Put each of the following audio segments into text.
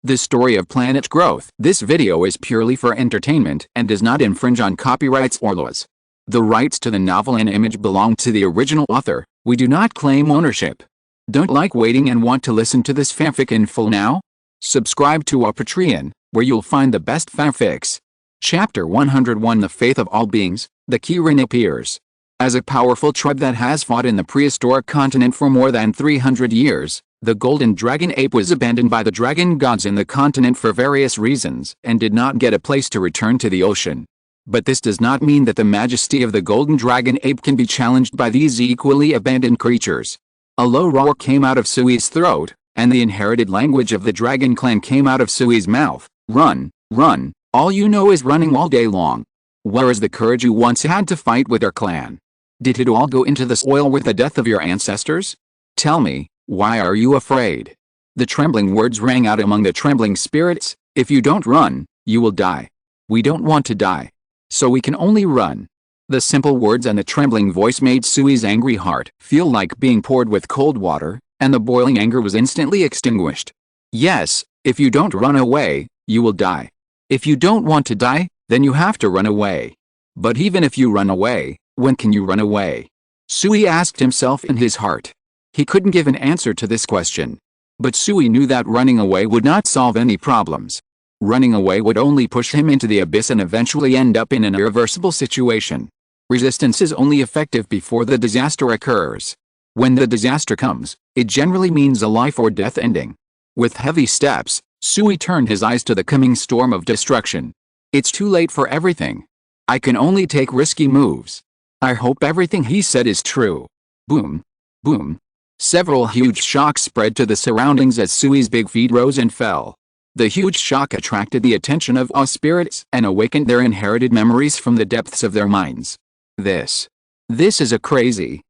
The story of planet growth. This video is purely for entertainment and does not infringe on copyrights or laws. The rights to the novel and image belong to the original author. We do not claim ownership. Don't like waiting and want to listen to this fanfic in full now? Subscribe to our Patreon, where you'll find the best fanfics. Chapter 101 The Faith of All Beings. The Kirin appears. As a powerful tribe that has fought in the prehistoric continent for more than 300 years, the golden dragon ape was abandoned by the dragon gods in the continent for various reasons and did not get a place to return to the ocean. But this does not mean that the majesty of the golden dragon ape can be challenged by these equally abandoned creatures. A low roar came out of Sui's throat, and the inherited language of the dragon clan came out of Sui's mouth. Run, run, all you know is running all day long. Where is the courage you once had to fight with our clan? Did it all go into the soil with the death of your ancestors? Tell me, why are you afraid? The trembling words rang out among the trembling spirits. If you don't run, you will die. We don't want to die. So we can only run. The simple words and the trembling voice made Sui's angry heart feel like being poured with cold water, and the boiling anger was instantly extinguished. Yes, if you don't run away, you will die. If you don't want to die, then you have to run away. But even if you run away, when can you run away? Sui asked himself in his heart. He couldn't give an answer to this question. But Sui knew that running away would not solve any problems. Running away would only push him into the abyss and eventually end up in an irreversible situation. Resistance is only effective before the disaster occurs. When the disaster comes, it generally means a life or death ending. With heavy steps, Sui turned his eyes to the coming storm of destruction. It's too late for everything. I can only take risky moves. I hope everything he said is true. Boom. Boom. Several huge shocks spread to the surroundings as Sui's big feet rose and fell. The huge shock attracted the attention of all spirits and awakened their inherited memories from the depths of their minds. This is a crazy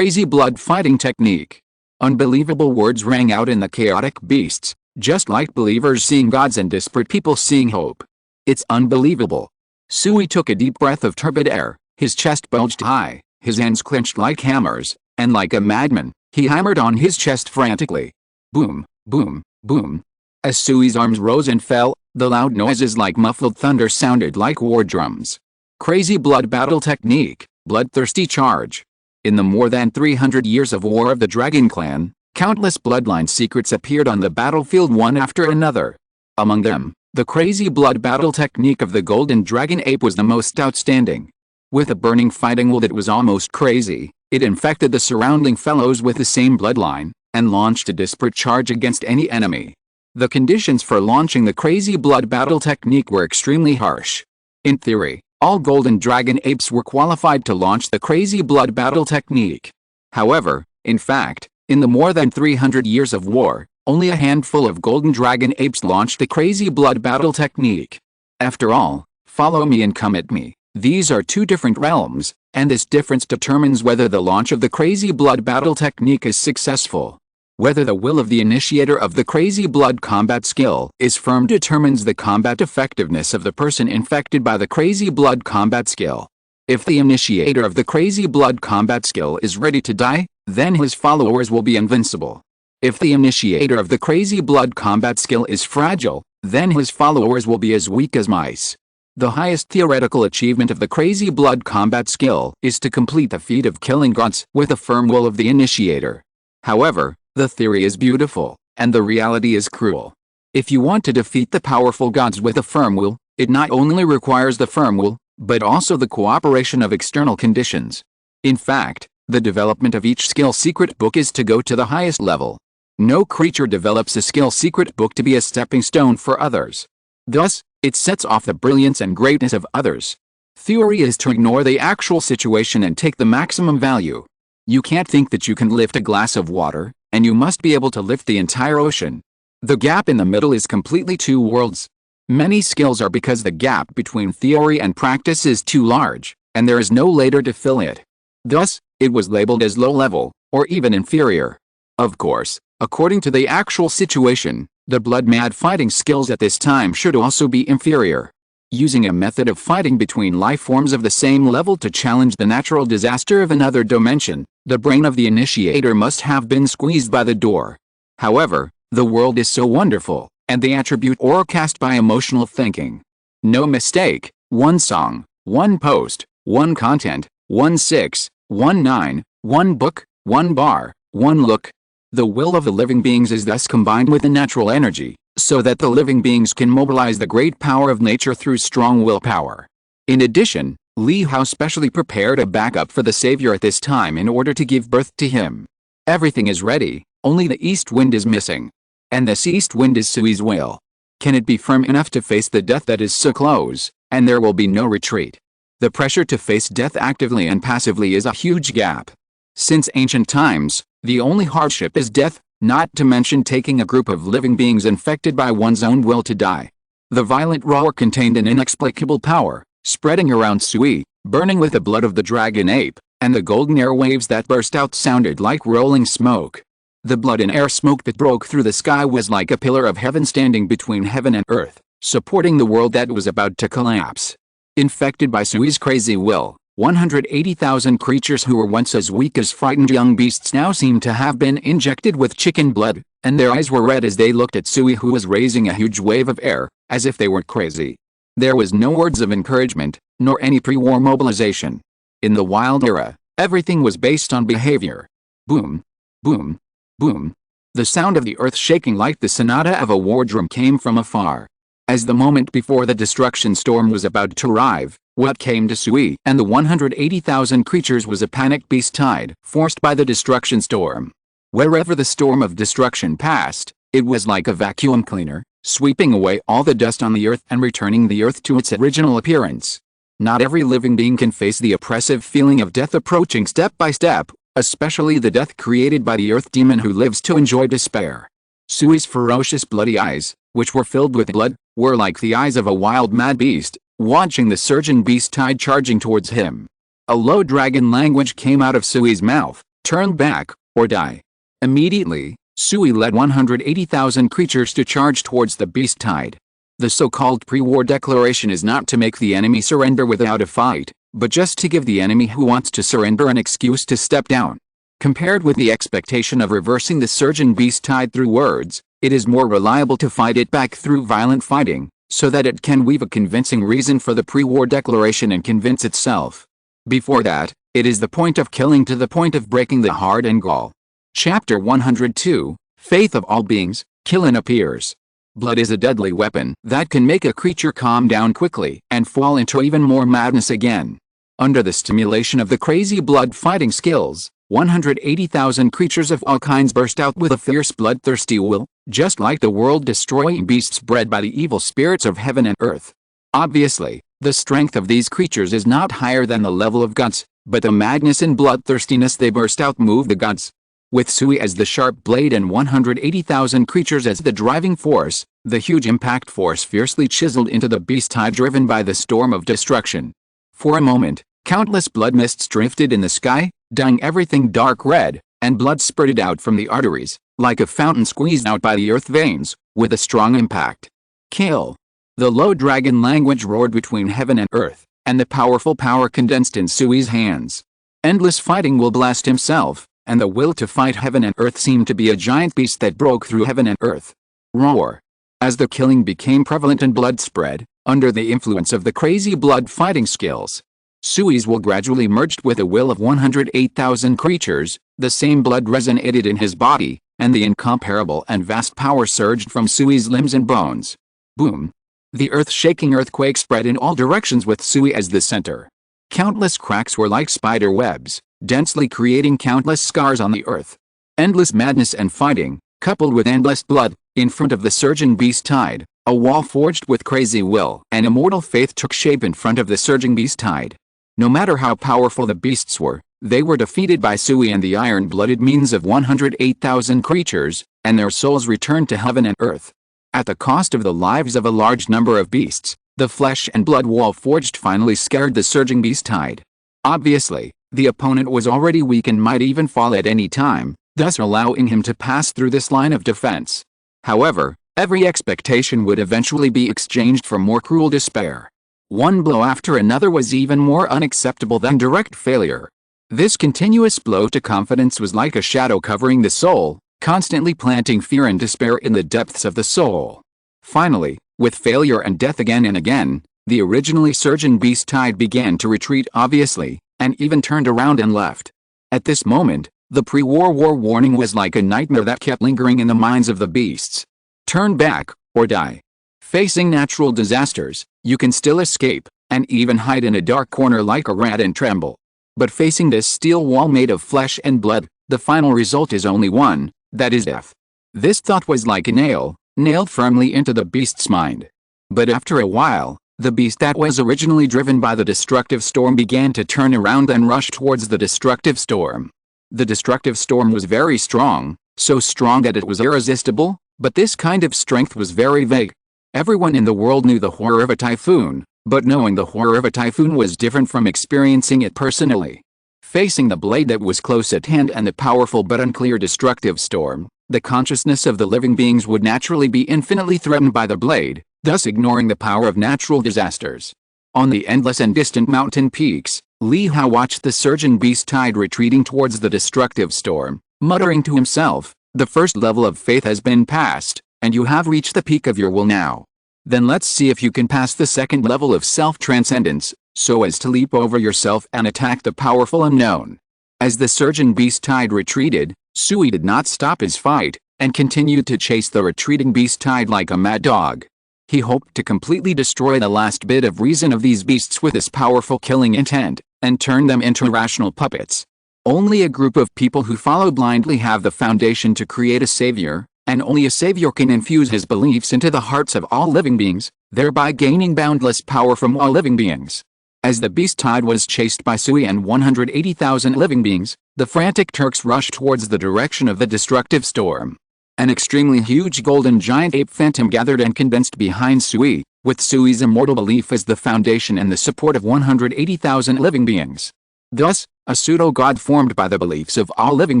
blood fighting technique. Unbelievable words rang out in the chaotic beasts, just like believers seeing gods and desperate people seeing hope. It's unbelievable. Sui took a deep breath of turbid air, his chest bulged high, his hands clenched like hammers, and like a madman, he hammered on his chest frantically. Boom, boom, boom. As Sui's arms rose and fell, the loud noises like muffled thunder sounded like war drums. Crazy blood battle technique, bloodthirsty charge. In the more than 300 years of war of the Dragon Clan, countless bloodline secrets appeared on the battlefield one after another. Among them, the crazy blood battle technique of the golden dragon ape was the most outstanding. With a burning fighting will that was almost crazy, it infected the surrounding fellows with the same bloodline, and launched a desperate charge against any enemy. The conditions for launching the crazy blood battle technique were extremely harsh. In theory, all golden dragon apes were qualified to launch the crazy blood battle technique. However, in fact, in the more than 300 years of war, only a handful of golden dragon apes launched the crazy blood battle technique. After all, follow me and come at me. These are two different realms, and this difference determines whether the launch of the crazy blood battle technique is successful. Whether the will of the initiator of the crazy blood combat skill is firm determines the combat effectiveness of the person infected by the crazy blood combat skill. If the initiator of the crazy blood combat skill is ready to die, then his followers will be invincible. If the initiator of the crazy blood combat skill is fragile, then his followers will be as weak as mice. The highest theoretical achievement of the crazy blood combat skill is to complete the feat of killing gods with the firm will of the initiator. However, the theory is beautiful, and the reality is cruel. If you want to defeat the powerful gods with a firm will, it not only requires the firm will, but also the cooperation of external conditions. In fact, the development of each skill secret book is to go to the highest level. No creature develops a skill secret book to be a stepping stone for others. Thus, it sets off the brilliance and greatness of others. Theory is to ignore the actual situation and take the maximum value. You can't think that you can lift a glass of water, and you must be able to lift the entire ocean. The gap in the middle is completely two worlds. Many skills are because the gap between theory and practice is too large, and there is no ladder to fill it. Thus, it was labeled as low level, or even inferior. Of course, according to the actual situation, the blood-mad fighting skills at this time should also be inferior. Using a method of fighting between life forms of the same level to challenge the natural disaster of another dimension, the brain of the initiator must have been squeezed by the door. However, the world is so wonderful, and the attribute aura cast by emotional thinking. No mistake, one song, one post, one content, 1/6, 1/9, one book, one bar, one look. The will of the living beings is thus combined with the natural energy, so that the living beings can mobilize the great power of nature through strong willpower. In addition, Li Hao specially prepared a backup for the Savior at this time in order to give birth to him. Everything is ready, only the east wind is missing. And this east wind is Sui's will. Can it be firm enough to face the death that is so close, and there will be no retreat? The pressure to face death actively and passively is a huge gap. Since ancient times, the only hardship is death, not to mention taking a group of living beings infected by one's own will to die. The violent roar contained an inexplicable power, spreading around Sui, burning with the blood of the dragon ape, and the golden air waves that burst out sounded like rolling smoke. The blood and air smoke that broke through the sky was like a pillar of heaven standing between heaven and earth, supporting the world that was about to collapse. Infected by Sui's crazy will, 180,000 creatures who were once as weak as frightened young beasts now seemed to have been injected with chicken blood, and their eyes were red as they looked at Sui, who was raising a huge wave of air, as if they were crazy. There was no words of encouragement, nor any pre-war mobilization. In the wild era, everything was based on behavior. Boom, boom, boom. The sound of the earth shaking like the sonata of a war drum came from afar. As the moment before the destruction storm was about to arrive, what came to Sui and the 180,000 creatures was a panic beast tide forced by the destruction storm. Wherever the storm of destruction passed, it was like a vacuum cleaner, sweeping away all the dust on the earth and returning the earth to its original appearance. Not every living being can face the oppressive feeling of death approaching step by step, especially the death created by the earth demon who lives to enjoy despair. Sui's ferocious bloody eyes, which were filled with blood, were like the eyes of a wild mad beast, watching the surging beast tide charging towards him. A low dragon language came out of Sui's mouth: turn back, or die. Immediately, Sui led 180,000 creatures to charge towards the beast tide. The so-called pre-war declaration is not to make the enemy surrender without a fight, but just to give the enemy who wants to surrender an excuse to step down. Compared with the expectation of reversing the surging beast tide through words, it is more reliable to fight it back through violent fighting, so that it can weave a convincing reason for the pre-war declaration and convince itself. Before that, it is the point of killing to the point of breaking the heart and gall. Chapter 102, Faith of All Beings, Killing appears. Blood is a deadly weapon that can make a creature calm down quickly and fall into even more madness again. Under the stimulation of the crazy blood fighting skills, 180,000 creatures of all kinds burst out with a fierce bloodthirsty will, just like the world-destroying beasts bred by the evil spirits of heaven and earth. Obviously, the strength of these creatures is not higher than the level of gods, but the madness and bloodthirstiness they burst out move the gods. With Sui as the sharp blade and 180,000 creatures as the driving force, the huge impact force fiercely chiseled into the beast tide driven by the storm of destruction. For a moment, countless blood mists drifted in the sky, dyeing everything dark red, and blood spurted out from the arteries, like a fountain squeezed out by the earth veins, with a strong impact. Kill! The low dragon language roared between heaven and earth, and the powerful power condensed in Sui's hands. Endless fighting will blast himself, and the will to fight heaven and earth seemed to be a giant beast that broke through heaven and earth. Roar! As the killing became prevalent and blood spread, under the influence of the crazy blood fighting skills, Sui's will gradually merged with the will of 108,000 creatures, the same blood resonated in his body, and the incomparable and vast power surged from Sui's limbs and bones. Boom! The earth-shaking earthquake spread in all directions with Sui as the center. Countless cracks were like spider webs, densely creating countless scars on the earth. Endless madness and fighting, coupled with endless blood, in front of the surging beast tide, a wall forged with crazy will and immortal faith took shape in front of the surging beast tide. No matter how powerful the beasts were, they were defeated by Sui and the iron-blooded means of 108,000 creatures, and their souls returned to heaven and earth. At the cost of the lives of a large number of beasts, the flesh and blood wall forged finally scared the surging beast tide. Obviously, the opponent was already weak and might even fall at any time, thus allowing him to pass through this line of defense. However, every expectation would eventually be exchanged for more cruel despair. One blow after another was even more unacceptable than direct failure. This continuous blow to confidence was like a shadow covering the soul, constantly planting fear and despair in the depths of the soul. Finally, with failure and death again and again, the originally surging beast tide began to retreat obviously, and even turned around and left. At this moment, the pre-war war warning was like a nightmare that kept lingering in the minds of the beasts. Turn back, or die. Facing natural disasters, you can still escape, and even hide in a dark corner like a rat and tremble. But facing this steel wall made of flesh and blood, the final result is only one, that is death. This thought was like a nail, nailed firmly into the beast's mind. But after a while, the beast that was originally driven by the destructive storm began to turn around and rush towards the destructive storm. The destructive storm was very strong, so strong that it was irresistible, but this kind of strength was very vague. Everyone in the world knew the horror of a typhoon, but knowing the horror of a typhoon was different from experiencing it personally. Facing the blade that was close at hand and the powerful but unclear destructive storm, the consciousness of the living beings would naturally be infinitely threatened by the blade, thus ignoring the power of natural disasters. On the endless and distant mountain peaks, Li Hao watched the surging beast tide retreating towards the destructive storm, muttering to himself, "The first level of faith has been passed, and you have reached the peak of your will now. Then let's see if you can pass the second level of self-transcendence, so as to leap over yourself and attack the powerful unknown." As the surging beast tide retreated, Sui did not stop his fight, and continued to chase the retreating beast tide like a mad dog. He hoped to completely destroy the last bit of reason of these beasts with his powerful killing intent, and turn them into rational puppets. Only a group of people who follow blindly have the foundation to create a savior, and only a savior can infuse his beliefs into the hearts of all living beings, thereby gaining boundless power from all living beings. As the beast tide was chased by Sui and 180,000 living beings, the frantic Turks rushed towards the direction of the destructive storm. An extremely huge golden giant ape phantom gathered and condensed behind Sui, with Sui's immortal belief as the foundation and the support of 180,000 living beings. Thus, a pseudo-god formed by the beliefs of all living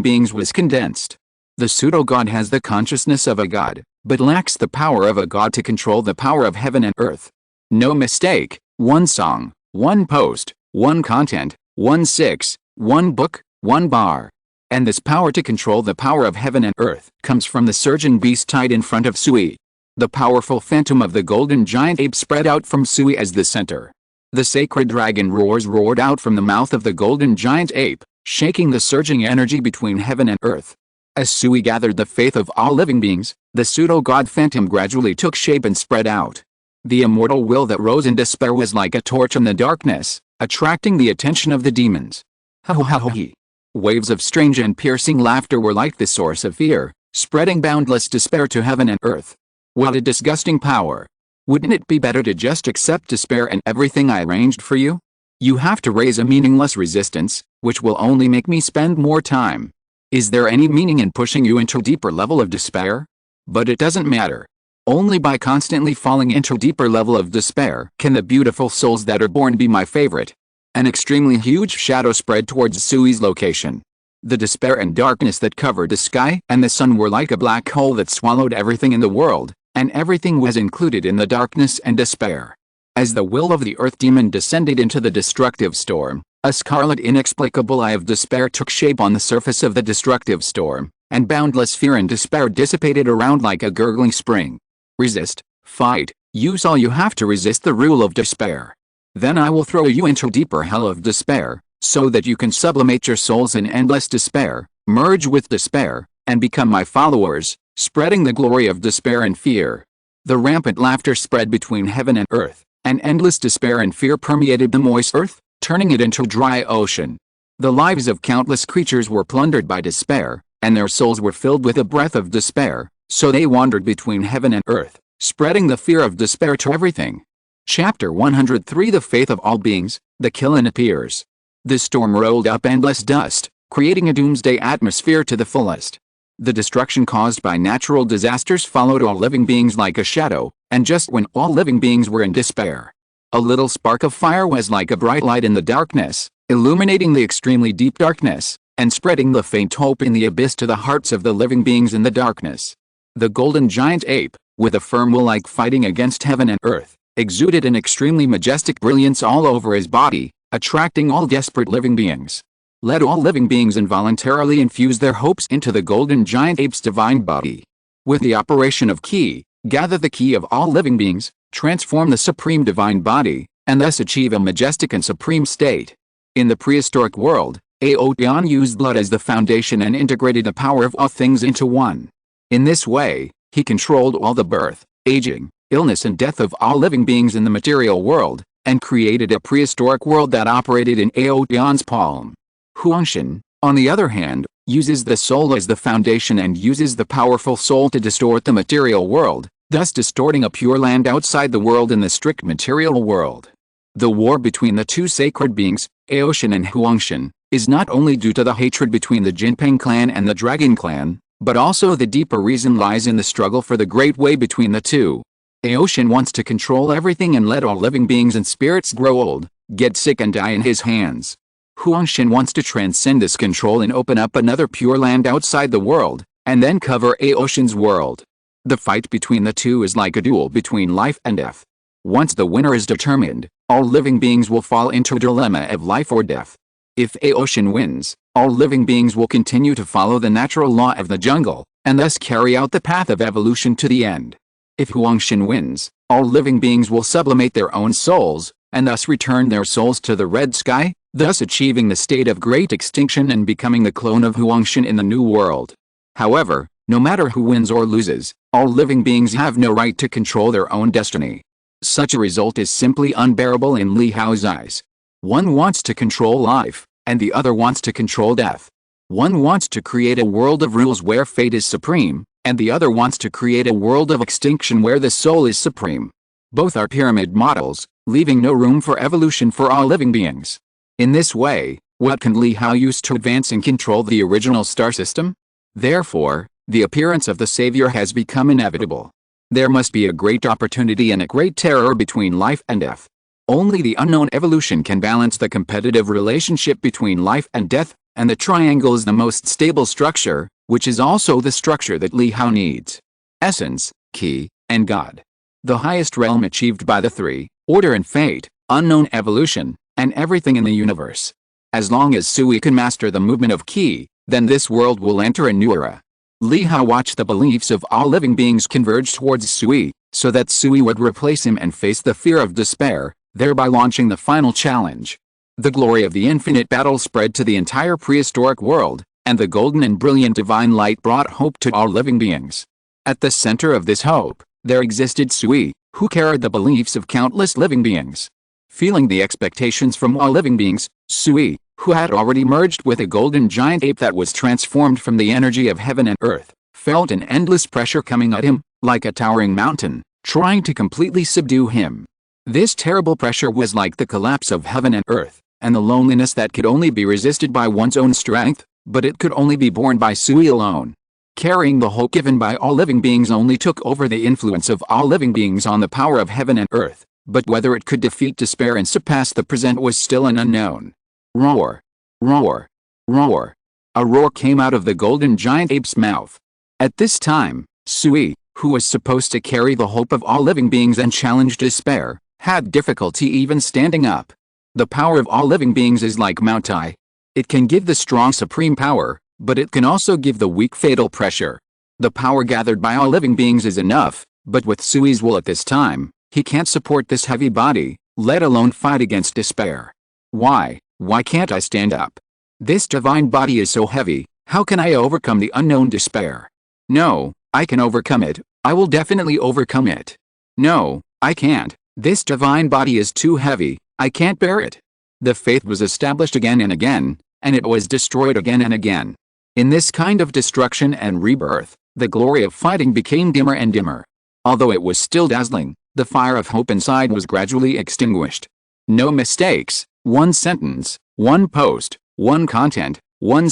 beings was condensed. The pseudo-god has the consciousness of a god, but lacks the power of a god to control the power of heaven and earth. No mistake, one song, one post, one content, 1/6, one book, one bar. And this power to control the power of heaven and earth comes from the surging beast tide in front of Sui. The powerful phantom of the golden giant ape spread out from Sui as the center. The sacred dragon roared out from the mouth of the golden giant ape, shaking the surging energy between heaven and earth. As Sui gathered the faith of all living beings, the pseudo-god phantom gradually took shape and spread out. The immortal will that rose in despair was like a torch in the darkness, attracting the attention of the demons. Ha ha ha ha. Waves of strange and piercing laughter were like the source of fear, spreading boundless despair to heaven and earth. What a disgusting power. Wouldn't it be better to just accept despair and everything I arranged for you? You have to raise a meaningless resistance, which will only make me spend more time. Is there any meaning in pushing you into a deeper level of despair? But it doesn't matter. Only by constantly falling into a deeper level of despair can the beautiful souls that are born be my favorite. An extremely huge shadow spread towards Sui's location. The despair and darkness that covered the sky and the sun were like a black hole that swallowed everything in the world, and everything was included in the darkness and despair. As the will of the earth demon descended into the destructive storm, a scarlet inexplicable eye of despair took shape on the surface of the destructive storm, and boundless fear and despair dissipated around like a gurgling spring. Resist, fight, use all you have to resist the rule of despair. Then I will throw you into deeper hell of despair, so that you can sublimate your souls in endless despair, merge with despair, and become my followers, spreading the glory of despair and fear. The rampant laughter spread between heaven and earth, and endless despair and fear permeated the moist earth, turning it into a dry ocean. The lives of countless creatures were plundered by despair, and their souls were filled with a breath of despair, so they wandered between heaven and earth, spreading the fear of despair to everything. Chapter 103 The Faith of All Beings, the Kiln appears. The storm rolled up endless dust, creating a doomsday atmosphere to the fullest. The destruction caused by natural disasters followed all living beings like a shadow, and just when all living beings were in despair, a little spark of fire was like a bright light in the darkness, illuminating the extremely deep darkness, and spreading the faint hope in the abyss to the hearts of the living beings in the darkness. The golden giant ape, with a firm will like fighting against heaven and earth, exuded an extremely majestic brilliance all over his body, attracting all desperate living beings. Let all living beings involuntarily infuse their hopes into the golden giant ape's divine body. With the operation of ki, gather the key of all living beings, transform the supreme divine body, and thus achieve a majestic and supreme state. In the prehistoric world, Aoteon used blood as the foundation and integrated the power of all things into one. In this way, he controlled all the birth, aging, illness and death of all living beings in the material world, and created a prehistoric world that operated in Aoteon's palm. Huangshan, on the other hand, uses the soul as the foundation and uses the powerful soul to distort the material world, thus distorting a pure land outside the world in the strict material world. The war between the two sacred beings, Aoshan and Huangshan, is not only due to the hatred between the Jinpeng clan and the Dragon clan, but also the deeper reason lies in the struggle for the great way between the two. Aoshan wants to control everything and let all living beings and spirits grow old, get sick and die in his hands. Huangshan wants to transcend this control and open up another pure land outside the world, and then cover Aoshan's world. The fight between the two is like a duel between life and death. Once the winner is determined, all living beings will fall into a dilemma of life or death. If Aoshan wins, all living beings will continue to follow the natural law of the jungle, and thus carry out the path of evolution to the end. If Huangshan wins, all living beings will sublimate their own souls, and thus return their souls to the red sky, thus achieving the state of great extinction and becoming the clone of Huangshan in the new world. However, no matter who wins or loses, all living beings have no right to control their own destiny. Such a result is simply unbearable in Li Hao's eyes. One wants to control life, and the other wants to control death. One wants to create a world of rules where fate is supreme, and the other wants to create a world of extinction where the soul is supreme. Both are pyramid models, leaving no room for evolution for all living beings. In this way, what can Li Hao use to advance and control the original star system? Therefore, the appearance of the savior has become inevitable. There must be a great opportunity and a great terror between life and death. Only the unknown evolution can balance the competitive relationship between life and death, and the triangle is the most stable structure, which is also the structure that Li Hao needs. Essence, Key, and God. The highest realm achieved by the three, order and fate, unknown evolution, and everything in the universe. As long as Sui can master the movement of Key, then this world will enter a new era. Li Hao watched the beliefs of all living beings converge towards Sui, so that Sui would replace him and face the fear of despair, thereby launching the final challenge. The glory of the infinite battle spread to the entire prehistoric world, and the golden and brilliant divine light brought hope to all living beings. At the center of this hope, there existed Sui, who carried the beliefs of countless living beings. Feeling the expectations from all living beings, Sui, who had already merged with a golden giant ape that was transformed from the energy of heaven and earth, felt an endless pressure coming at him, like a towering mountain, trying to completely subdue him. This terrible pressure was like the collapse of heaven and earth, and the loneliness that could only be resisted by one's own strength, but it could only be borne by Sui alone. Carrying the hope given by all living beings only took over the influence of all living beings on the power of heaven and earth, but whether it could defeat despair and surpass the present was still an unknown. Roar! Roar! Roar! A roar came out of the golden giant ape's mouth. At this time, Sui, who was supposed to carry the hope of all living beings and challenge despair, had difficulty even standing up. The power of all living beings is like Mount Tai. It can give the strong supreme power, but it can also give the weak fatal pressure. The power gathered by all living beings is enough, but with Sui's will at this time, he can't support this heavy body, let alone fight against despair. Why can't I stand up? This divine body is so heavy, how can I overcome the unknown despair? No, I can overcome it, I will definitely overcome it. No, I can't, this divine body is too heavy, I can't bear it. The faith was established again and again, and it was destroyed again and again. In this kind of destruction and rebirth, the glory of fighting became dimmer and dimmer. Although it was still dazzling, the fire of hope inside was gradually extinguished. No mistakes, one sentence, one post, one content, one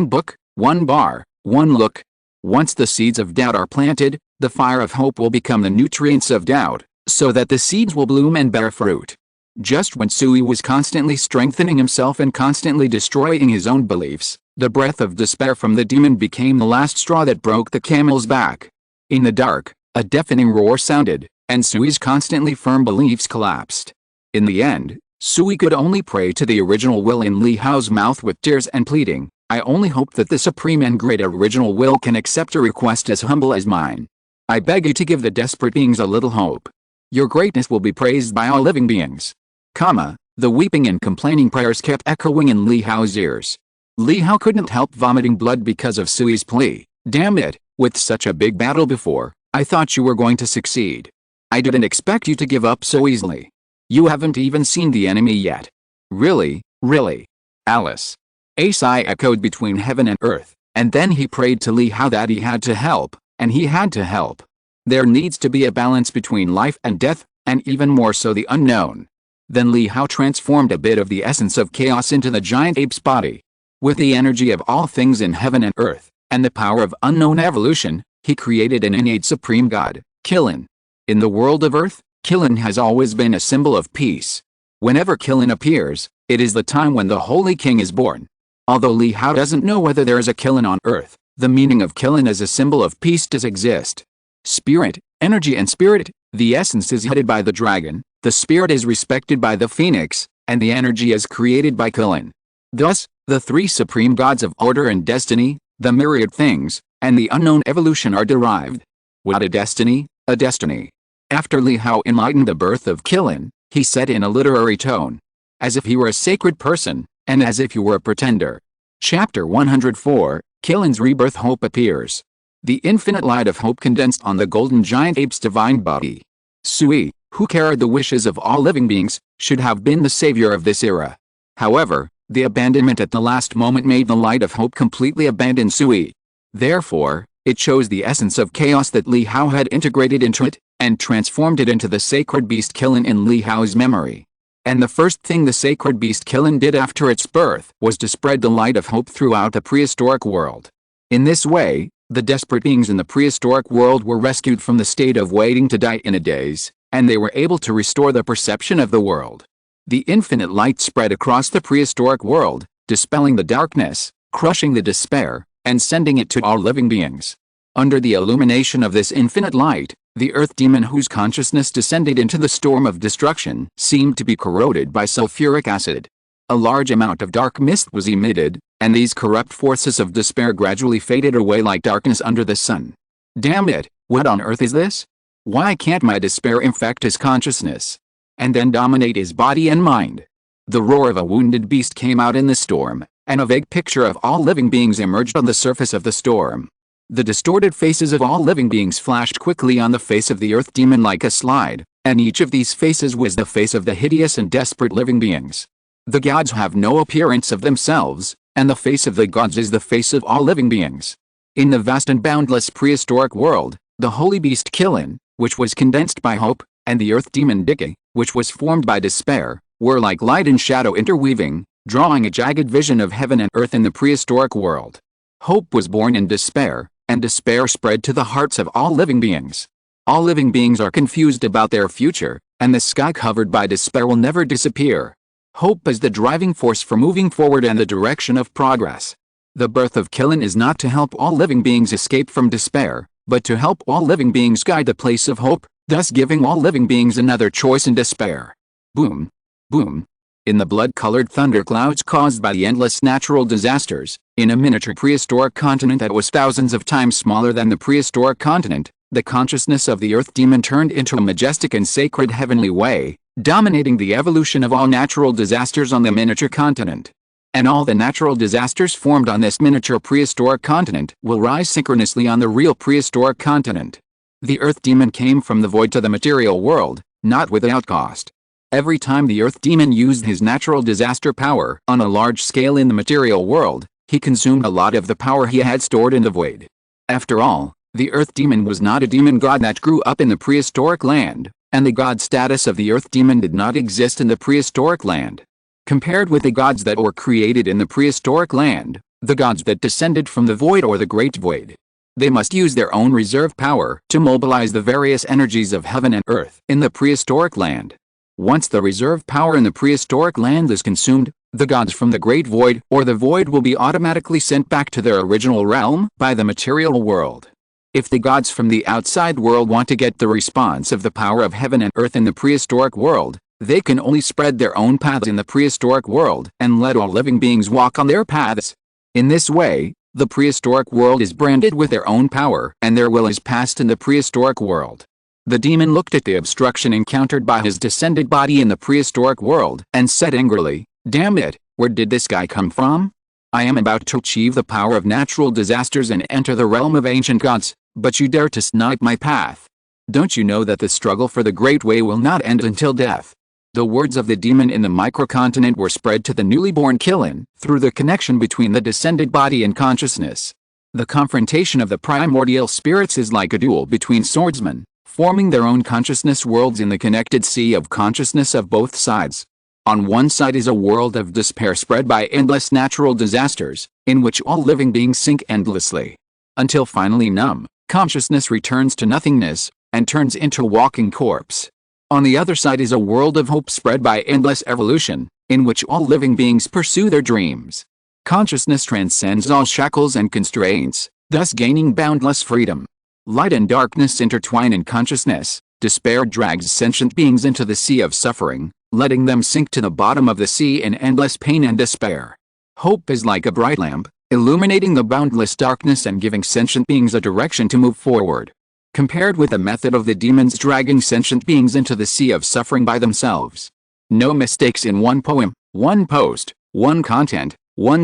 book, one bar, one look. Once the seeds of doubt are planted, the fire of hope will become the nutrients of doubt, so that the seeds will bloom and bear fruit. Just when Sui was constantly strengthening himself and constantly destroying his own beliefs, the breath of despair from the demon became the last straw that broke the camel's back. In the dark, a deafening roar sounded, and Sui's constantly firm beliefs collapsed. In the end, Sui could only pray to the original will in Li Hao's mouth with tears and pleading, I only hope that the supreme and great original will can accept a request as humble as mine. I beg you to give the desperate beings a little hope. Your greatness will be praised by all living beings. The weeping and complaining prayers kept echoing in Li Hao's ears. Li Hao couldn't help vomiting blood because of Sui's plea. Damn it, with such a big battle before, I thought you were going to succeed. I didn't expect you to give up so easily. You haven't even seen the enemy yet. Really, really. Alice. A sigh echoed between heaven and earth, and then he prayed to Li Hao that he had to help, and he had to help. There needs to be a balance between life and death, and even more so the unknown. Then Li Hao transformed a bit of the essence of chaos into the giant ape's body. With the energy of all things in heaven and earth, and the power of unknown evolution, he created an innate supreme god, Kilin. In the world of earth, Kilin has always been a symbol of peace. Whenever Kilin appears, it is the time when the Holy King is born. Although Li Hao doesn't know whether there is a Kilin on earth, the meaning of Kilin as a symbol of peace does exist. Spirit, energy and spirit, the essence is headed by the dragon, the spirit is respected by the phoenix, and the energy is created by Kilin. Thus, the three supreme gods of order and destiny, the myriad things, and the unknown evolution are derived. What a destiny, a destiny. After Li Hao enlightened the birth of Kilin, he said in a literary tone, as if he were a sacred person, and as if you were a pretender. Chapter 104, Kilin's rebirth. Hope appears. The infinite light of hope condensed on the golden giant ape's divine body. Sui, who carried the wishes of all living beings, should have been the savior of this era. However, the abandonment at the last moment made the light of hope completely abandon Sui. Therefore, it chose the essence of chaos that Li Hao had integrated into it, and transformed it into the sacred beast Kilin in Li Hao's memory. And the first thing the sacred beast Kilin did after its birth was to spread the light of hope throughout the prehistoric world. In this way, the desperate beings in the prehistoric world were rescued from the state of waiting to die in a daze, and they were able to restore the perception of the world. The infinite light spread across the prehistoric world, dispelling the darkness, crushing the despair, and sending it to all living beings. Under the illumination of this infinite light, the earth demon whose consciousness descended into the storm of destruction seemed to be corroded by sulfuric acid. A large amount of dark mist was emitted, and these corrupt forces of despair gradually faded away like darkness under the sun. Damn it, what on earth is this? Why can't my despair infect his consciousness, and then dominate his body and mind? The roar of a wounded beast came out in the storm, and a vague picture of all living beings emerged on the surface of the storm. The distorted faces of all living beings flashed quickly on the face of the earth demon like a slide, and each of these faces was the face of the hideous and desperate living beings. The gods have no appearance of themselves, and the face of the gods is the face of all living beings. In the vast and boundless prehistoric world, the holy beast Kilin, which was condensed by hope, and the earth demon Decay, which was formed by despair, were like light and shadow interweaving, drawing a jagged vision of heaven and earth in the prehistoric world. Hope was born in despair, and despair spread to the hearts of all living beings. All living beings are confused about their future, and the sky covered by despair will never disappear. Hope is the driving force for moving forward and the direction of progress. The birth of Kilin is not to help all living beings escape from despair, but to help all living beings guide the place of hope, thus giving all living beings another choice in despair. Boom. Boom. In the blood-colored thunderclouds caused by the endless natural disasters, in a miniature prehistoric continent that was thousands of times smaller than the prehistoric continent, the consciousness of the earth demon turned into a majestic and sacred heavenly way, dominating the evolution of all natural disasters on the miniature continent. And all the natural disasters formed on this miniature prehistoric continent will rise synchronously on the real prehistoric continent. The earth demon came from the void to the material world, not without cost. Every time the earth demon used his natural disaster power on a large scale in the material world, he consumed a lot of the power he had stored in the void. After all, the earth demon was not a demon god that grew up in the prehistoric land, and the god status of the earth demon did not exist in the prehistoric land. Compared with the gods that were created in the prehistoric land, the gods that descended from the void or the great void, they must use their own reserve power to mobilize the various energies of heaven and earth in the prehistoric land. Once the reserve power in the prehistoric land is consumed, the gods from the Great Void or the Void will be automatically sent back to their original realm by the material world. If the gods from the outside world want to get the response of the power of heaven and earth in the prehistoric world, they can only spread their own paths in the prehistoric world and let all living beings walk on their paths. In this way, The prehistoric world is branded with their own power, and their will is passed in the prehistoric world. The demon looked at the obstruction encountered by his descended body in the prehistoric world, and said angrily, "Damn it, where did this guy come from? I am about to achieve the power of natural disasters and enter the realm of ancient gods, but you dare to snipe my path. Don't you know that the struggle for the great way will not end until death?" The words of the demon in the microcontinent were spread to the newly born Killin, through the connection between the descended body and consciousness. The confrontation of the primordial spirits is like a duel between swordsmen, forming their own consciousness worlds in the connected sea of consciousness of both sides. On one side is a world of despair spread by endless natural disasters, in which all living beings sink endlessly, until finally numb consciousness returns to nothingness, and turns into a walking corpse. On the other side is a world of hope spread by endless evolution, in which all living beings pursue their dreams. Consciousness transcends all shackles and constraints, thus gaining boundless freedom. Light and darkness intertwine in consciousness. Despair drags sentient beings into the sea of suffering, letting them sink to the bottom of the sea in endless pain and despair. Hope is like a bright lamp, illuminating the boundless darkness and giving sentient beings a direction to move forward. Compared with the method of the demons dragging sentient beings into the sea of suffering by themselves. No mistakes in one poem, one post, one content, 1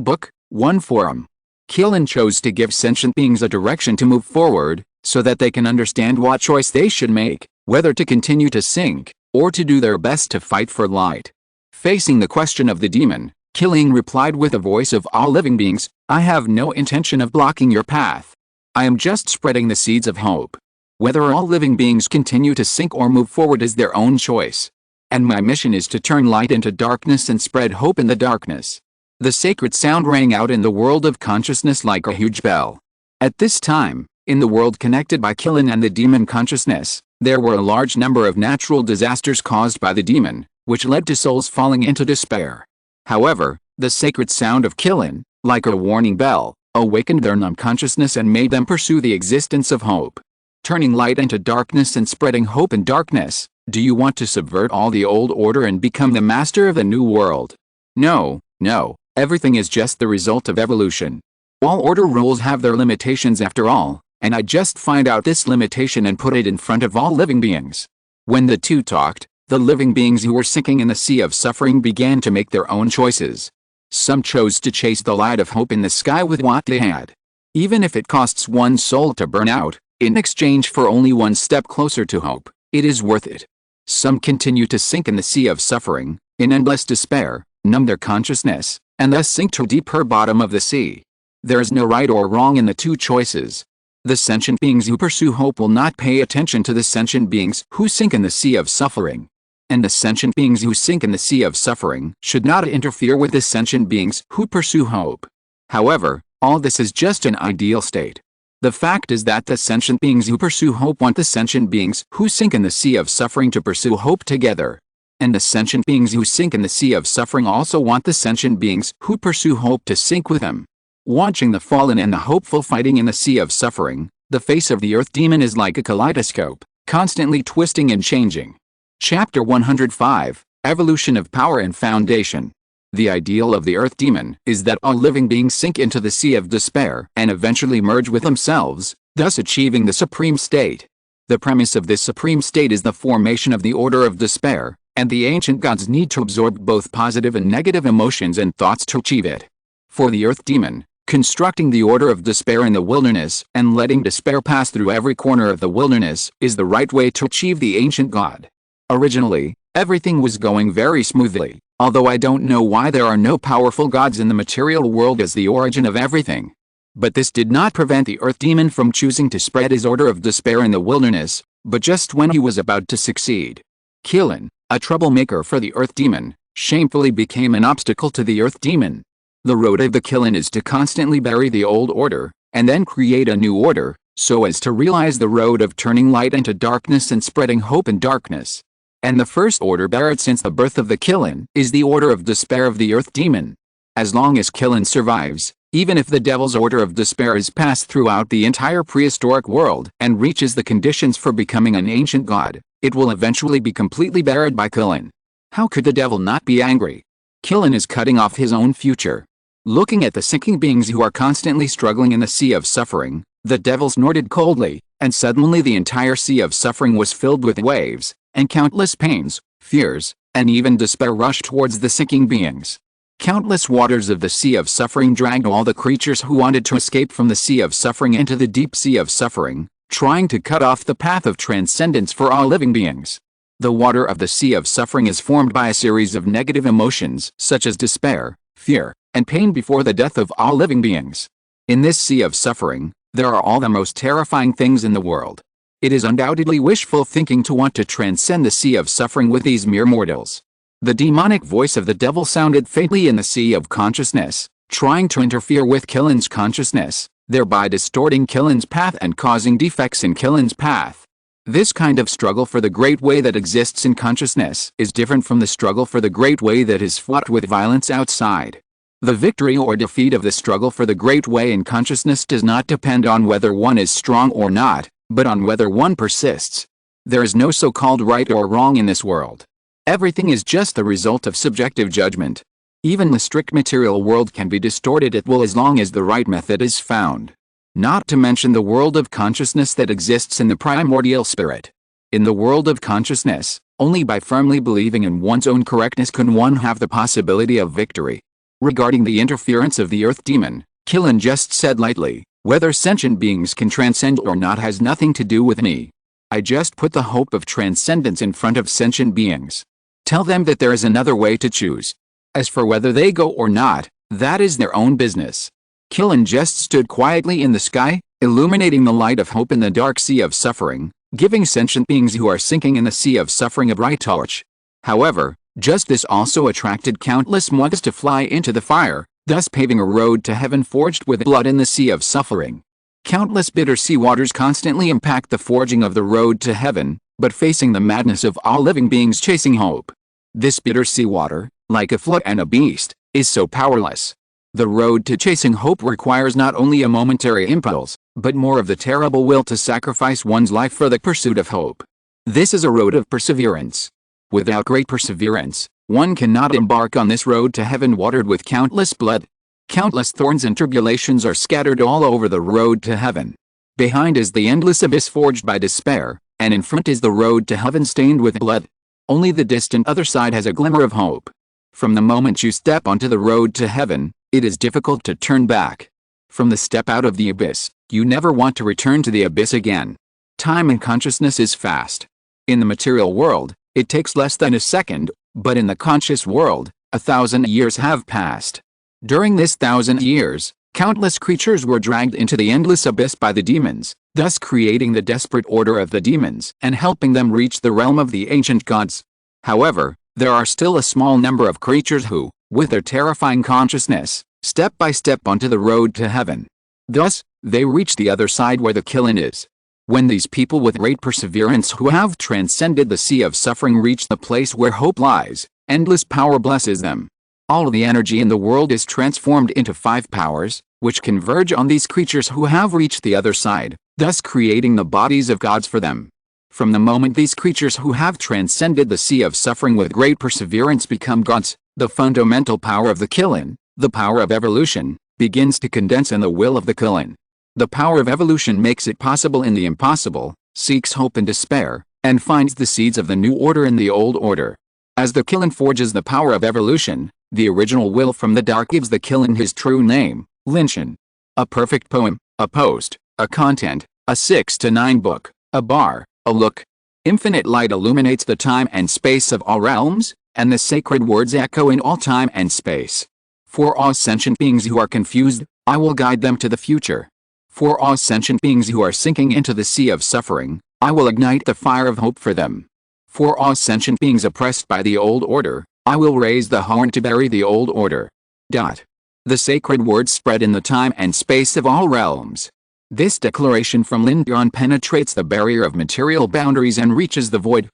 book, one forum. Killin chose to give sentient beings a direction to move forward, so that they can understand what choice they should make, whether to continue to sink, or to do their best to fight for light. Facing the question of the demon, Killin replied with a voice of all living beings, "I have no intention of blocking your path. I am just spreading the seeds of hope. Whether all living beings continue to sink or move forward is their own choice. And my mission is to turn light into darkness and spread hope in the darkness." The sacred sound rang out in the world of consciousness like a huge bell. At this time, in the world connected by Killin and the demon consciousness, there were a large number of natural disasters caused by the demon, which led to souls falling into despair. However, the sacred sound of Killin, like a warning bell, awakened their numb consciousness and made them pursue the existence of hope. Turning light into darkness and spreading hope in darkness. Do you want to subvert all the old order and become the master of the new world? No, no, everything is just the result of evolution. All order rules have their limitations after all, and I just find out this limitation and put it in front of all living beings. When the two talked, the living beings who were sinking in the sea of suffering began to make their own choices. Some chose to chase the light of hope in the sky with what they had. Even if it costs one soul to burn out, in exchange for only one step closer to hope, it is worth it. Some continue to sink in the sea of suffering, in endless despair, numb their consciousness, and thus sink to deeper bottom of the sea. There is no right or wrong in the two choices. The sentient beings who pursue hope will not pay attention to the sentient beings who sink in the sea of suffering. And the sentient beings who sink in the sea of suffering should not interfere with the sentient beings who pursue hope. However, all this is just an ideal state. The fact is that the sentient beings who pursue hope want the sentient beings who sink in the sea of suffering to pursue hope together. And the sentient beings who sink in the sea of suffering also want the sentient beings who pursue hope to sink with them. Watching the fallen and the hopeful fighting in the sea of suffering, the face of the earth demon is like a kaleidoscope, constantly twisting and changing. Chapter 105, Evolution of Power and Foundation. The ideal of the earth demon is that all living beings sink into the sea of despair and eventually merge with themselves, thus achieving the supreme state. The premise of this supreme state is the formation of the order of despair, and the ancient gods need to absorb both positive and negative emotions and thoughts to achieve it. For the earth demon, constructing the order of despair in the wilderness and letting despair pass through every corner of the wilderness is the right way to achieve the ancient god. Originally, everything was going very smoothly, although I don't know why there are no powerful gods in the material world as the origin of everything. But this did not prevent the earth demon from choosing to spread his order of despair in the wilderness, but just when he was about to succeed. Killin, a troublemaker for the earth demon, shamefully became an obstacle to the earth demon. The road of the Killin is to constantly bury the old order, and then create a new order, so as to realize the road of turning light into darkness and spreading hope in darkness. And the first order buried since the birth of the Killin is the order of despair of the earth demon. As long as Killin survives, even if the devil's order of despair is passed throughout the entire prehistoric world and reaches the conditions for becoming an ancient god, it will eventually be completely buried by Killin. How could the devil not be angry? Killin is cutting off his own future. Looking at the sinking beings who are constantly struggling in the sea of suffering, the devil snorted coldly, and suddenly the entire sea of suffering was filled with waves, and countless pains, fears, and even despair rushed towards the sinking beings. Countless waters of the sea of suffering dragged all the creatures who wanted to escape from the sea of suffering into the deep sea of suffering, trying to cut off the path of transcendence for all living beings. The water of the sea of suffering is formed by a series of negative emotions such as despair, fear, and pain before the death of all living beings. In this sea of suffering, there are all the most terrifying things in the world. It is undoubtedly wishful thinking to want to transcend the sea of suffering with these mere mortals. The demonic voice of the devil sounded faintly in the sea of consciousness, trying to interfere with Killen's consciousness, thereby distorting Killen's path and causing defects in Killen's path. This kind of struggle for the great way that exists in consciousness is different from the struggle for the great way that is fought with violence outside. The victory or defeat of the struggle for the great way in consciousness does not depend on whether one is strong or not, but on whether one persists. There is no so-called right or wrong in this world. Everything is just the result of subjective judgment. Even the strict material world can be distorted at will as long as the right method is found. Not to mention the world of consciousness that exists in the primordial spirit. In the world of consciousness, only by firmly believing in one's own correctness can one have the possibility of victory. Regarding the interference of the earth demon, Killen just said lightly, "Whether sentient beings can transcend or not has nothing to do with me. I just put the hope of transcendence in front of sentient beings. Tell them that there is another way to choose. As for whether they go or not, that is their own business." Killen just stood quietly in the sky, illuminating the light of hope in the dark sea of suffering, giving sentient beings who are sinking in the sea of suffering a bright torch. However, just this also attracted countless monks to fly into the fire, thus paving a road to heaven forged with blood in the sea of suffering. Countless bitter sea waters constantly impact the forging of the road to heaven, but facing the madness of all living beings chasing hope. This bitter sea water, like a flood and a beast, is so powerless. The road to chasing hope requires not only a momentary impulse, but more of the terrible will to sacrifice one's life for the pursuit of hope. This is a road of perseverance. Without great perseverance, one cannot embark on this road to heaven watered with countless blood. Countless thorns and tribulations are scattered all over the road to heaven. Behind is the endless abyss forged by despair, and in front is the road to heaven stained with blood. Only the distant other side has a glimmer of hope. From the moment you step onto the road to heaven, it is difficult to turn back. From the step out of the abyss, you never want to return to the abyss again. Time in consciousness is fast. In the material world, it takes less than a second, but in the conscious world, 1,000 years have passed. During this 1,000 years, countless creatures were dragged into the endless abyss by the demons, thus creating the desperate order of the demons and helping them reach the realm of the ancient gods. However, there are still a small number of creatures who, with their terrifying consciousness, step by step onto the road to heaven. Thus, they reach the other side where the Killen is. When these people with great perseverance who have transcended the sea of suffering reach the place where hope lies, endless power blesses them. All the energy in the world is transformed into 5 powers, which converge on these creatures who have reached the other side, thus creating the bodies of gods for them. From the moment these creatures who have transcended the sea of suffering with great perseverance become gods, the fundamental power of the Killen, the power of evolution, begins to condense in the will of the Killen. The power of evolution makes it possible in the impossible, seeks hope in despair, and finds the seeds of the new order in the old order. As the Killen forges the power of evolution, the original will from the dark gives the Killen his true name, Linshin. A perfect poem, a post, a content, a 6 to 9 book, a bar, a look. Infinite light illuminates the time and space of all realms, and the sacred words echo in all time and space. For all sentient beings who are confused, I will guide them to the future. For all sentient beings who are sinking into the sea of suffering, I will ignite the fire of hope for them. For all sentient beings oppressed by the old order, I will raise the horn to bury the old order. The sacred words spread in the time and space of all realms. This declaration from Lindyon penetrates the barrier of material boundaries and reaches the void,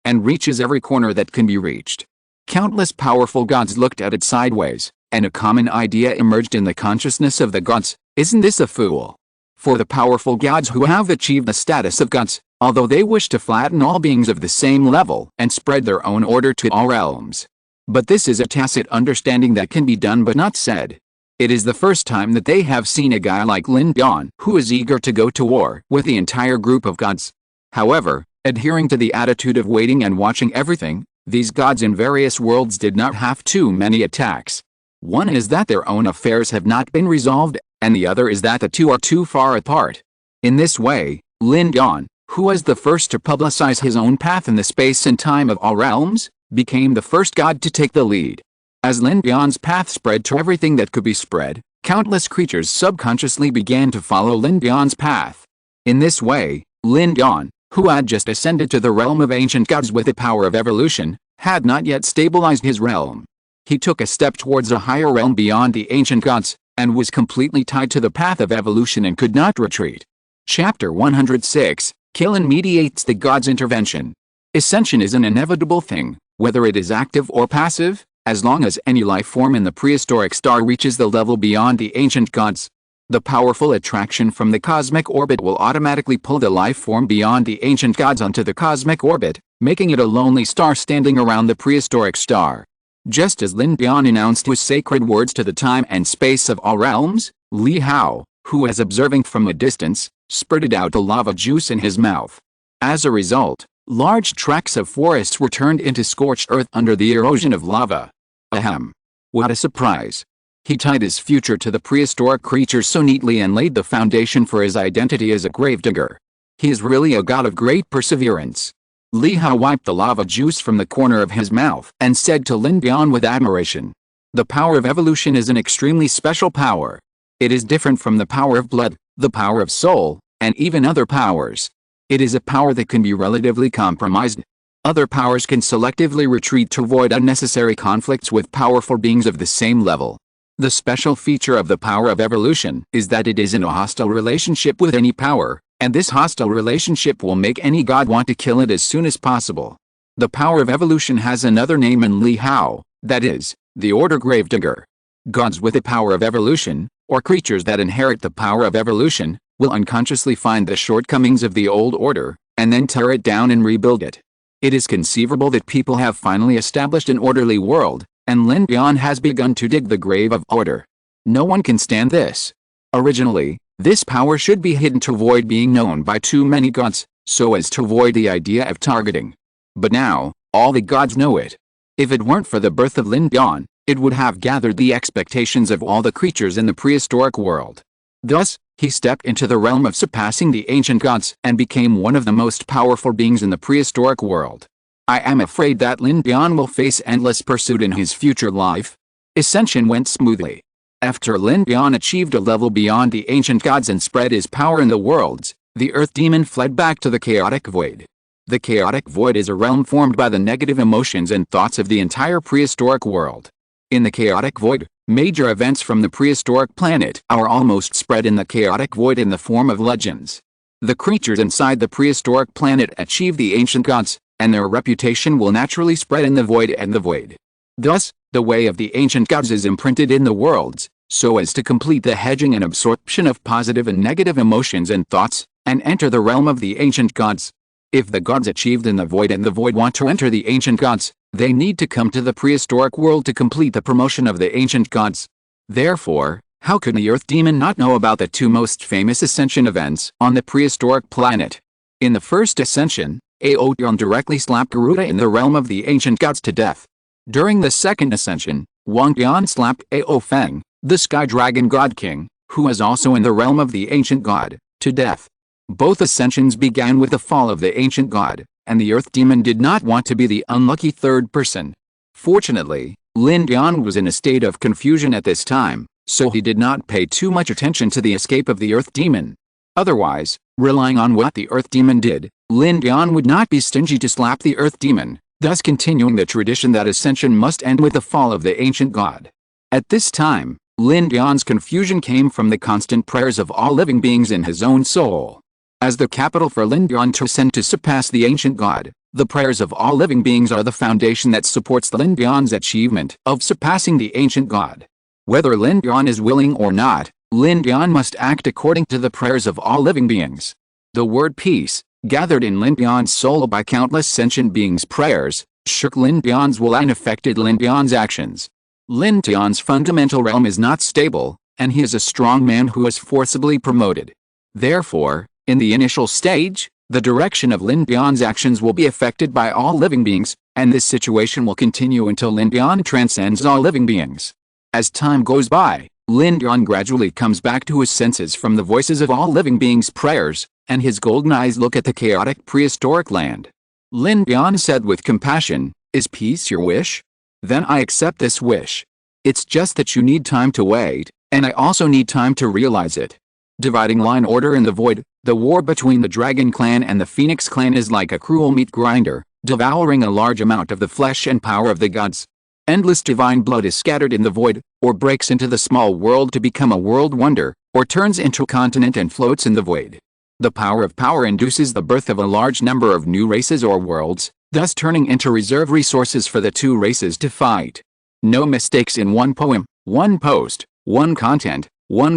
and reaches every corner that can be reached. Countless powerful gods looked at it sideways, and a common idea emerged in the consciousness of the gods: isn't this a fool? For the powerful gods who have achieved the status of gods, although they wish to flatten all beings of the same level and spread their own order to all realms, But this is a tacit understanding that can be done but not said. It is the first time that they have seen a guy like Lin Bian who is eager to go to war with the entire group of gods. However, adhering to the attitude of waiting and watching everything, these gods in various worlds did not have too many attacks. One is that their own affairs have not been resolved, and the other is that the two are too far apart. In this way, Lin Bian, who was the first to publicize his own path in the space and time of all realms, became the first god to take the lead. As Lin Bian's path spread to everything that could be spread, countless creatures subconsciously began to follow Lin Bian's path. In this way, Lin Bian, who had just ascended to the realm of ancient gods with the power of evolution, had not yet stabilized his realm. He took a step towards a higher realm beyond the ancient gods, and was completely tied to the path of evolution and could not retreat. Chapter 106, Killing mediates the god's intervention. Ascension is an inevitable thing, whether it is active or passive, as long as any life form in the prehistoric star reaches the level beyond the ancient gods. The powerful attraction from the cosmic orbit will automatically pull the life form beyond the ancient gods onto the cosmic orbit, making it a lonely star standing around the prehistoric star. Just as Lin Bian announced his sacred words to the time and space of all realms, Li Hao, who was observing from a distance, spurted out the lava juice in his mouth. As a result, large tracts of forests were turned into scorched earth under the erosion of lava. Ahem. What a surprise. He tied his future to the prehistoric creature so neatly and laid the foundation for his identity as a gravedigger. He is really a god of great perseverance. Li Hao wiped the lava juice from the corner of his mouth and said to Lin Bian with admiration, "The power of evolution is an extremely special power. It is different from the power of blood, the power of soul, and even other powers. It is a power that can be relatively compromised. Other powers can selectively retreat to avoid unnecessary conflicts with powerful beings of the same level. The special feature of the power of evolution is that it is in a hostile relationship with any power, and this hostile relationship will make any god want to kill it as soon as possible. The power of evolution has another name in Li Hao, that is, the order gravedigger. Gods with the power of evolution, or creatures that inherit the power of evolution, will unconsciously find the shortcomings of the old order, and then tear it down and rebuild it. It is conceivable that people have finally established an orderly world, and Lin Bian has begun to dig the grave of order. No one can stand this. Originally, this power should be hidden to avoid being known by too many gods, so as to avoid the idea of targeting. But now, all the gods know it. If it weren't for the birth of Lin Bian, it would have gathered the expectations of all the creatures in the prehistoric world. Thus, he stepped into the realm of surpassing the ancient gods and became one of the most powerful beings in the prehistoric world. I am afraid that Lin Bian will face endless pursuit in his future life. Ascension went smoothly. After Lin Bian achieved a level beyond the ancient gods and spread his power in the worlds, the Earth Demon fled back to the chaotic void. The chaotic void is a realm formed by the negative emotions and thoughts of the entire prehistoric world. In the chaotic void, major events from the prehistoric planet are almost spread in the chaotic void in the form of legends. The creatures inside the prehistoric planet achieve the ancient gods, and their reputation will naturally spread in the void and the void. Thus, the way of the ancient gods is imprinted in the worlds, so as to complete the hedging and absorption of positive and negative emotions and thoughts, and enter the realm of the ancient gods. If the gods achieved in the void and the void want to enter the ancient gods, they need to come to the prehistoric world to complete the promotion of the ancient gods. Therefore, how could the Earth Demon not know about the two most famous ascension events on the prehistoric planet? In the first ascension, Aotion directly slapped Garuda in the realm of the ancient gods to death. During the second ascension, Wang Bian slapped Ao Feng, the Sky Dragon God King, who was also in the realm of the ancient god, to death. Both ascensions began with the fall of the ancient god, and the Earth Demon did not want to be the unlucky third person. Fortunately, Lin Bian was in a state of confusion at this time, so he did not pay too much attention to the escape of the Earth Demon. Otherwise, relying on what the Earth Demon did, Lin Bian would not be stingy to slap the Earth Demon, thus continuing the tradition that ascension must end with the fall of the ancient god. At this time, Lin Bian's confusion came from the constant prayers of all living beings in his own soul. As the capital for Lin Bian to ascend to surpass the ancient god, the prayers of all living beings are the foundation that supports Lin Bian's achievement of surpassing the ancient god. Whether Lin Bian is willing or not, Lin Bian must act according to the prayers of all living beings. The word peace, gathered in Lin Bian's soul by countless sentient beings' prayers, shook Lin Tian's will and affected Lin Tian's actions. Lin Tian's fundamental realm is not stable, and he is a strong man who is forcibly promoted. Therefore, in the initial stage, the direction of Lin Tian's actions will be affected by all living beings, and this situation will continue until Lin Tian transcends all living beings. As time goes by, Lin Tian gradually comes back to his senses from the voices of all living beings' prayers, and his golden eyes look at the chaotic prehistoric land. Lin Tian said with compassion, "Is peace your wish? Then I accept this wish. It's just that you need time to wait, and I also need time to realize it." Dividing line order in the void, the war between the Dragon Clan and the Phoenix Clan is like a cruel meat grinder, devouring a large amount of the flesh and power of the gods. Endless divine blood is scattered in the void, or breaks into the small world to become a world wonder, or turns into a continent and floats in the void. The power of power induces the birth of a large number of new races or worlds, thus turning into reserve resources for the two races to fight. No mistakes in one poem, one post, one content, one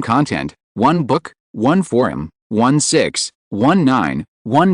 book, one forum, 1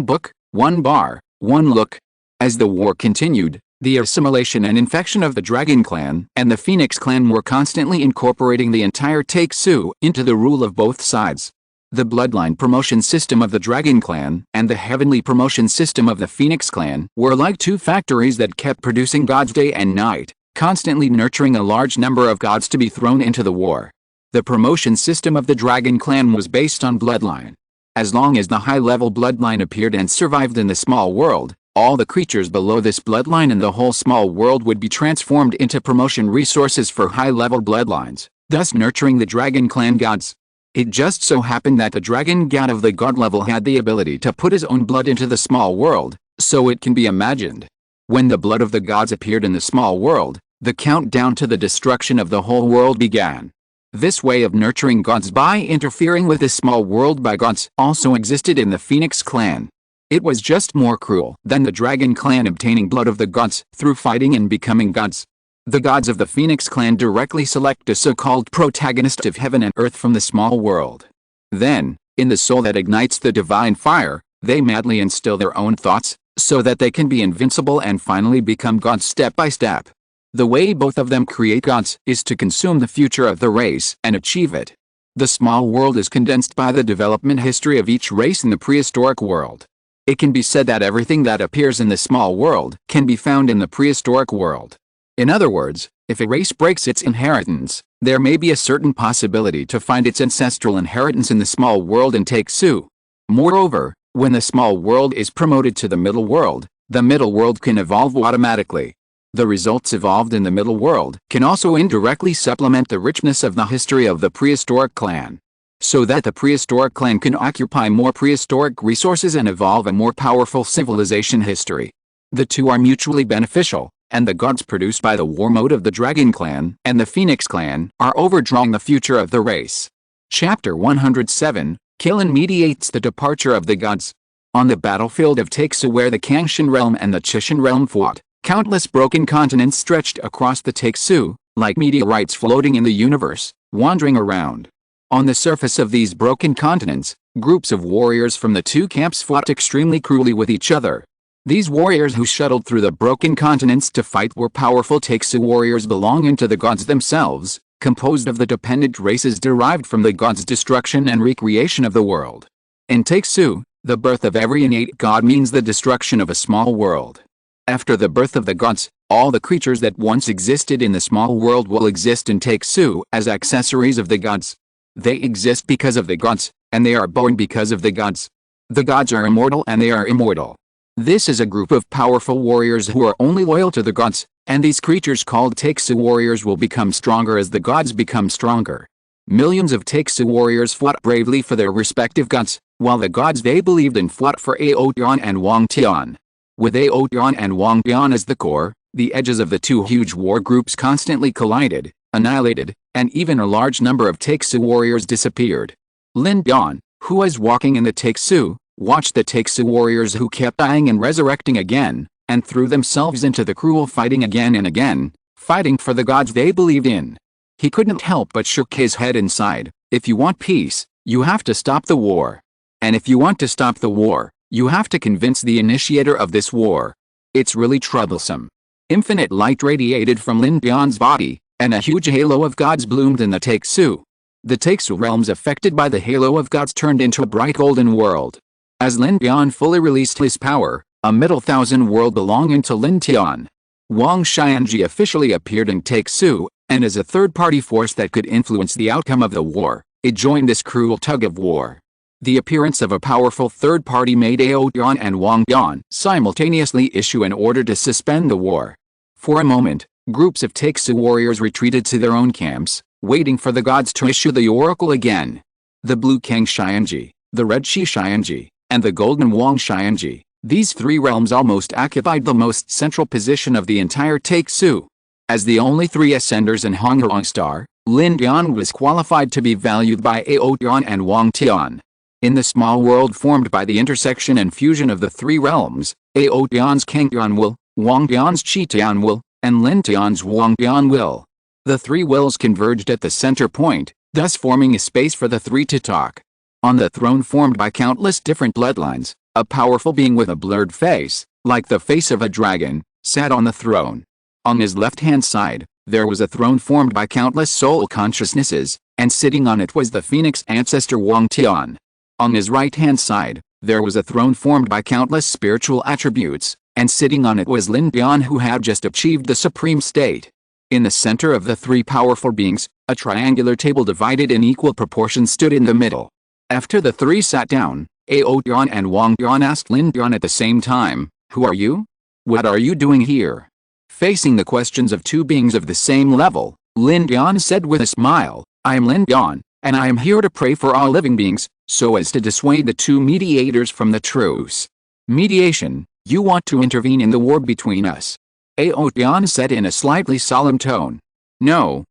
book, one bar, one look. As the war continued, the assimilation and infection of the Dragon Clan and the Phoenix Clan were constantly incorporating the entire Take-Two into the rule of both sides. The bloodline promotion system of the Dragon Clan and the heavenly promotion system of the Phoenix Clan were like two factories that kept producing gods day and night, constantly nurturing a large number of gods to be thrown into the war. The promotion system of the Dragon Clan was based on bloodline. As long as the high-level bloodline appeared and survived in the small world, all the creatures below this bloodline and the whole small world would be transformed into promotion resources for high-level bloodlines, thus nurturing the Dragon Clan gods. It just so happened that the Dragon God of the god level had the ability to put his own blood into the small world, so it can be imagined. When the blood of the gods appeared in the small world, the countdown to the destruction of the whole world began. This way of nurturing gods by interfering with the small world by gods also existed in the Phoenix Clan. It was just more cruel than the Dragon Clan obtaining blood of the gods through fighting and becoming gods. The gods of the Phoenix Clan directly select a so-called protagonist of heaven and earth from the small world. Then, in the soul that ignites the divine fire, they madly instill their own thoughts, so that they can be invincible and finally become gods step by step. The way both of them create gods is to consume the future of the race and achieve it. The small world is condensed by the development history of each race in the prehistoric world. It can be said that everything that appears in the small world can be found in the prehistoric world. In other words, if a race breaks its inheritance, there may be a certain possibility to find its ancestral inheritance in the small world and Take-Two. Moreover, when the small world is promoted to the middle world can evolve automatically. The results evolved in the middle world can also indirectly supplement the richness of the history of the prehistoric clan, so that the prehistoric clan can occupy more prehistoric resources and evolve a more powerful civilization history. The two are mutually beneficial, and the gods produced by the war mode of the Dragon Clan and the Phoenix Clan are overdrawing the future of the race. Chapter 107, Kilin mediates the departure of the gods. On the battlefield of Take-Two where the Kangshan realm and the Chishan realm fought, countless broken continents stretched across the Take-Two, like meteorites floating in the universe, wandering around. On the surface of these broken continents, groups of warriors from the two camps fought extremely cruelly with each other. These warriors who shuttled through the broken continents to fight were powerful Take-Two warriors belonging to the gods themselves, composed of the dependent races derived from the gods' destruction and recreation of the world. In Take-Two, the birth of every innate god means the destruction of a small world. After the birth of the gods, all the creatures that once existed in the small world will exist in Take-Two as accessories of the gods. They exist because of the gods, and they are born because of the gods. The gods are immortal and they are immortal. This is a group of powerful warriors who are only loyal to the gods, and these creatures called Take-Two warriors will become stronger as the gods become stronger. Millions of Take-Two warriors fought bravely for their respective gods, while the gods they believed in fought for Aotian and Wangtian. With Aotian and Wangtian as the core, the edges of the two huge war groups constantly collided, annihilated, and even a large number of Take-Two warriors disappeared. Lin Tian, who was walking in the Take-Two, watched the Take-Two warriors who kept dying and resurrecting again, and threw themselves into the cruel fighting again and again, fighting for the gods they believed in. He couldn't help but shook his head and sighed. If you want peace, you have to stop the war. And if you want to stop the war, you have to convince the initiator of this war. It's really troublesome. Infinite light radiated from Lin Bian's body, and a huge halo of gods bloomed in the Takesu. The Takesu realms affected by the halo of gods turned into a bright golden world. As Lin Bian fully released his power, a middle thousand world belonging to Lin Tian, Wang Xianji officially appeared in Takesu, and as a third-party force that could influence the outcome of the war, it joined this cruel tug of war. The appearance of a powerful third party made Ao Dian and Wang Dian simultaneously issue an order to suspend the war. For a moment, groups of Takesu warriors retreated to their own camps, waiting for the gods to issue the oracle again. The blue Kang Xianji, the red Shi Xianji, and the golden Wang Xianji, these three realms almost occupied the most central position of the entire Takesu. As the only three ascenders in Hongrong Star, Lin Dian was qualified to be valued by Ao Dian and Wang Tian. In the small world formed by the intersection and fusion of the three realms, Ao Dian's Kang Dian will, Wang Dian's Qi Tian will, and Lin Tian's Wang Dian will. The three wills converged at the center point, thus forming a space for the three to talk. On the throne formed by countless different bloodlines, a powerful being with a blurred face, like the face of a dragon, sat on the throne. On his left-hand side, there was a throne formed by countless soul consciousnesses, and sitting on it was the phoenix ancestor Wang Tian. On his right-hand side, there was a throne formed by countless spiritual attributes, and sitting on it was Lin Bian, who had just achieved the supreme state. In the center of the three powerful beings, a triangular table divided in equal proportions stood in the middle. After the three sat down, Ao Dian and Wang Dian asked Lin Bian at the same time, "Who are you? What are you doing here?" Facing the questions of two beings of the same level, Lin Bian said with a smile, "I am Lin Bian, and I am here to pray for all living beings, so as to dissuade the two mediators from the truce." "Mediation? You want to intervene in the war between us?" Ao Dian said in a slightly solemn tone. No,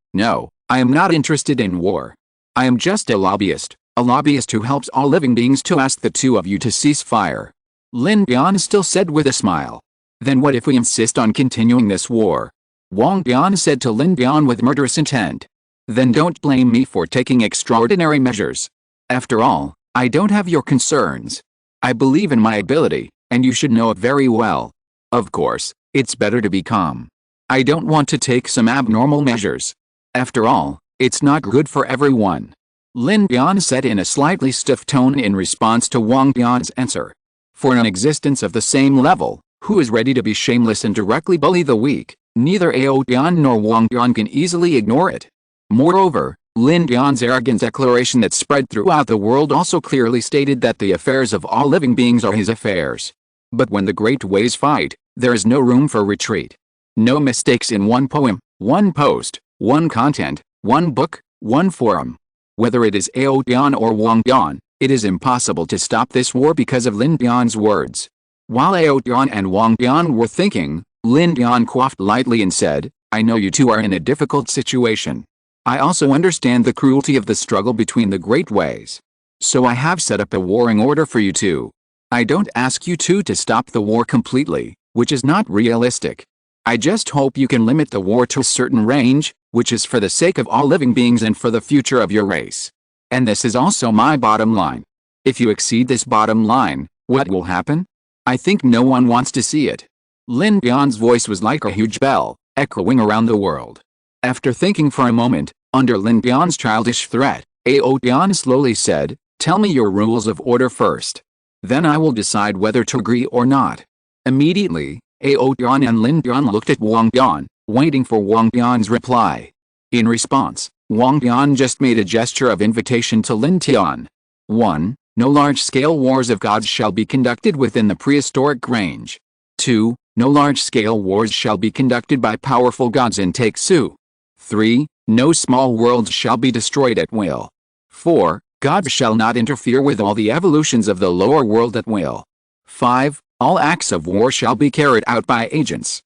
I am not interested in war. I am just a lobbyist who helps all living beings to ask the two of you to cease fire." Lin Bian still said with a smile. "Then what if we insist on continuing this war?" Wang Dian said to Lin Bian with murderous intent. "Then don't blame me for taking extraordinary measures. After all, I don't have your concerns. I believe in my ability, and you should know it very well. Of course, it's better to be calm. I don't want to take some abnormal measures. After all, it's not good for everyone." Lin Bian said in a slightly stiff tone in response to Wang Dian's answer. For an existence of the same level, who is ready to be shameless and directly bully the weak, neither Ao Dian nor Wang Dian can easily ignore it. Moreover, Lin Bian's arrogant declaration that spread throughout the world also clearly stated that the affairs of all living beings are his affairs. But when the great ways fight, there is no room for retreat. No mistakes in one poem, one post, one content, one book, one forum. Whether it is Ao Dian or Wang Dian, it is impossible to stop this war because of Lin Bian's words. While Ao Dian and Wang Dian were thinking, Lin Bian coughed lightly and said, "I know you two are in a difficult situation. I also understand the cruelty of the struggle between the great ways. So I have set up a warring order for you two. I don't ask you two to stop the war completely, which is not realistic. I just hope you can limit the war to a certain range, which is for the sake of all living beings and for the future of your race. And this is also my bottom line. If you exceed this bottom line, what will happen? I think no one wants to see it." Lin Bian's voice was like a huge bell, echoing around the world. After thinking for a moment, under Lin Bian's childish threat, Ao Dian slowly said, "Tell me your rules of order first. Then I will decide whether to agree or not." Immediately, Ao Dian and Lin Bian looked at Wang Dian, waiting for Wang Dian's reply. In response, Wang Dian just made a gesture of invitation to Lin Tian. 1. No large-scale wars of gods shall be conducted within the prehistoric range. 2. No large-scale wars shall be conducted by powerful gods in Takesu. 3. No small worlds shall be destroyed at will. 4. Gods shall not interfere with all the evolutions of the lower world at will. 5. All acts of war shall be carried out by agents.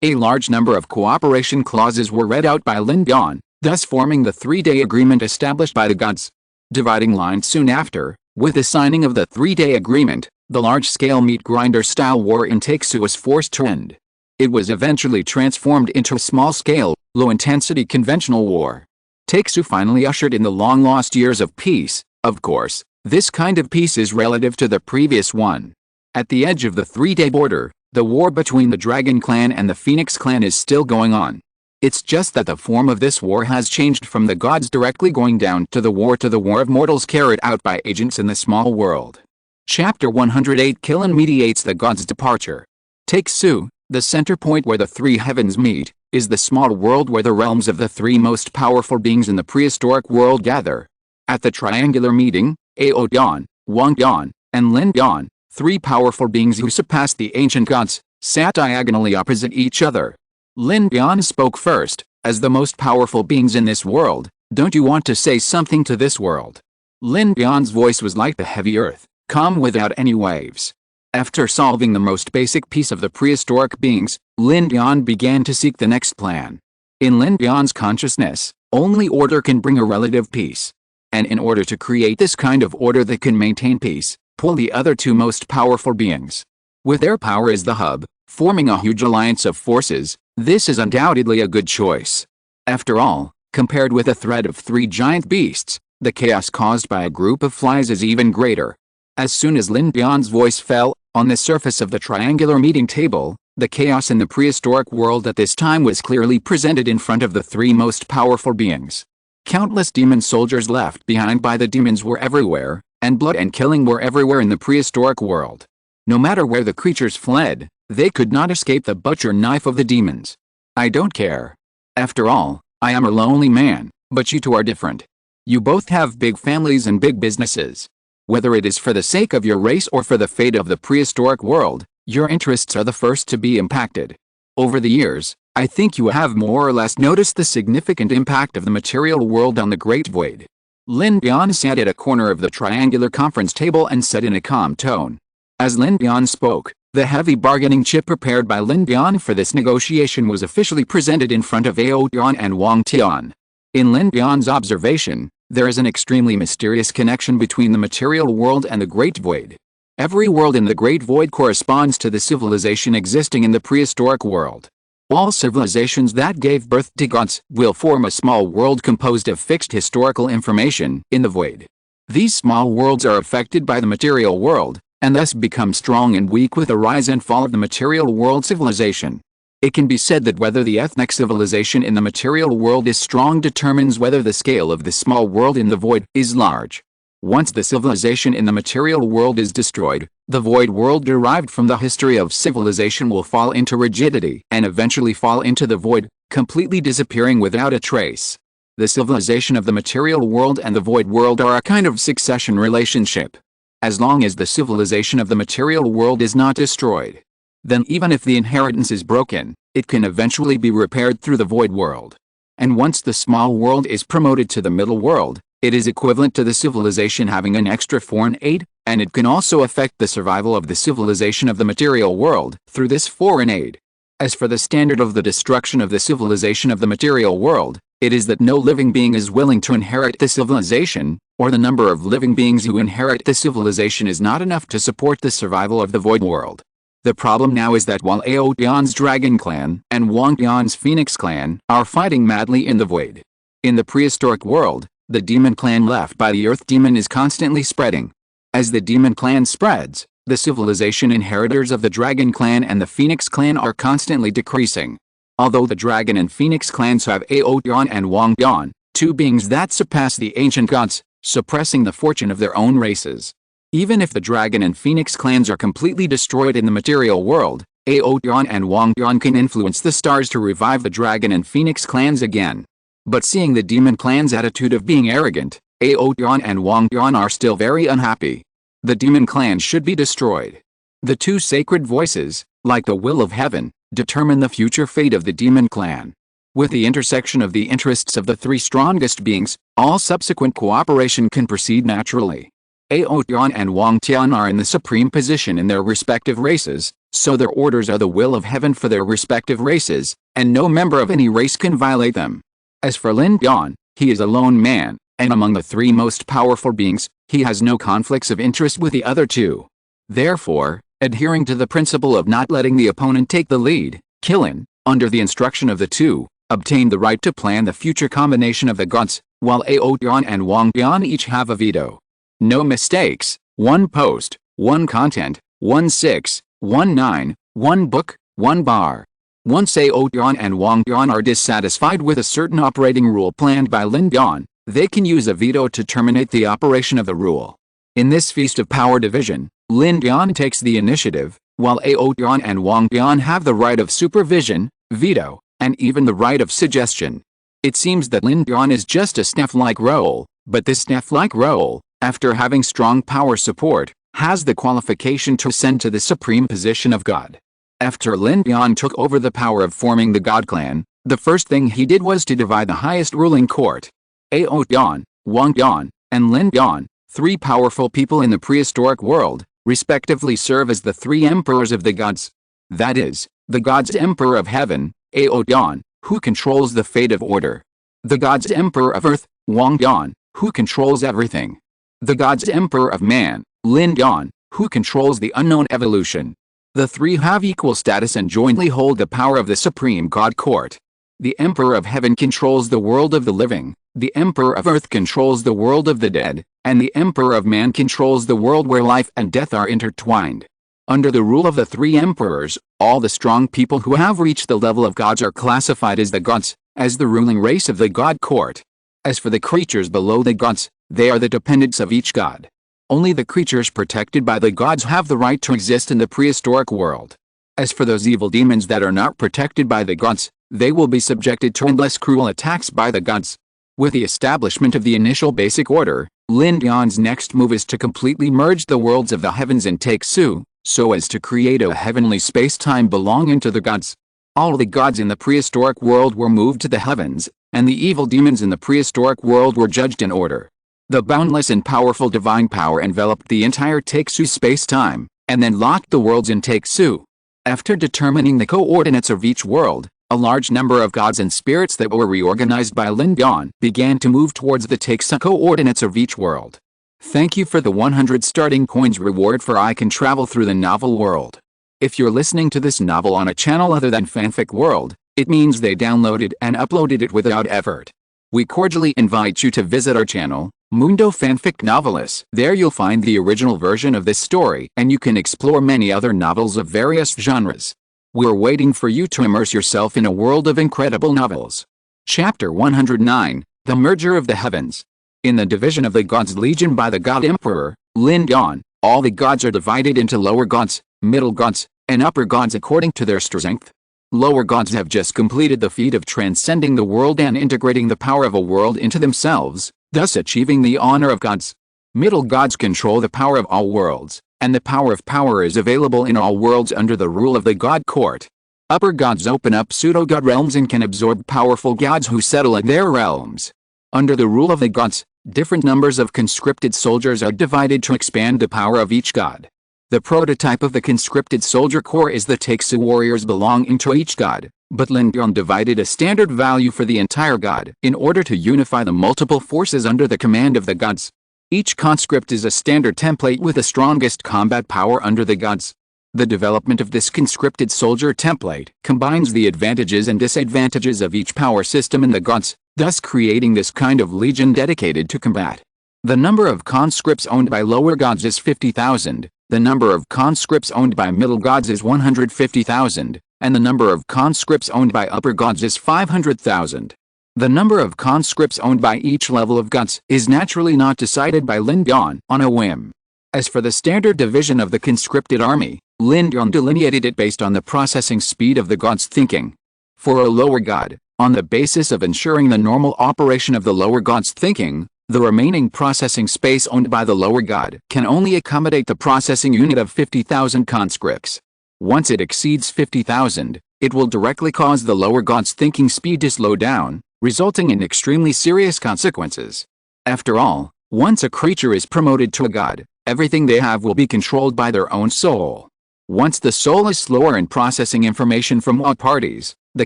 A large number of cooperation clauses were read out by Lin Bian, thus forming the three-day agreement established by the gods. Dividing line soon after, with the signing of the three-day agreement, the large-scale meat grinder-style war in Takesu was forced to end. It was eventually transformed into a small-scale, low-intensity conventional war. Takesu finally ushered in the long-lost years of peace. Of course, this kind of peace is relative to the previous one. At the edge of the three-day border, The war between the Dragon Clan and the Phoenix Clan is still going on. It's just that the form of this war has changed from the gods directly going down to the war of mortals carried out by agents in the small world. Chapter 108 Kilin mediates the gods' departure. Take Su, the center point where the three heavens meet, is the small world where the realms of the three most powerful beings in the prehistoric world gather. At the triangular meeting, Ao Dian, Wang Dian, and Lin Dian, three powerful beings who surpassed the ancient gods, sat diagonally opposite each other. Lin Dian spoke first. As the most powerful beings in this world, don't you want to say something to this world? Lin Dian's voice was like the heavy earth, calm without any waves. After solving the most basic piece of the prehistoric beings, Lin Dian began to seek the next plan. In Lin Dian's consciousness, only order can bring a relative peace. And in order to create this kind of order that can maintain peace, pull the other two most powerful beings. With their power as the hub, forming a huge alliance of forces, this is undoubtedly a good choice. After all, compared with the threat of three giant beasts, the chaos caused by a group of flies is even greater. As soon as Lin Dian's voice fell, on the surface of the triangular meeting table, the chaos in the prehistoric world at this time was clearly presented in front of the three most powerful beings. Countless demon soldiers left behind by the demons were everywhere, and blood and killing were everywhere in the prehistoric world. No matter where the creatures fled, they could not escape the butcher knife of the demons. I don't care. After all, I am a lonely man, but you two are different. You both have big families and big businesses. Whether it is for the sake of your race or for the fate of the prehistoric world, your interests are the first to be impacted. Over the years, I think you have more or less noticed the significant impact of the material world on the Great Void. Lin Dian sat at a corner of the triangular conference table and said in a calm tone. As Lin Dian spoke, the heavy bargaining chip prepared by Lin Dian for this negotiation was officially presented in front of Ao Dian and Wang Tian. In Lin Dian's observation, there is an extremely mysterious connection between the material world and the Great Void. Every world in the Great Void corresponds to the civilization existing in the prehistoric world. All civilizations that gave birth to gods will form a small world composed of fixed historical information in the void. These small worlds are affected by the material world, and thus become strong and weak with the rise and fall of the material world civilization. It can be said that whether the ethnic civilization in the material world is strong determines whether the scale of the small world in the void is large. Once the civilization in the material world is destroyed, the void world derived from the history of civilization will fall into rigidity and eventually fall into the void, completely disappearing without a trace. The civilization of the material world and the void world are a kind of succession relationship. As long as the civilization of the material world is not destroyed, then even if the inheritance is broken, it can eventually be repaired through the void world. And once the small world is promoted to the middle world, it is equivalent to the civilization having an extra foreign aid, and it can also affect the survival of the civilization of the material world through this foreign aid. As for the standard of the destruction of the civilization of the material world, it is that no living being is willing to inherit the civilization, or the number of living beings who inherit the civilization is not enough to support the survival of the void world. The problem now is that while Ao Dian's Dragon Clan and Wang Dian's Phoenix Clan are fighting madly in the void, in the prehistoric world, the demon clan left by the earth demon is constantly spreading. As the demon clan spreads, the civilization inheritors of the Dragon Clan and the Phoenix Clan are constantly decreasing. Although the Dragon and Phoenix clans have Ao Dian and Wang Dian, two beings that surpass the ancient gods, suppressing the fortune of their own races. Even if the Dragon and Phoenix clans are completely destroyed in the material world, Ao Dian and Wang Dian can influence the stars to revive the Dragon and Phoenix clans again. But seeing the demon clan's attitude of being arrogant, Ao Dian and Wang Dian are still very unhappy. The demon clan should be destroyed. The two sacred voices, like the will of heaven, determine the future fate of the demon clan. With the intersection of the interests of the three strongest beings, all subsequent cooperation can proceed naturally. Ao Dian and Wang Tian are in the supreme position in their respective races, so their orders are the will of heaven for their respective races, and no member of any race can violate them. As for Lin Dian, he is a lone man, and among the three most powerful beings, he has no conflicts of interest with the other two. Therefore, adhering to the principle of not letting the opponent take the lead, Kilin, under the instruction of the two, obtained the right to plan the future combination of the gods, while Ao Dian and Wang Dian each have a veto. No mistakes, one post, one content, 1619, One book, one bar. Once Aotian and Wangdian are dissatisfied with a certain operating rule planned by Lindian, they can use a veto to terminate the operation of the rule. In this feast of power division, Lindian takes the initiative, while Aotian and Wangdian have the right of supervision, veto, and even the right of suggestion. It seems that Lindian is just a staff-like role, but this staff-like role, after having strong power support, has the qualification to ascend to the supreme position of God. After Lindian took over the power of forming the God clan, the first thing he did was to divide the highest ruling court. Aotian, Wangdian, and Lindian, three powerful people in the prehistoric world, respectively serve as the three emperors of the gods. That is, the god's emperor of heaven, Aotian, who controls the fate of order. The god's emperor of earth, Wangdian, who controls everything. The god's emperor of man, Lindian, who controls the unknown evolution. The three have equal status and jointly hold the power of the supreme god court. The emperor of heaven controls the world of the living, the emperor of earth controls the world of the dead, and the emperor of man controls the world where life and death are intertwined. Under the rule of the three emperors, all the strong people who have reached the level of gods are classified as the gods, as the ruling race of the god court. As for the creatures below the gods, they are the dependents of each god. Only the creatures protected by the gods have the right to exist in the prehistoric world. As for those evil demons that are not protected by the gods, they will be subjected to endless cruel attacks by the gods. With the establishment of the initial basic order, Lindian's next move is to completely merge the worlds of the heavens and take Su, so as to create a heavenly space-time belonging to the gods. All the gods in the prehistoric world were moved to the heavens, and the evil demons in the prehistoric world were judged in order. The boundless and powerful divine power enveloped the entire Take-Su space-time, and then locked the worlds in Take-Su. After determining the coordinates of each world, a large number of gods and spirits that were reorganized by Lindian began to move towards the Take-Su coordinates of each world. Thank you for the 100 starting coins reward for I Can Travel Through the Novel World. If you're listening to this novel on a channel other than Fanfic World, it means they downloaded and uploaded it without effort. We cordially invite you to visit our channel, Mundo Fanfic Novelis. There you'll find the original version of this story and you can explore many other novels of various genres. We're waiting for you to immerse yourself in a world of incredible novels. Chapter 109, The Merger of the Heavens. In the division of the gods legion by the god emperor, Lindian, all the gods are divided into lower gods, middle gods, and upper gods according to their strength. Lower gods have just completed the feat of transcending the world and integrating the power of a world into themselves, thus achieving the honor of gods. Middle gods control the power of all worlds, and the power of power is available in all worlds under the rule of the god court. Upper gods open up pseudo-god realms and can absorb powerful gods who settle in their realms. Under the rule of the gods, different numbers of conscripted soldiers are divided to expand the power of each god. The prototype of the conscripted soldier corps is the Take-Su warriors belonging to each god, but Lindian divided a standard value for the entire god in order to unify the multiple forces under the command of the gods. Each conscript is a standard template with the strongest combat power under the gods. The development of this conscripted soldier template combines the advantages and disadvantages of each power system in the gods, thus creating this kind of legion dedicated to combat. The number of conscripts owned by lower gods is 50,000. The number of conscripts owned by middle gods is 150,000, and the number of conscripts owned by upper gods is 500,000. The number of conscripts owned by each level of gods is naturally not decided by Lindian on a whim. As for the standard division of the conscripted army, Lindian delineated it based on the processing speed of the god's thinking. For a lower god, on the basis of ensuring the normal operation of the lower god's thinking, the remaining processing space owned by the lower god can only accommodate the processing unit of 50,000 conscripts. Once it exceeds 50,000, it will directly cause the lower god's thinking speed to slow down, resulting in extremely serious consequences. After all, once a creature is promoted to a god, everything they have will be controlled by their own soul. Once the soul is slower in processing information from all parties, the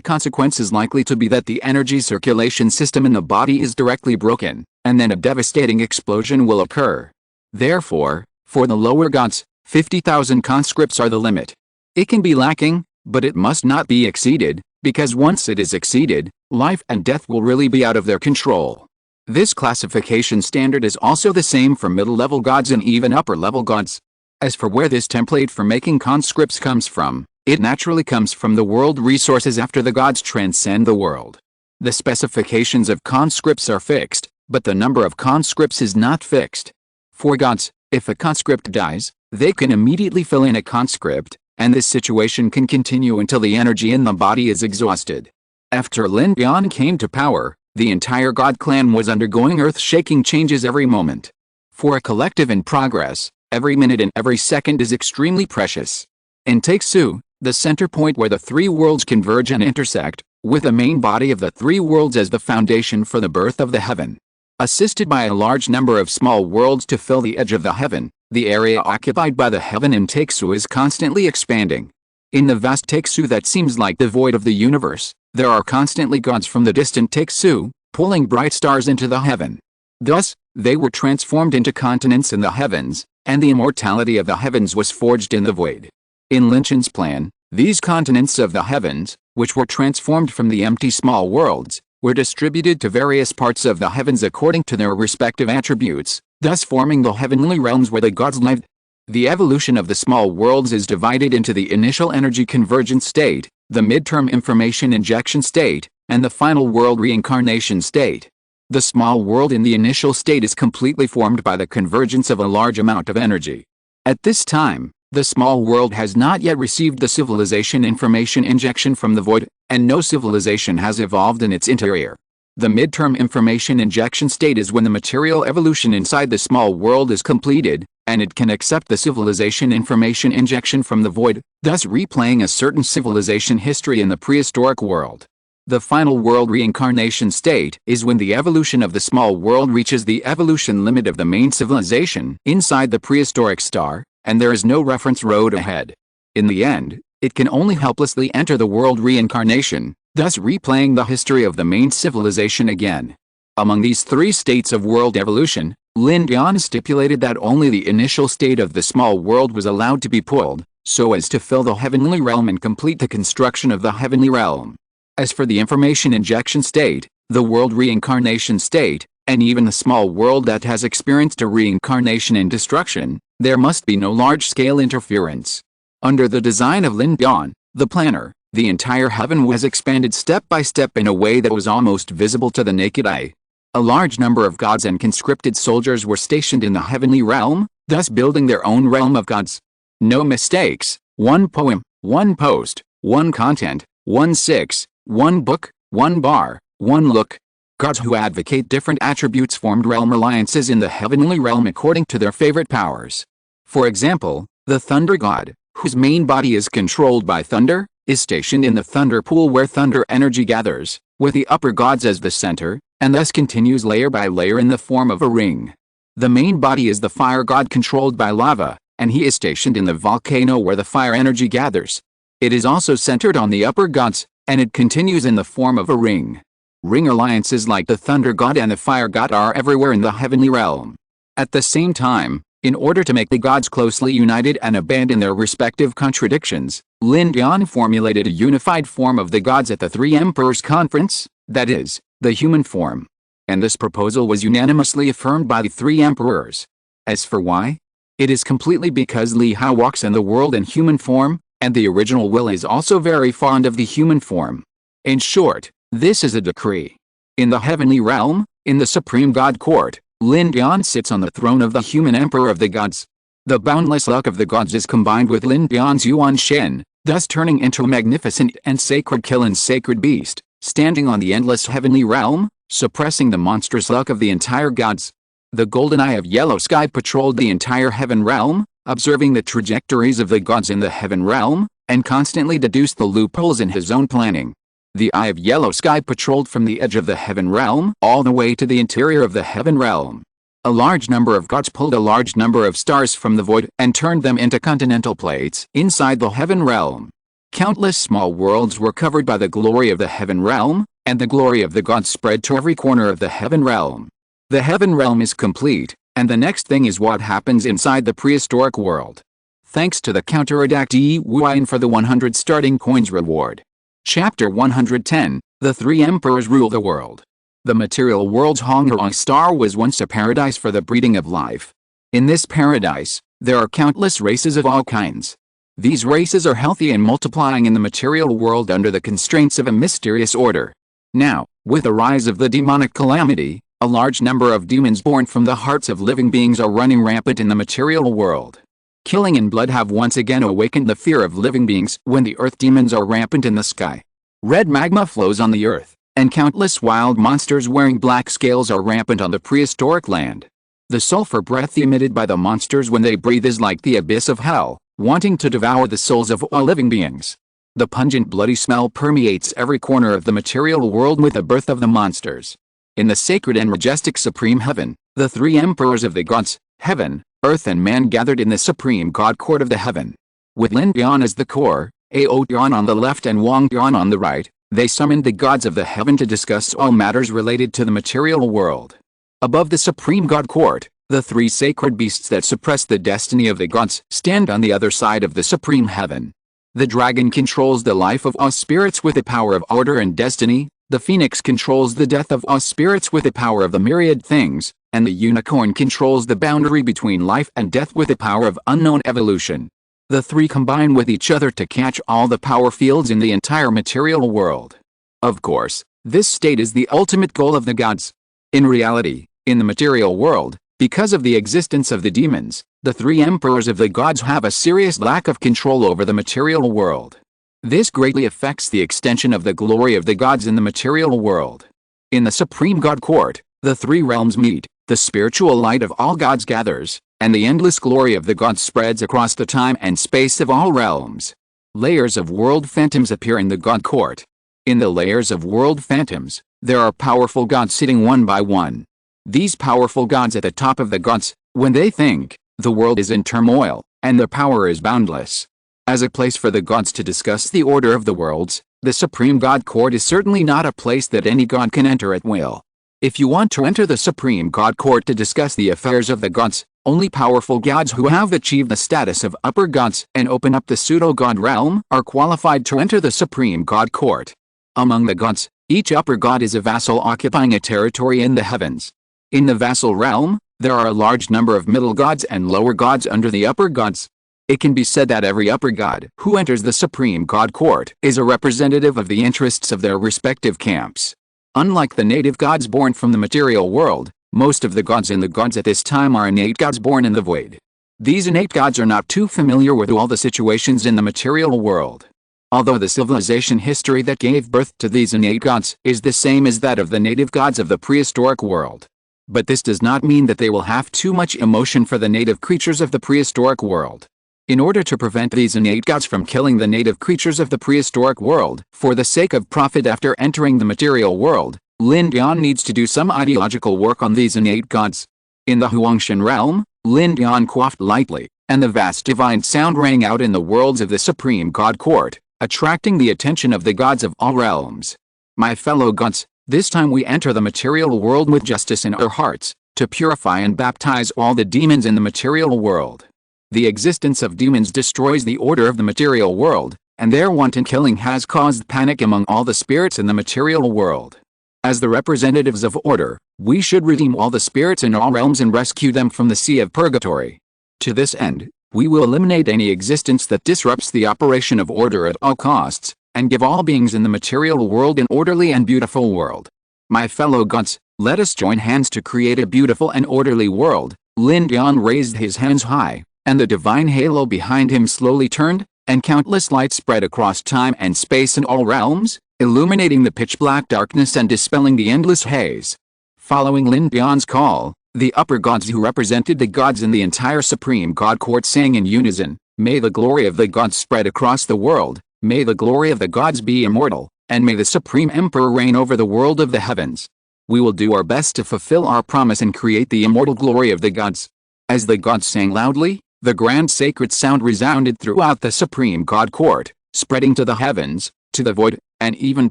consequence is likely to be that the energy circulation system in the body is directly broken, and then a devastating explosion will occur. Therefore, for the lower gods, 50,000 conscripts are the limit. It can be lacking, but it must not be exceeded, because once it is exceeded, life and death will really be out of their control. This classification standard is also the same for middle-level gods and even upper-level gods. As for where this template for making conscripts comes from, It naturally comes from the world resources after the gods transcend the world. The specifications of conscripts are fixed, but the number of conscripts is not fixed. For gods, if a conscript dies, they can immediately fill in a conscript, and this situation can continue until the energy in the body is exhausted. After Lin Bian came to power, the entire god clan was undergoing earth-shaking changes every moment. For a collective in progress, every minute and every second is extremely precious. In Take-Su, the center point where the three worlds converge and intersect, with the main body of the three worlds as the foundation for the birth of the heaven. Assisted by a large number of small worlds to fill the edge of the heaven, the area occupied by the heaven in Take-Su is constantly expanding. In the vast Take-Su that seems like the void of the universe, there are constantly gods from the distant Take-Su, pulling bright stars into the heaven. Thus, they were transformed into continents in the heavens, and the immortality of the heavens was forged in the void. In Lin Chen's plan, these continents of the heavens, which were transformed from the empty small worlds, were distributed to various parts of the heavens according to their respective attributes, thus forming the heavenly realms where the gods lived. The evolution of the small worlds is divided into the initial energy convergence state, the midterm information injection state, and the final world reincarnation state. The small world in the initial state is completely formed by the convergence of a large amount of energy. At this time, the small world has not yet received the civilization information injection from the void, and no civilization has evolved in its interior. The midterm information injection state is when the material evolution inside the small world is completed, and it can accept the civilization information injection from the void, thus replaying a certain civilization history in the prehistoric world. The final world reincarnation state is when the evolution of the small world reaches the evolution limit of the main civilization inside the prehistoric star, and there is no reference road ahead. In the end, it can only helplessly enter the world reincarnation, thus replaying the history of the main civilization again. Among these three states of world evolution, Lin Bian stipulated that only the initial state of the small world was allowed to be pulled, so as to fill the heavenly realm and complete the construction of the heavenly realm. As for the information injection state, the world reincarnation state, and even the small world that has experienced a reincarnation and destruction, there must be no large-scale interference. Under the design of Lin Bian, the planner, the entire heaven was expanded step by step in a way that was almost visible to the naked eye. A large number of gods and conscripted soldiers were stationed in the heavenly realm, thus building their own realm of gods. No mistakes, one poem, one post, one content, one book, one bar, one look. Gods who advocate different attributes formed realm alliances in the heavenly realm according to their favorite powers. For example, the thunder god, whose main body is controlled by thunder, is stationed in the thunder pool where thunder energy gathers, with the upper gods as the center, and thus continues layer by layer in the form of a ring. The main body is the fire god controlled by lava, and he is stationed in the volcano where the fire energy gathers. It is also centered on the upper gods, and it continues in the form of a ring. Ring alliances like the thunder god and the fire god are everywhere in the heavenly realm. At the same time, in order to make the gods closely united and abandon their respective contradictions, Lin Bian formulated a unified form of the gods at the Three Emperors Conference, that is, the human form. And this proposal was unanimously affirmed by the three emperors. As for why? It is completely because Li Hao walks in the world in human form, and the original will is also very fond of the human form. In short, this is a decree. In the heavenly realm, in the supreme god court, Lin Bian sits on the throne of the human emperor of the gods. The boundless luck of the gods is combined with Lin Bian's Yuan Shen, thus turning into a magnificent and sacred Kilin sacred beast, standing on the endless heavenly realm, suppressing the monstrous luck of the entire gods. The golden eye of yellow sky patrolled the entire heaven realm, observing the trajectories of the gods in the heaven realm, and constantly deduced the loopholes in his own planning. The eye of yellow sky patrolled from the edge of the heaven realm all the way to the interior of the heaven realm. A large number of gods pulled a large number of stars from the void and turned them into continental plates inside the heaven realm. Countless small worlds were covered by the glory of the heaven realm, and the glory of the gods spread to every corner of the heaven realm. The heaven realm is complete, and the next thing is what happens inside the prehistoric world. Thanks to the counterattack Wuan for the 100 starting coins reward. Chapter 110, The Three Emperors Rule the World. The material world's Hongrong star was once a paradise for the breeding of life. In this paradise, there are countless races of all kinds. These races are healthy and multiplying in the material world under the constraints of a mysterious order. Now, with the rise of the demonic calamity, a large number of demons born from the hearts of living beings are running rampant in the material world. Killing and blood have once again awakened the fear of living beings when the earth demons are rampant in the sky. Red magma flows on the earth, and countless wild monsters wearing black scales are rampant on the prehistoric land. The sulfur breath emitted by the monsters when they breathe is like the abyss of hell, wanting to devour the souls of all living beings. The pungent bloody smell permeates every corner of the material world with the birth of the monsters. In the sacred and majestic supreme heaven, the three emperors of the gods, heaven, earth and man gathered in the supreme god court of the heaven. With Lin Dian as the core, Ao Dian on the left and Wang Dian on the right, they summoned the gods of the heaven to discuss all matters related to the material world. Above the supreme god court, the three sacred beasts that suppress the destiny of the gods stand on the other side of the supreme heaven. The dragon controls the life of all spirits with the power of order and destiny, the phoenix controls the death of all spirits with the power of the myriad things, and the unicorn controls the boundary between life and death with the power of unknown evolution. The three combine with each other to catch all the power fields in the entire material world. Of course, this state is the ultimate goal of the gods. In reality, in the material world, because of the existence of the demons, the three emperors of the gods have a serious lack of control over the material world. This greatly affects the extension of the glory of the gods in the material world. In the supreme god court, the three realms meet, the spiritual light of all gods gathers, and the endless glory of the gods spreads across the time and space of all realms. Layers of world phantoms appear in the god court. In the layers of world phantoms, there are powerful gods sitting one by one. These powerful gods at the top of the gods, when they think, the world is in turmoil, and their power is boundless. As a place for the gods to discuss the order of the worlds, the supreme god court is certainly not a place that any god can enter at will. If you want to enter the supreme god court to discuss the affairs of the gods, only powerful gods who have achieved the status of upper gods and open up the pseudo-god realm are qualified to enter the supreme god court. Among the gods, each upper god is a vassal occupying a territory in the heavens. In the vassal realm, there are a large number of middle gods and lower gods under the upper gods. It can be said that every upper god who enters the supreme god court is a representative of the interests of their respective camps. Unlike the native gods born from the material world, most of the gods in the gods at this time are innate gods born in the void. These innate gods are not too familiar with all the situations in the material world. Although the civilization history that gave birth to these innate gods is the same as that of the native gods of the prehistoric world. But this does not mean that they will have too much emotion for the native creatures of the prehistoric world. In order to prevent these innate gods from killing the native creatures of the prehistoric world, for the sake of profit after entering the material world, Lin Dian needs to do some ideological work on these innate gods. In the Huangshan realm, Lin Dian coughed lightly, and the vast divine sound rang out in the worlds of the supreme god court, attracting the attention of the gods of all realms. My fellow gods, this time we enter the material world with justice in our hearts, to purify and baptize all the demons in the material world. The existence of demons destroys the order of the material world, and their wanton killing has caused panic among all the spirits in the material world. As the representatives of order, we should redeem all the spirits in all realms and rescue them from the sea of purgatory. To this end, we will eliminate any existence that disrupts the operation of order at all costs, and give all beings in the material world an orderly and beautiful world. My fellow gods, let us join hands to create a beautiful and orderly world. Lin Dian raised his hands high, and the divine halo behind him slowly turned, and countless lights spread across time and space in all realms, illuminating the pitch-black darkness and dispelling the endless haze. Following Lin Dian's call, the upper gods who represented the gods in the entire supreme god court sang in unison, "May the glory of the gods spread across the world, may the glory of the gods be immortal, and may the supreme emperor reign over the world of the heavens. We will do our best to fulfill our promise and create the immortal glory of the gods." As the gods sang loudly, the grand sacred sound resounded throughout the supreme god court, spreading to the heavens, to the void, and even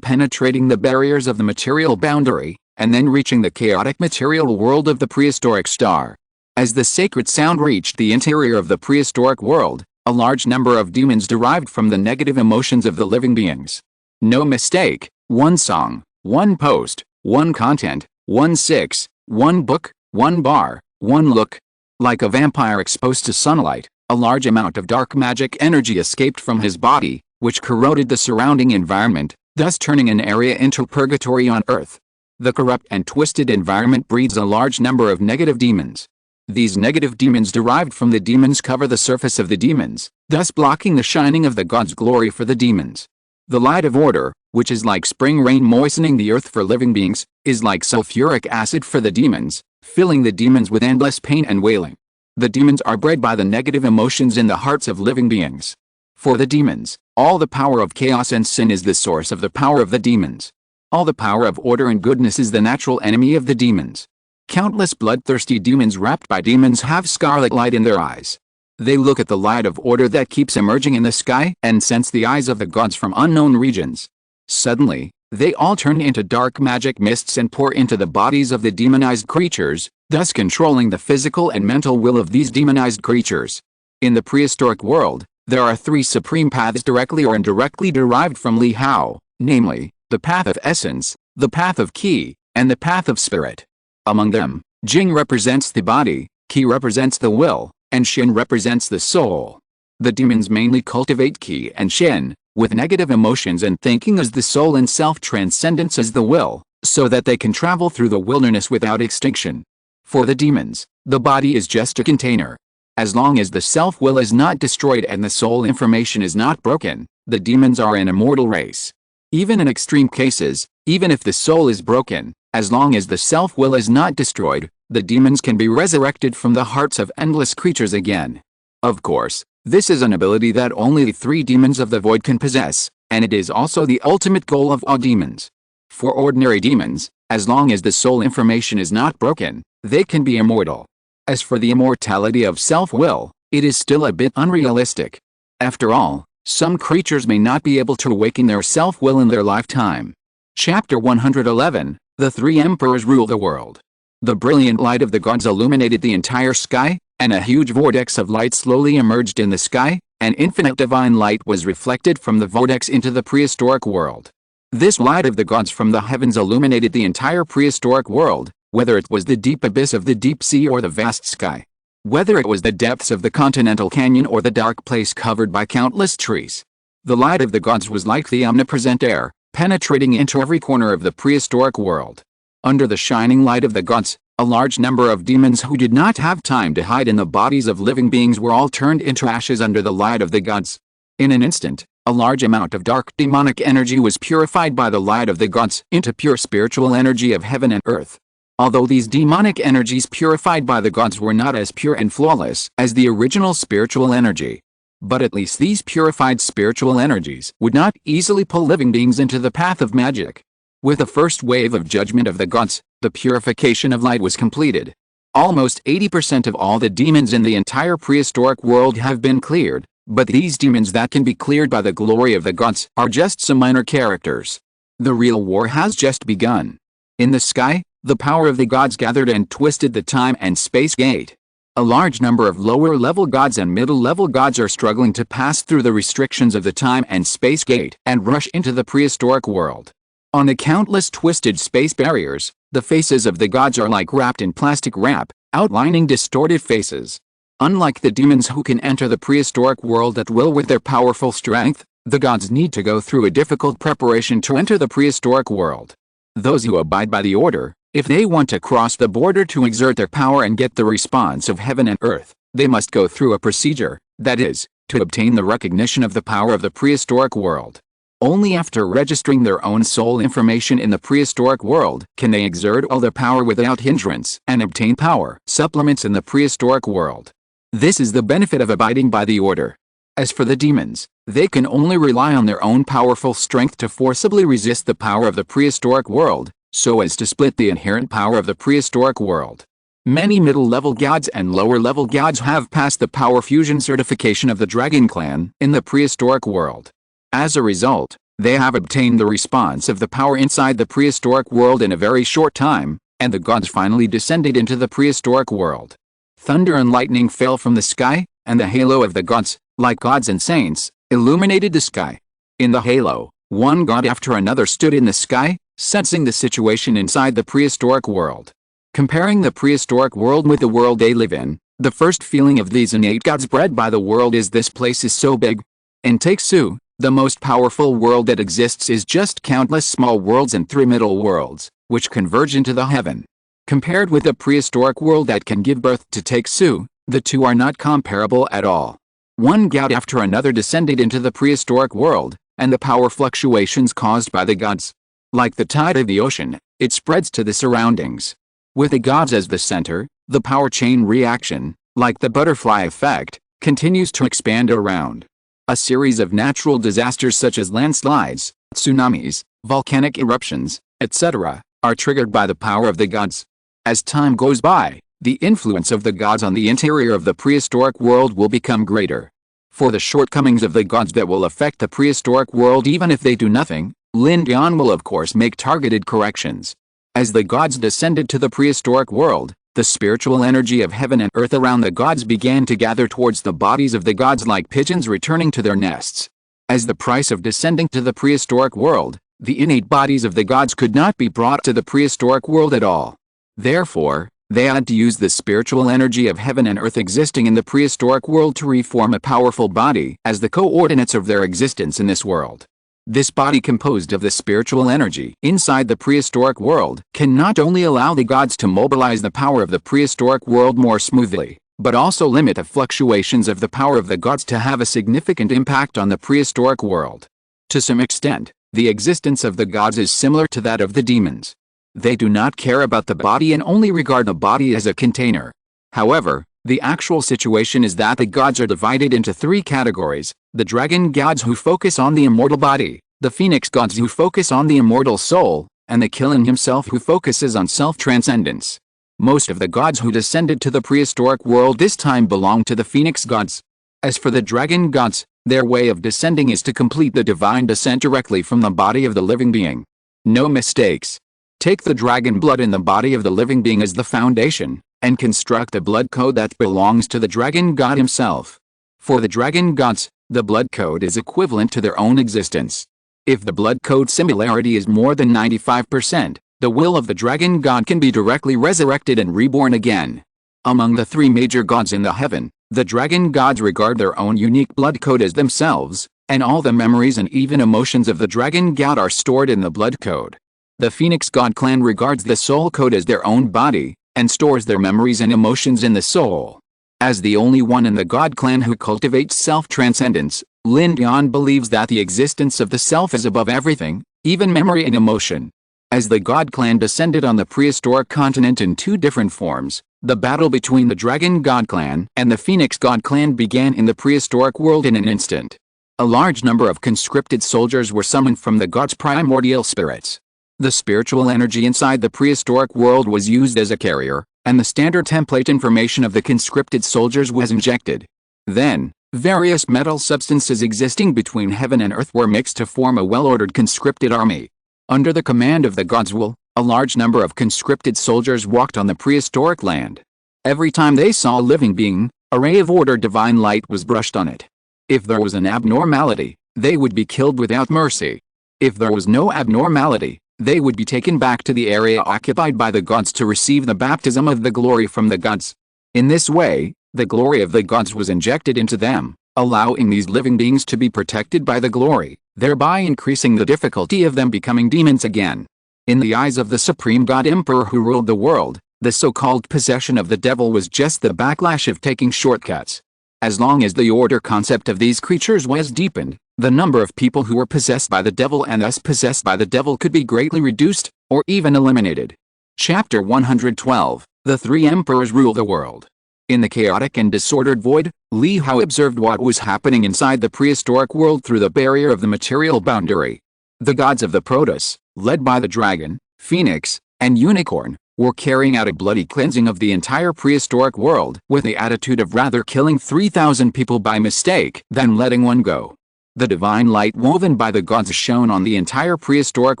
penetrating the barriers of the material boundary, and then reaching the chaotic material world of the prehistoric star. As the sacred sound reached the interior of the prehistoric world, a large number of demons derived from the negative emotions of the living beings. No mistake, one song, one post, one content, one six, one book, one bar, one look. Like a vampire exposed to sunlight, A large amount of dark magic energy escaped from his body, which corroded the surrounding environment, thus turning an area into purgatory on Earth. The corrupt and twisted environment breeds a large number of negative demons. These negative demons derived from the demons cover the surface of the demons, thus blocking the shining of the God's glory for the demons. The light of order, which is like spring rain moistening the earth for living beings, is like sulfuric acid for the demons, filling the demons with endless pain and wailing. The demons are bred by the negative emotions in the hearts of living beings. For the demons, all the power of chaos and sin is the source of the power of the demons. All the power of order and goodness is the natural enemy of the demons. Countless bloodthirsty demons wrapped by demons have scarlet light in their eyes. They look at the light of order that keeps emerging in the sky and sense the eyes of the gods from unknown regions. Suddenly, they all turn into dark magic mists and pour into the bodies of the demonized creatures, thus controlling the physical and mental will of these demonized creatures. In the prehistoric world, there are three supreme paths directly or indirectly derived from Li Hao, namely, the path of essence, the path of Qi, and the path of spirit. Among them, Jing represents the body, Qi represents the will, and Shen represents the soul. The demons mainly cultivate Qi and Shen, with negative emotions and thinking as the soul and self-transcendence as the will, so that they can travel through the wilderness without extinction. For the demons, the body is just a container. As long as the self-will is not destroyed and the soul information is not broken, the demons are an immortal race. Even in extreme cases, even if the soul is broken, as long as the self-will is not destroyed, the demons can be resurrected from the hearts of endless creatures again. Of course, this is an ability that only the three demons of the void can possess, and it is also the ultimate goal of all demons. For ordinary demons, as long as the soul information is not broken, they can be immortal. As for the immortality of self-will, it is still a bit unrealistic. After all, some creatures may not be able to awaken their self-will in their lifetime. Chapter 111, The Three Emperors Rule the World. The brilliant light of the gods illuminated the entire sky, and a huge vortex of light slowly emerged in the sky. An infinite divine light was reflected from the vortex into the prehistoric world. This light of the gods from the heavens illuminated the entire prehistoric world, whether it was the deep abyss of the deep sea or the vast sky. Whether it was the depths of the continental canyon or the dark place covered by countless trees. The light of the gods was like the omnipresent air, penetrating into every corner of the prehistoric world. Under the shining light of the gods, a large number of demons who did not have time to hide in the bodies of living beings were all turned into ashes under the light of the gods. In an instant, a large amount of dark demonic energy was purified by the light of the gods into pure spiritual energy of heaven and earth. Although these demonic energies purified by the gods were not as pure and flawless as the original spiritual energy, but at least these purified spiritual energies would not easily pull living beings into the path of magic. With the first wave of judgment of the gods, the purification of light was completed. Almost 80% of all the demons in the entire prehistoric world have been cleared, but these demons that can be cleared by the glory of the gods are just some minor characters. The real war has just begun. In the sky, the power of the gods gathered and twisted the time and space gate. A large number of lower-level gods and middle-level gods are struggling to pass through the restrictions of the time and space gate and rush into the prehistoric world. On the countless twisted space barriers, the faces of the gods are like wrapped in plastic wrap, outlining distorted faces. Unlike the demons who can enter the prehistoric world at will with their powerful strength, the gods need to go through a difficult preparation to enter the prehistoric world. Those who abide by the order, if they want to cross the border to exert their power and get the response of heaven and earth, they must go through a procedure, that is, to obtain the recognition of the power of the prehistoric world. Only after registering their own soul information in the prehistoric world can they exert all their power without hindrance and obtain power supplements in the prehistoric world. This is the benefit of abiding by the order. As for the demons, they can only rely on their own powerful strength to forcibly resist the power of the prehistoric world, so as to split the inherent power of the prehistoric world. Many middle-level gods and lower-level gods have passed the power fusion certification of the Dragon Clan in the prehistoric world. As a result, they have obtained the response of the power inside the prehistoric world in a very short time, and the gods finally descended into the prehistoric world. Thunder and lightning fell from the sky, and the halo of the gods, like gods and saints, illuminated the sky. In the halo, one god after another stood in the sky, sensing the situation inside the prehistoric world. Comparing the prehistoric world with the world they live in, The first feeling of these innate gods bred by the world is this place is so big. In Take-Two, the most powerful world that exists is just countless small worlds and 3 middle worlds, which converge into the heaven. Compared with the prehistoric world that can give birth to Take-Two, the two are not comparable at all. One god after another descended into the prehistoric world, and the power fluctuations caused by the gods. Like the tide of the ocean, it spreads to the surroundings. With the gods as the center, the power chain reaction, like the butterfly effect, continues to expand around. A series of natural disasters such as landslides, tsunamis, volcanic eruptions, etc., are triggered by the power of the gods. As time goes by, the influence of the gods on the interior of the prehistoric world will become greater. For the shortcomings of the gods that will affect the prehistoric world even if they do nothing, Lin Dian will of course make targeted corrections. As the gods descended to the prehistoric world, the spiritual energy of heaven and earth around the gods began to gather towards the bodies of the gods like pigeons returning to their nests. As the price of descending to the prehistoric world, the innate bodies of the gods could not be brought to the prehistoric world at all. Therefore, they had to use the spiritual energy of heaven and earth existing in the prehistoric world to reform a powerful body as the coordinates of their existence in this world. This body composed of the spiritual energy inside the prehistoric world can not only allow the gods to mobilize the power of the prehistoric world more smoothly, but also limit the fluctuations of the power of the gods to have a significant impact on the prehistoric world. To some extent, the existence of the gods is similar to that of the demons. They do not care about the body and only regard the body as a container. However, the actual situation is that the gods are divided into 3 categories: the dragon gods who focus on the immortal body, the phoenix gods who focus on the immortal soul, and the Killing himself who focuses on self-transcendence. Most of the gods who descended to the prehistoric world this time belong to the phoenix gods. As for the dragon gods, their way of descending is to complete the divine descent directly from the body of the living being. No mistakes. Take the dragon blood in the body of the living being as the foundation, and construct a blood code that belongs to the dragon god himself. For the dragon gods, the blood code is equivalent to their own existence. If the blood code similarity is more than 95%, the will of the dragon god can be directly resurrected and reborn again. Among the 3 major gods in the heaven, the dragon gods regard their own unique blood code as themselves, and all the memories and even emotions of the dragon god are stored in the blood code. The phoenix god clan regards the soul code as their own body, and stores their memories and emotions in the soul. As the only one in the god clan who cultivates self-transcendence, Lin Dian believes that the existence of the self is above everything, even memory and emotion. As the god clan descended on the prehistoric continent in 2 different forms, the battle between the dragon god clan and the phoenix god clan began in the prehistoric world in an instant. A large number of conscripted soldiers were summoned from the gods' primordial spirits. The spiritual energy inside the prehistoric world was used as a carrier, and the standard template information of the conscripted soldiers was injected. Then, various metal substances existing between heaven and earth were mixed to form a well-ordered conscripted army. Under the command of the gods will, a large number of conscripted soldiers walked on the prehistoric land. Every time they saw a living being, a ray of order divine light was brushed on it. If there was an abnormality, they would be killed without mercy. If there was no abnormality, they would be taken back to the area occupied by the gods to receive the baptism of the glory from the gods. In this way, the glory of the gods was injected into them, allowing these living beings to be protected by the glory, thereby increasing the difficulty of them becoming demons again. In the eyes of the supreme god emperor who ruled the world, the so-called possession of the devil was just the backlash of taking shortcuts. As long as the order concept of these creatures was deepened, the number of people who were possessed by the devil and thus possessed by the devil could be greatly reduced, or even eliminated. Chapter 112, The 3 Emperors Rule the World. In the chaotic and disordered void, Li Hao observed what was happening inside the prehistoric world through the barrier of the material boundary. The gods of the Protos, led by the dragon, phoenix, and unicorn, were carrying out a bloody cleansing of the entire prehistoric world with the attitude of rather killing 3,000 people by mistake than letting one go. The divine light woven by the gods shone on the entire prehistoric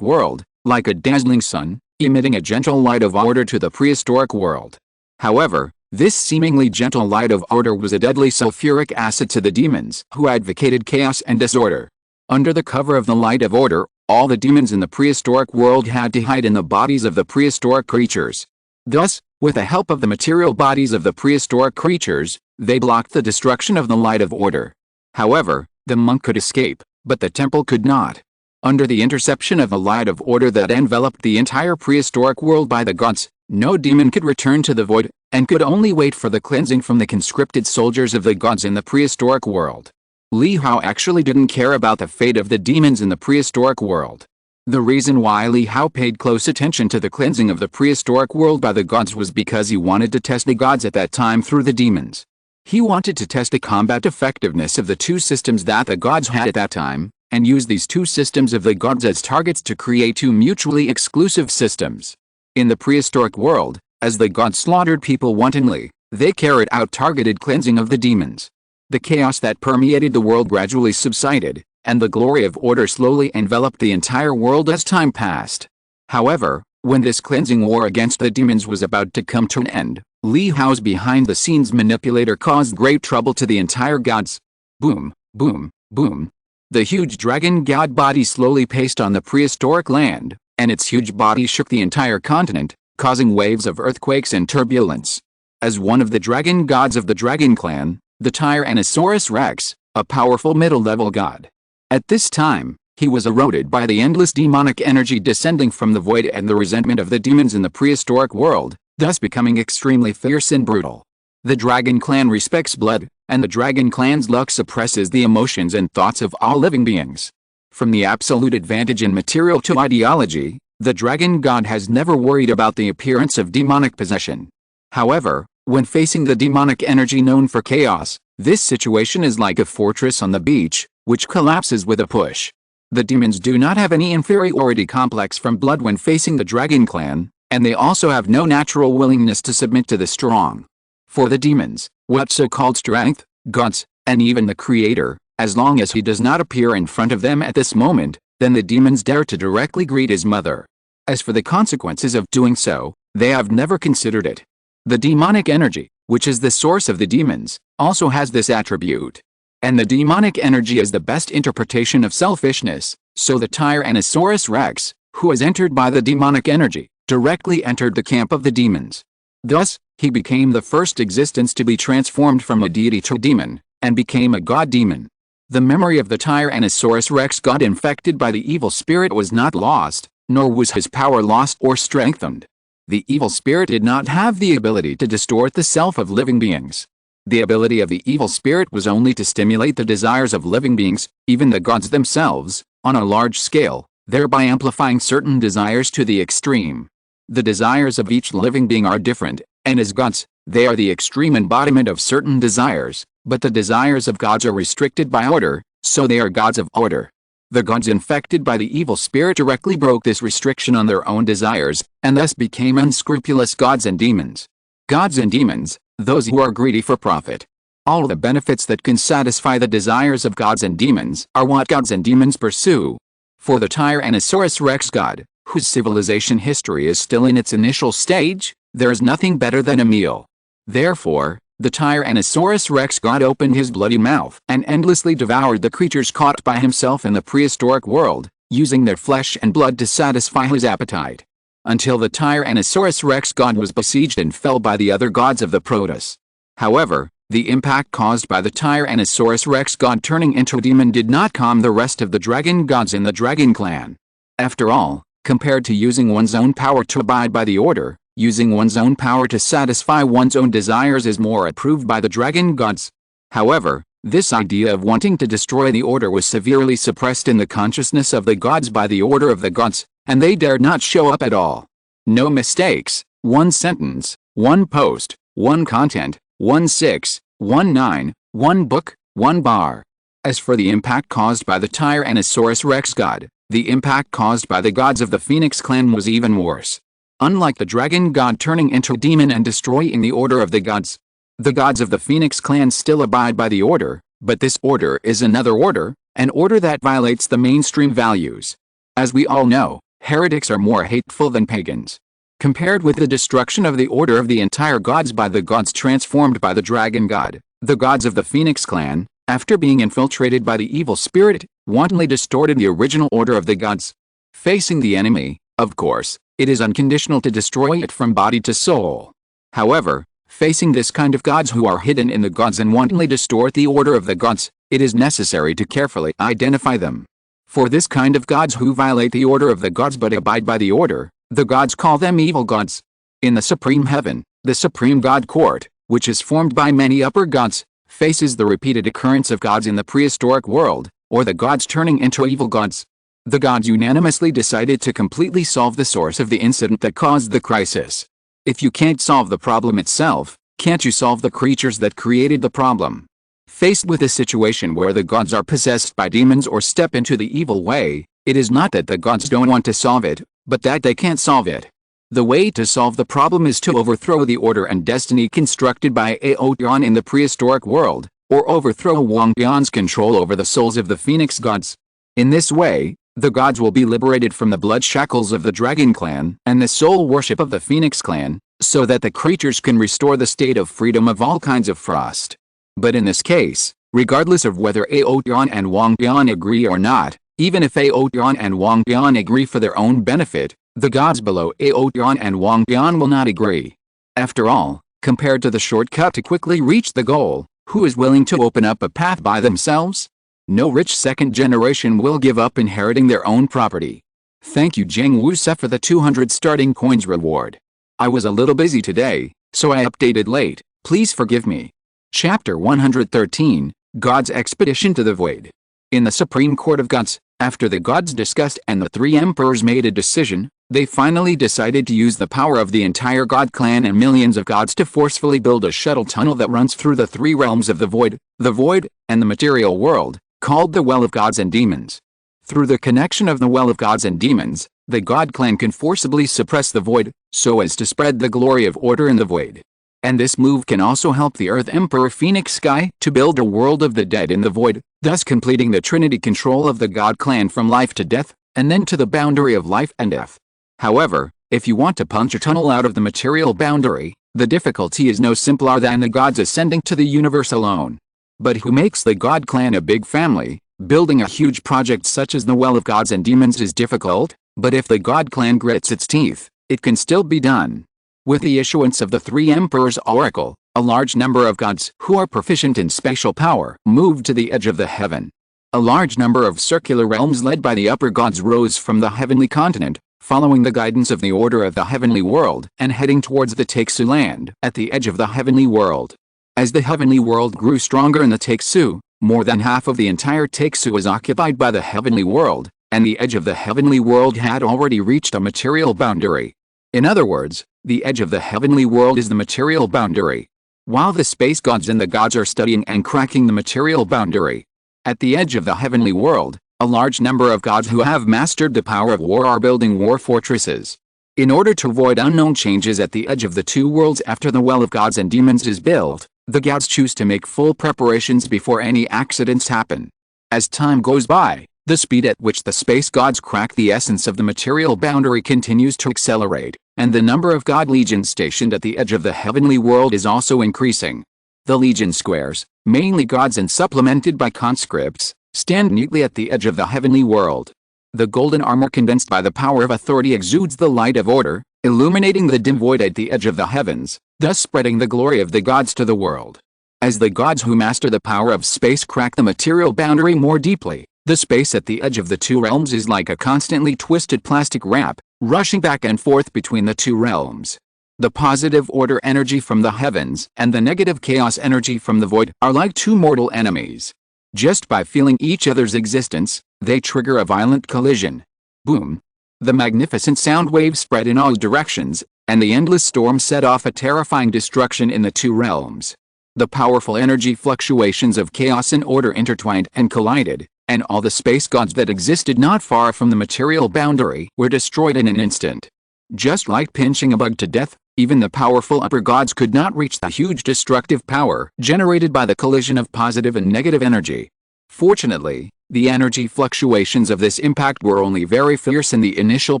world, like a dazzling sun, emitting a gentle light of order to the prehistoric world. However, this seemingly gentle light of order was a deadly sulfuric acid to the demons who advocated chaos and disorder. Under the cover of the light of order, all the demons in the prehistoric world had to hide in the bodies of the prehistoric creatures. Thus, With the help of the material bodies of the prehistoric creatures, they blocked the destruction of the light of order. However, the monk could escape, but the temple could not. Under the interception of the light of order that enveloped the entire prehistoric world by the gods, no demon could return to the void, and could only wait for the cleansing from the conscripted soldiers of the gods in the prehistoric world. Li Hao actually didn't care about the fate of the demons in the prehistoric world. The reason why Li Hao paid close attention to the cleansing of the prehistoric world by the gods was because he wanted to test the gods at that time through the demons. He wanted to test the combat effectiveness of the two systems that the gods had at that time, and use these two systems of the gods as targets to create two mutually exclusive systems. In the prehistoric world, as the gods slaughtered people wantonly, they carried out targeted cleansing of the demons. The chaos that permeated the world gradually subsided, and the glory of order slowly enveloped the entire world as time passed. However, when this cleansing war against the demons was about to come to an end, Li Hao's behind-the-scenes manipulator caused great trouble to the entire gods. Boom, boom, boom. The huge dragon god body slowly paced on the prehistoric land, and its huge body shook the entire continent, causing waves of earthquakes and turbulence. As one of the dragon gods of the dragon clan, the Tyrannosaurus Rex, a powerful middle-level god. At this time, he was eroded by the endless demonic energy descending from the void and the resentment of the demons in the prehistoric world, thus becoming extremely fierce and brutal. The dragon clan respects blood, and the dragon clan's luck suppresses the emotions and thoughts of all living beings. From the absolute advantage in material to ideology, the dragon god has never worried about the appearance of demonic possession. However, when facing the demonic energy known for chaos, this situation is like a fortress on the beach, which collapses with a push. The demons do not have any inferiority complex from blood when facing the dragon clan, and they also have no natural willingness to submit to the strong. For the demons, what so-called strength, gods, and even the creator, as long as he does not appear in front of them at this moment, then the demons dare to directly greet his mother. As for the consequences of doing so, they have never considered it. The demonic energy, which is the source of the demons, also has this attribute. And the demonic energy is the best interpretation of selfishness, so the Tyrannosaurus Rex, who is entered by the demonic energy, directly entered the camp of the demons. Thus, he became the first existence to be transformed from a deity to a demon, and became a god demon. The memory of the Tyrannosaurus Rex god infected by the evil spirit was not lost, nor was his power lost or strengthened. The evil spirit did not have the ability to distort the self of living beings. The ability of the evil spirit was only to stimulate the desires of living beings, even the gods themselves, on a large scale, thereby amplifying certain desires to the extreme. The desires of each living being are different, and as gods, they are the extreme embodiment of certain desires, but the desires of gods are restricted by order, so they are gods of order. The gods infected by the evil spirit directly broke this restriction on their own desires, and thus became unscrupulous gods and demons. Gods and demons, those who are greedy for profit. All the benefits that can satisfy the desires of gods and demons are what gods and demons pursue. For the Tyrannosaurus Rex god, whose civilization history is still in its initial stage, there is nothing better than a meal. Therefore, the Tyrannosaurus Rex god opened his bloody mouth and endlessly devoured the creatures caught by himself in the prehistoric world, using their flesh and blood to satisfy his appetite. Until the Tyrannosaurus Rex god was besieged and fell by the other gods of the Proteus. However, the impact caused by the Tyrannosaurus Rex god turning into a demon did not calm the rest of the dragon gods in the dragon clan. After all, compared to using one's own power to abide by the order, using one's own power to satisfy one's own desires is more approved by the dragon gods. However, this idea of wanting to destroy the order was severely suppressed in the consciousness of the gods by the order of the gods, and they dared not show up at all. No mistakes, one sentence, one post, one content, 1-6, 1-9, one book, one bar. As for the impact caused by the Tyrannosaurus Rex god, the impact caused by the gods of the Phoenix clan was even worse. Unlike the dragon god turning into a demon and destroying the order of the gods, the gods of the Phoenix clan still abide by the order, but this order is another order, an order that violates the mainstream values. As we all know, heretics are more hateful than pagans. Compared with the destruction of the order of the entire gods by the gods transformed by the dragon god, the gods of the Phoenix clan, after being infiltrated by the evil spirit, wantonly distorted the original order of the gods. Facing the enemy, of course, it is unconditional to destroy it from body to soul. However, facing this kind of gods who are hidden in the gods and wantonly distort the order of the gods, it is necessary to carefully identify them. For this kind of gods who violate the order of the gods but abide by the order, the gods call them evil gods. In the supreme heaven, the supreme god court, which is formed by many upper gods, faces the repeated occurrence of gods in the prehistoric world, or the gods turning into evil gods. The gods unanimously decided to completely solve the source of the incident that caused the crisis. If you can't solve the problem itself, can't you solve the creatures that created the problem? Faced with a situation where the gods are possessed by demons or step into the evil way, it is not that the gods don't want to solve it, but that they can't solve it. The way to solve the problem is to overthrow the order and destiny constructed by Aotian in the prehistoric world, or overthrow Wangyan's control over the souls of the Phoenix gods. In this way, the gods will be liberated from the blood shackles of the Dragon Clan and the soul worship of the Phoenix Clan, so that the creatures can restore the state of freedom of all kinds of frost. But in this case, regardless of whether Aotian and Wangyan agree or not, even if Aotian and Wangyan agree for their own benefit, the gods below Aotian and Wangyan will not agree. After all, compared to the shortcut to quickly reach the goal, who is willing to open up a path by themselves? No rich second generation will give up inheriting their own property. Thank you Jiang Wusa for the 200 starting coins reward. I was a little busy today, so I updated late, please forgive me. Chapter 113, God's Expedition to the Void. In the Supreme Court of Gods, after the gods discussed and the three emperors made a decision, they finally decided to use the power of the entire god clan and millions of gods to forcefully build a shuttle tunnel that runs through the three realms of the void, and the material world, called the Well of Gods and Demons. Through the connection of the Well of Gods and Demons, the god clan can forcibly suppress the void, so as to spread the glory of order in the void. And this move can also help the Earth Emperor Phoenix Sky to build a world of the dead in the void, thus completing the Trinity control of the god clan from life to death, and then to the boundary of life and death. However, if you want to punch a tunnel out of the material boundary, the difficulty is no simpler than the gods ascending to the universe alone. But who makes the god clan a big family? Building a huge project such as the Well of Gods and Demons is difficult, but if the god clan grits its teeth, it can still be done. With the issuance of the Three Emperors Oracle, a large number of gods who are proficient in spatial power moved to the edge of the heaven. A large number of circular realms led by the upper gods rose from the heavenly continent, following the guidance of the order of the heavenly world and heading towards the Taixu land at the edge of the heavenly world. As the heavenly world grew stronger in the Taixu, more than half of the entire Taixu was occupied by the heavenly world, and the edge of the heavenly world had already reached a material boundary. In other words, the edge of the heavenly world is the material boundary. While the space gods and the gods are studying and cracking the material boundary, at the edge of the heavenly world, a large number of gods who have mastered the power of war are building war fortresses. In order to avoid unknown changes at the edge of the two worlds after the Well of Gods and Demons is built, the gods choose to make full preparations before any accidents happen. As time goes by, the speed at which the space gods crack the essence of the material boundary continues to accelerate, and the number of god legions stationed at the edge of the heavenly world is also increasing. The legion squares, mainly gods and supplemented by conscripts, stand neatly at the edge of the heavenly world. The golden armor condensed by the power of authority exudes the light of order, illuminating the dim void at the edge of the heavens, thus spreading the glory of the gods to the world. As the gods who master the power of space crack the material boundary more deeply, the space at the edge of the two realms is like a constantly twisted plastic wrap, rushing back and forth between the two realms. The positive order energy from the heavens and the negative chaos energy from the void are like two mortal enemies. Just by feeling each other's existence, they trigger a violent collision. Boom! The magnificent sound waves spread in all directions, and the endless storm set off a terrifying destruction in the two realms. The powerful energy fluctuations of chaos and order intertwined and collided, and all the space gods that existed not far from the material boundary were destroyed in an instant. Just like pinching a bug to death, even the powerful upper gods could not reach the huge destructive power generated by the collision of positive and negative energy. Fortunately, the energy fluctuations of this impact were only very fierce in the initial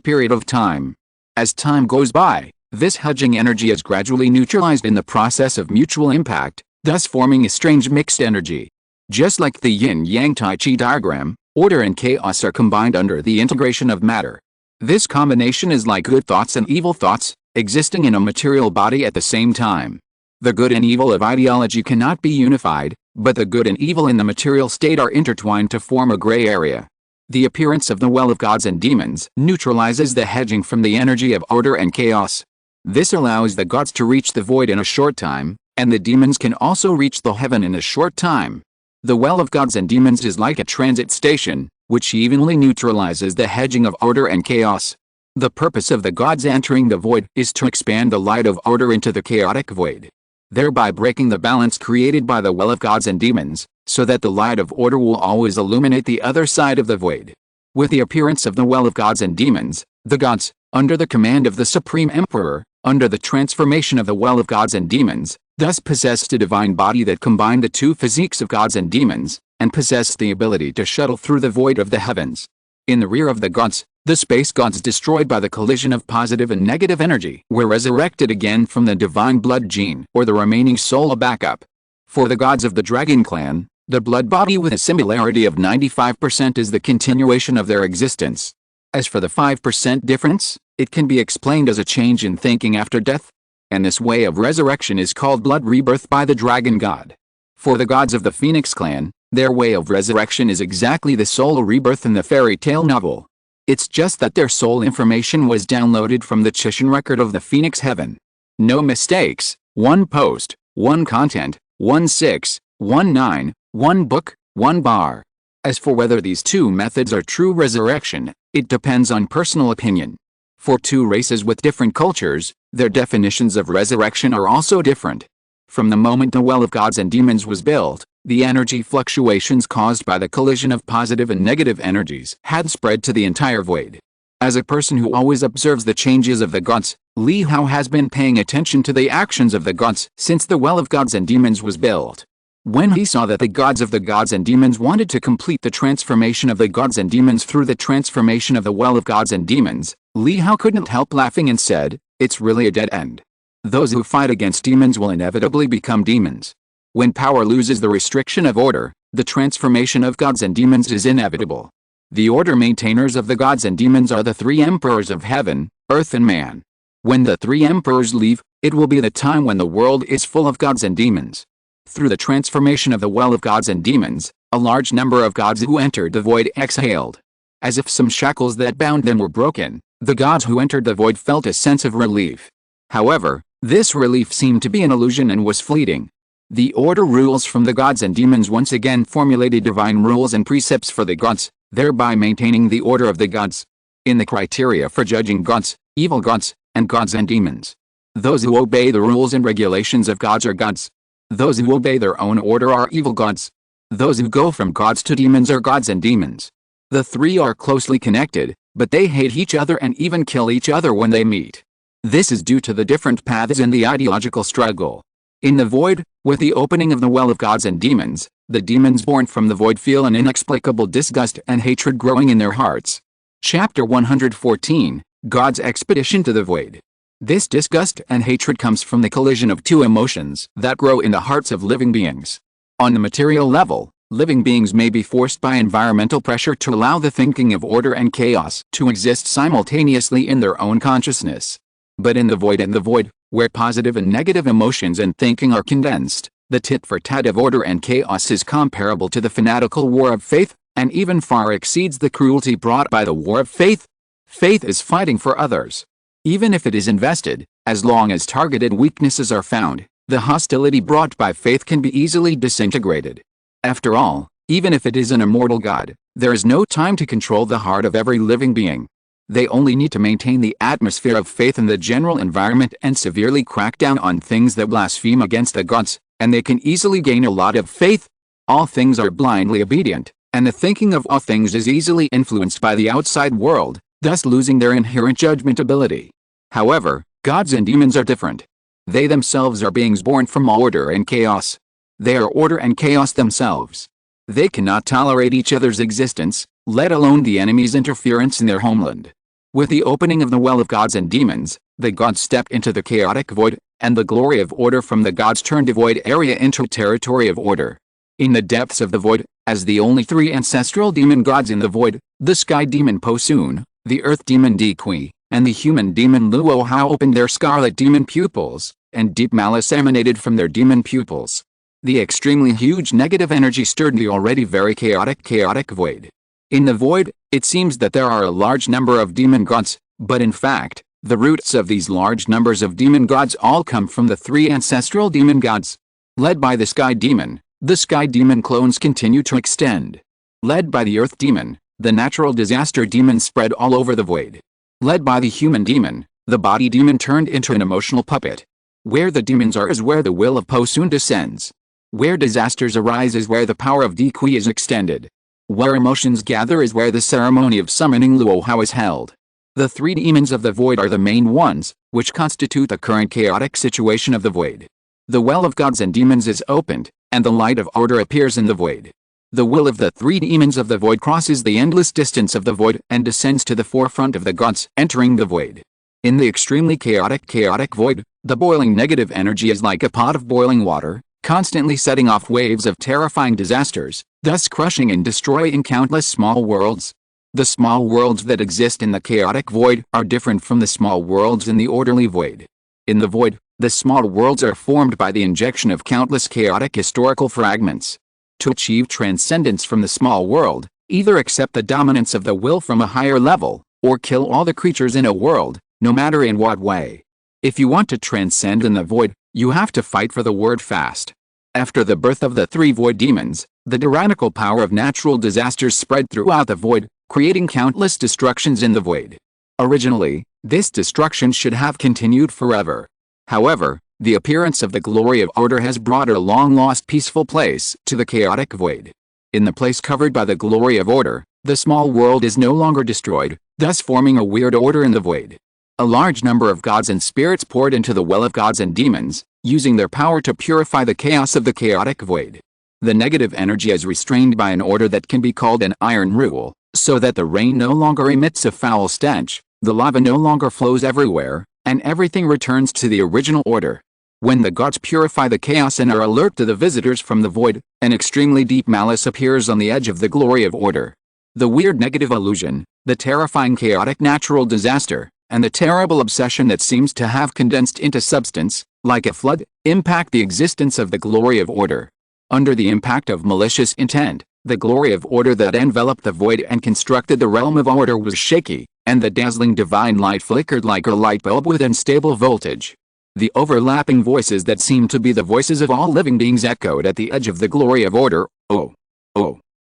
period of time. As time goes by, this hedging energy is gradually neutralized in the process of mutual impact, thus forming a strange mixed energy. Just like the yin-yang Tai Chi diagram, order and chaos are combined under the integration of matter. This combination is like good thoughts and evil thoughts, existing in a material body at the same time. The good and evil of ideology cannot be unified, but the good and evil in the material state are intertwined to form a gray area. The appearance of the well of gods and demons neutralizes the hedging from the energy of order and chaos. This allows the gods to reach the void in a short time, and the demons can also reach the heaven in a short time. The well of gods and demons is like a transit station, which evenly neutralizes the hedging of order and chaos. The purpose of the gods entering the void is to expand the light of order into the chaotic void, thereby breaking the balance created by the well of gods and demons, so that the light of order will always illuminate the other side of the void. With the appearance of the well of gods and demons, the gods, under the command of the Supreme Emperor, under the transformation of the well of gods and demons, thus possessed a divine body that combined the two physiques of gods and demons, and possessed the ability to shuttle through the void of the heavens. In the rear of the gods, the space gods destroyed by the collision of positive and negative energy were resurrected again from the divine blood gene or the remaining soul backup. For the gods of the Dragon Clan, the blood body with a similarity of 95% is the continuation of their existence. As for the 5% difference, it can be explained as a change in thinking after death. And this way of resurrection is called blood rebirth by the dragon god. For the gods of the Phoenix clan, their way of resurrection is exactly the soul rebirth in the fairy tale novel. It's just that their soul information was downloaded from the Chishan record of the Phoenix heaven. No mistakes, one post, one content, 1619, one book, one bar. As for whether these two methods are true resurrection, it depends on personal opinion. For two races with different cultures, their definitions of resurrection are also different. From the moment the well of gods and demons was built, the energy fluctuations caused by the collision of positive and negative energies had spread to the entire void. As a person who always observes the changes of the gods, Li Hao has been paying attention to the actions of the gods since the well of gods and demons was built. When he saw that the gods of the gods and demons wanted to complete the transformation of the gods and demons through the transformation of the well of gods and demons, Li Hao couldn't help laughing and said, "It's really a dead end. Those who fight against demons will inevitably become demons. When power loses the restriction of order, the transformation of gods and demons is inevitable. The order maintainers of the gods and demons are the three emperors of heaven, earth and man. When the three emperors leave, it will be the time when the world is full of gods and demons." Through the transformation of the well of gods and demons, a large number of gods who entered the void exhaled. As if some shackles that bound them were broken, the gods who entered the void felt a sense of relief. However, this relief seemed to be an illusion and was fleeting. The order rules from the gods and demons once again formulated divine rules and precepts for the gods, thereby maintaining the order of the gods. In the criteria for judging gods, evil gods, and gods and demons, those who obey the rules and regulations of gods are gods. Those who obey their own order are evil gods. Those who go from gods to demons are gods and demons. The three are closely connected, but they hate each other and even kill each other when they meet. This is due to the different paths in the ideological struggle. In the void, with the opening of the well of gods and demons, the demons born from the void feel an inexplicable disgust and hatred growing in their hearts. Chapter 114, God's Expedition to the Void. This disgust and hatred comes from the collision of two emotions that grow in the hearts of living beings. On the material level, living beings may be forced by environmental pressure to allow the thinking of order and chaos to exist simultaneously in their own consciousness. But in the void, where positive and negative emotions and thinking are condensed, the tit-for-tat of order and chaos is comparable to the fanatical war of faith, and even far exceeds the cruelty brought by the war of faith. Faith is fighting for others. Even if it is invested, as long as targeted weaknesses are found, the hostility brought by faith can be easily disintegrated. After all, even if it is an immortal God, there is no time to control the heart of every living being. They only need to maintain the atmosphere of faith in the general environment and severely crack down on things that blaspheme against the gods, and they can easily gain a lot of faith. All things are blindly obedient, and the thinking of all things is easily influenced by the outside world, thus losing their inherent judgment ability. However, gods and demons are different. They themselves are beings born from order and chaos. They are order and chaos themselves. They cannot tolerate each other's existence, let alone the enemy's interference in their homeland. With the opening of the well of gods and demons, the gods step into the chaotic void, and the glory of order from the gods turned the void area into territory of order. In the depths of the void, as the only three ancestral demon gods in the void, the sky demon Posun, The earth demon Dequi and the human demon Luohao opened their scarlet demon pupils, and deep malice emanated from their demon pupils. The extremely huge negative energy stirred the already very chaotic void. In the void, it seems that there are a large number of demon gods, but in fact, the roots of these large numbers of demon gods all come from the three ancestral demon gods. Led by the sky demon, the sky demon clones continue to extend. Led by the earth demon, the natural disaster demon spread all over the void. Led by the human demon, the body demon turned into an emotional puppet. Where the demons are is where the will of Posun descends. Where disasters arise is where the power of Dequi is extended. Where emotions gather is where the ceremony of summoning Luohao is held. The three demons of the void are the main ones, which constitute the current chaotic situation of the void. The well of gods and demons is opened, and the light of order appears in the void. The will of the three demons of the void crosses the endless distance of the void and descends to the forefront of the gods, entering the void. In the extremely chaotic void, the boiling negative energy is like a pot of boiling water, constantly setting off waves of terrifying disasters, thus crushing and destroying countless small worlds. The small worlds that exist in the chaotic void are different from the small worlds in the orderly void. In the void, the small worlds are formed by the injection of countless chaotic historical fragments. To achieve transcendence from the small world, either accept the dominance of the will from a higher level, or kill all the creatures in a world, no matter in what way. If you want to transcend in the void, you have to fight for the word fast. After the birth of the three void demons, the tyrannical power of natural disasters spread throughout the void, creating countless destructions in the void. Originally, this destruction should have continued forever. However, the appearance of the glory of order has brought a long-lost peaceful place to the chaotic void. In the place covered by the glory of order, the small world is no longer destroyed, thus forming a weird order in the void. A large number of gods and spirits poured into the well of gods and demons, using their power to purify the chaos of the chaotic void. The negative energy is restrained by an order that can be called an iron rule, so that the rain no longer emits a foul stench, the lava no longer flows everywhere, and everything returns to the original order. When the gods purify the chaos and are alert to the visitors from the void, an extremely deep malice appears on the edge of the glory of order. The weird negative illusion, the terrifying chaotic natural disaster, and the terrible obsession that seems to have condensed into substance, like a flood, impact the existence of the glory of order. Under the impact of malicious intent, the glory of order that enveloped the void and constructed the realm of order was shaky, and the dazzling divine light flickered like a light bulb with unstable voltage. The overlapping voices that seemed to be the voices of all living beings echoed at the edge of the glory of order. Oh.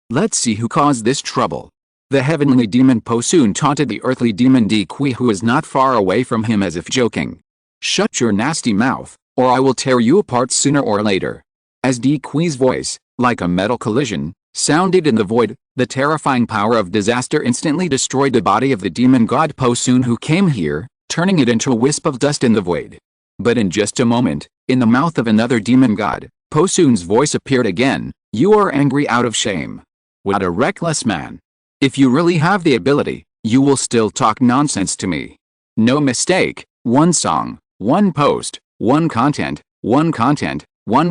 Let's see who caused this trouble. The heavenly demon Posun taunted the earthly demon Dequi, who was not far away from him, as if joking. Shut your nasty mouth, or I will tear you apart sooner or later. As Dequi's voice, like a metal collision, sounded in the void, the terrifying power of disaster instantly destroyed the body of the demon god Posun, who came here, turning it into a wisp of dust in the void. But in just a moment, in the mouth of another demon god, Posun's voice appeared again. You are angry out of shame. What a reckless man. If you really have the ability, you will still talk nonsense to me. No mistake, one song, one post, one content, one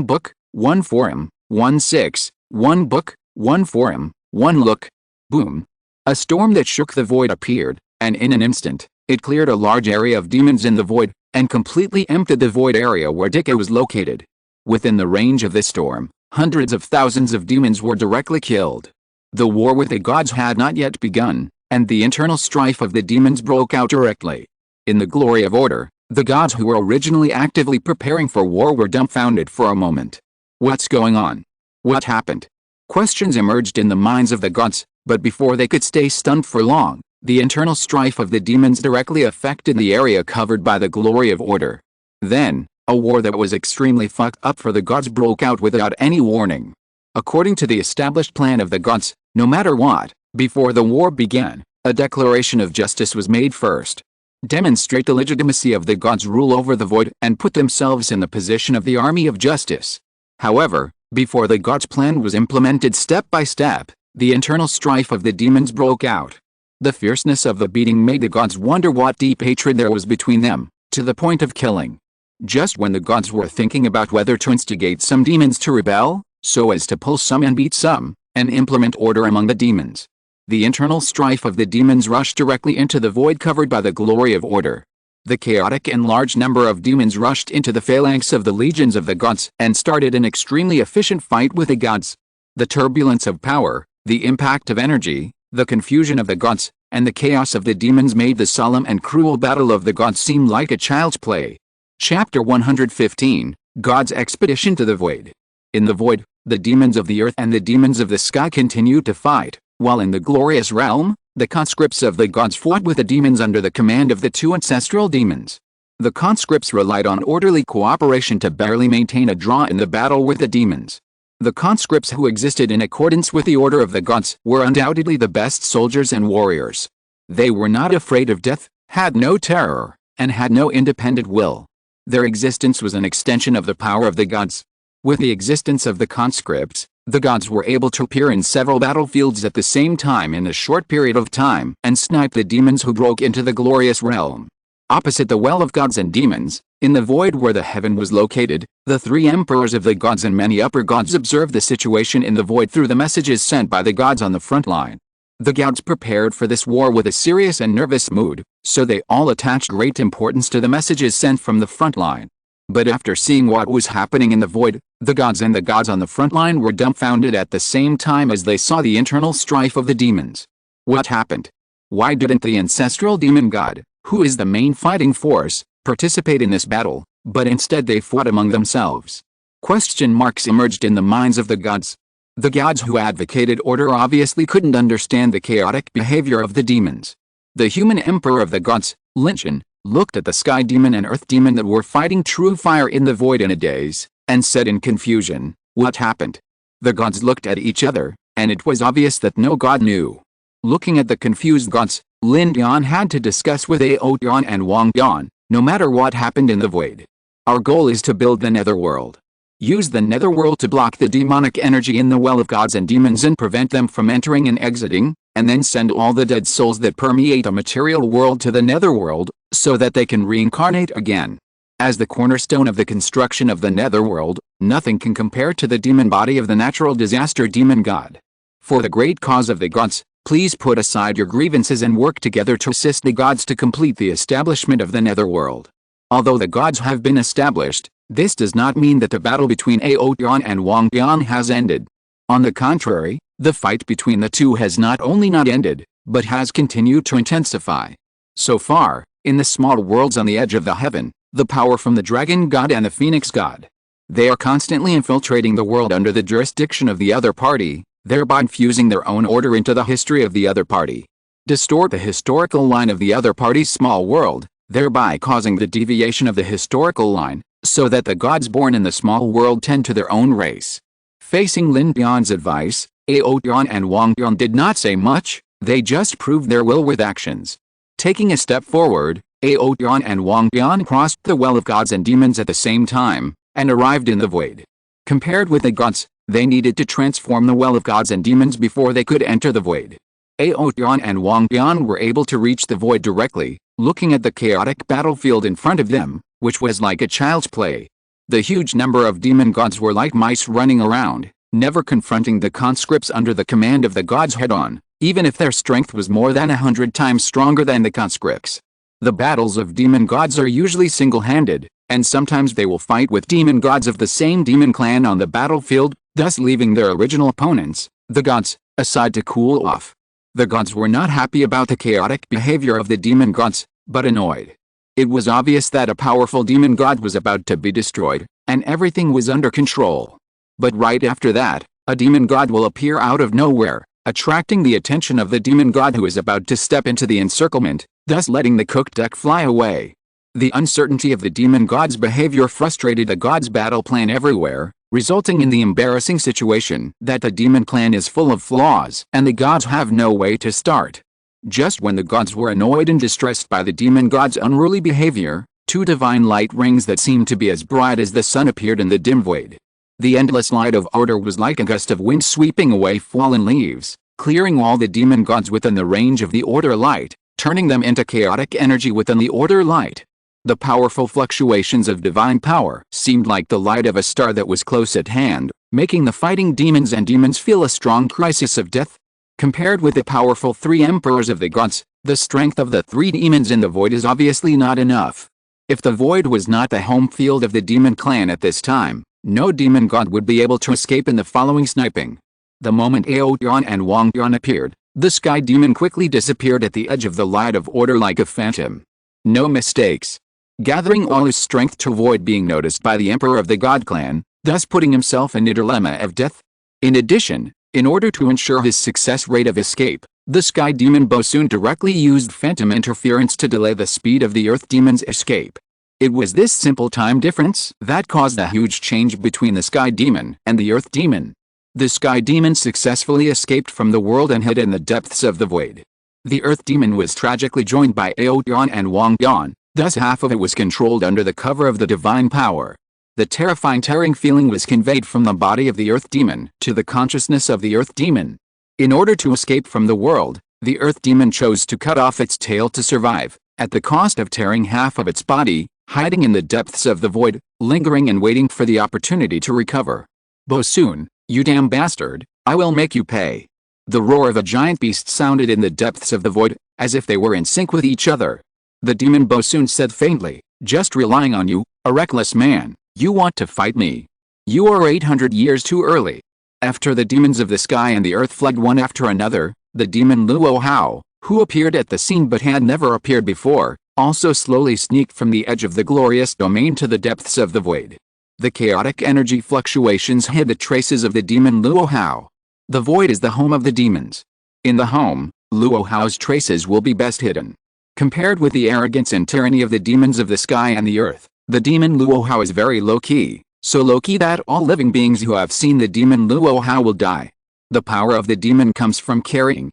book, one forum, one book, one forum, one look. Boom. A storm that shook the void appeared, and in an instant, it cleared a large area of demons in the void, and completely emptied the void area where Dika was located. Within the range of this storm, hundreds of thousands of demons were directly killed. The war with the gods had not yet begun, and the internal strife of the demons broke out directly. In the glory of order, the gods who were originally actively preparing for war were dumbfounded for a moment. What's going on? What happened? Questions emerged in the minds of the gods, but before they could stay stunned for long, the internal strife of the demons directly affected the area covered by the glory of order. Then, a war that was extremely fucked up for the gods broke out without any warning. According to the established plan of the gods, no matter what, before the war began, a declaration of justice was made first. Demonstrate the legitimacy of the gods' rule over the void and put themselves in the position of the army of justice. However, before the gods' plan was implemented step by step, the internal strife of the demons broke out. The fierceness of the beating made the gods wonder what deep hatred there was between them, to the point of killing. Just when the gods were thinking about whether to instigate some demons to rebel, so as to pull some and beat some, and implement order among the demons, The internal strife of the demons rushed directly into the void covered by the glory of order. The chaotic and large number of demons rushed into the phalanx of the legions of the gods and started an extremely efficient fight with the gods. The turbulence of power, the impact of energy, the confusion of the gods, and the chaos of the demons made the solemn and cruel battle of the gods seem like a child's play. Chapter 115, God's Expedition to the Void. In the void, the demons of the earth and the demons of the sky continued to fight, while in the glorious realm, the conscripts of the gods fought with the demons under the command of the two ancestral demons. The conscripts relied on orderly cooperation to barely maintain a draw in the battle with the demons. The conscripts who existed in accordance with the order of the gods were undoubtedly the best soldiers and warriors. They were not afraid of death, had no terror, and had no independent will. Their existence was an extension of the power of the gods. With the existence of the conscripts, the gods were able to appear in several battlefields at the same time in a short period of time and snipe the demons who broke into the glorious realm. Opposite the well of gods and demons, in the void where the heaven was located, the three emperors of the gods and many upper gods observed the situation in the void through the messages sent by the gods on the front line. The gods prepared for this war with a serious and nervous mood, so they all attached great importance to the messages sent from the front line. But after seeing what was happening in the void, the gods and the gods on the front line were dumbfounded at the same time as they saw the internal strife of the demons. What happened? Why didn't the ancestral demon god, who is the main fighting force, participate in this battle, but instead they fought among themselves? Question marks emerged in the minds of the gods. The gods who advocated order obviously couldn't understand the chaotic behavior of the demons. The human emperor of the gods, Lynchen, looked at the sky demon and earth demon that were fighting true fire in the void in a daze, and said in confusion, "What happened?" The gods looked at each other, and it was obvious that no god knew. Looking at the confused gods, Lin Dian had to discuss with Ao Dian and Wang Dian, no matter what happened in the void. Our goal is to build the netherworld. Use the netherworld to block the demonic energy in the well of gods and demons and prevent them from entering and exiting, and then send all the dead souls that permeate a material world to the netherworld, so that they can reincarnate again. As the cornerstone of the construction of the netherworld, nothing can compare to the demon body of the natural disaster demon god. For the great cause of the gods, please put aside your grievances and work together to assist the gods to complete the establishment of the netherworld. Although the gods have been established, this does not mean that the battle between Ao Dian and Wang Dian has ended. On the contrary, the fight between the two has not only not ended, but has continued to intensify. So far, in the small worlds on the edge of the heaven, the power from the dragon god and the phoenix god. They are constantly infiltrating the world under the jurisdiction of the other party, thereby infusing their own order into the history of the other party. Distort the historical line of the other party's small world, thereby causing the deviation of the historical line, so that the gods born in the small world tend to their own race. Facing Lin Dian's advice, Ao Dian and Wang Dian did not say much, they just proved their will with actions. Taking a step forward, Ao Dian and Wang Dian crossed the well of gods and demons at the same time, and arrived in the void. Compared with the gods, they needed to transform the well of gods and demons before they could enter the void. Ao Dian and Wang Dian were able to reach the void directly, looking at the chaotic battlefield in front of them, which was like a child's play. The huge number of demon gods were like mice running around, never confronting the conscripts under the command of the gods head-on, even if their strength was more than 100 times stronger than the conscripts. The battles of demon gods are usually single-handed, and sometimes they will fight with demon gods of the same demon clan on the battlefield, thus leaving their original opponents, the gods, aside to cool off. The gods were not happy about the chaotic behavior of the demon gods, but annoyed. It was obvious that a powerful demon god was about to be destroyed, and everything was under control. But right after that, a demon god will appear out of nowhere, attracting the attention of the demon god who is about to step into the encirclement, thus letting the cooked duck fly away. The uncertainty of the demon god's behavior frustrated the god's battle plan everywhere, resulting in the embarrassing situation that the demon clan is full of flaws and the gods have no way to start. Just when the gods were annoyed and distressed by the demon god's unruly behavior, two divine light rings that seemed to be as bright as the sun appeared in the dim void. The endless light of order was like a gust of wind sweeping away fallen leaves, clearing all the demon gods within the range of the order light, turning them into chaotic energy within the order light. The powerful fluctuations of divine power seemed like the light of a star that was close at hand, making the fighting demons and demons feel a strong crisis of death. Compared with the powerful three emperors of the gods, the strength of the three demons in the void is obviously not enough. If the void was not the home field of the demon clan at this time, no demon god would be able to escape in the following sniping. The moment Aotian and Wangdian appeared, the sky demon quickly disappeared at the edge of the light of order like a phantom. No mistakes. Gathering all his strength to avoid being noticed by the emperor of the god clan, thus putting himself in a dilemma of death. In addition, in order to ensure his success rate of escape, the sky demon Bosun directly used phantom interference to delay the speed of the earth demon's escape. It was this simple time difference that caused a huge change between the sky demon and the earth demon. The sky demon successfully escaped from the world and hid in the depths of the void. The earth demon was tragically joined by Aotian and Wangdian, thus half of it was controlled under the cover of the divine power. The terrifying tearing feeling was conveyed from the body of the earth demon to the consciousness of the earth demon. In order to escape from the world, the earth demon chose to cut off its tail to survive, at the cost of tearing half of its body, hiding in the depths of the void, lingering and waiting for the opportunity to recover. Bosun, you damn bastard, I will make you pay. The roar of a giant beast sounded in the depths of the void, as if they were in sync with each other. The demon Bosun said faintly, just relying on you, a reckless man, you want to fight me. You are 800 years too early. After the demons of the sky and the earth fled one after another, the demon Luo Hao, who appeared at the scene but had never appeared before, also slowly sneaked from the edge of the glorious domain to the depths of the void. The chaotic energy fluctuations hid the traces of the demon Luo Hao. The void is the home of the demons. In the home, Luo Hao's traces will be best hidden. Compared with the arrogance and tyranny of the demons of the sky and the earth, the demon Luo Hao is very low-key, so low-key that all living beings who have seen the demon Luo Hao will die. The power of the demon comes from carrying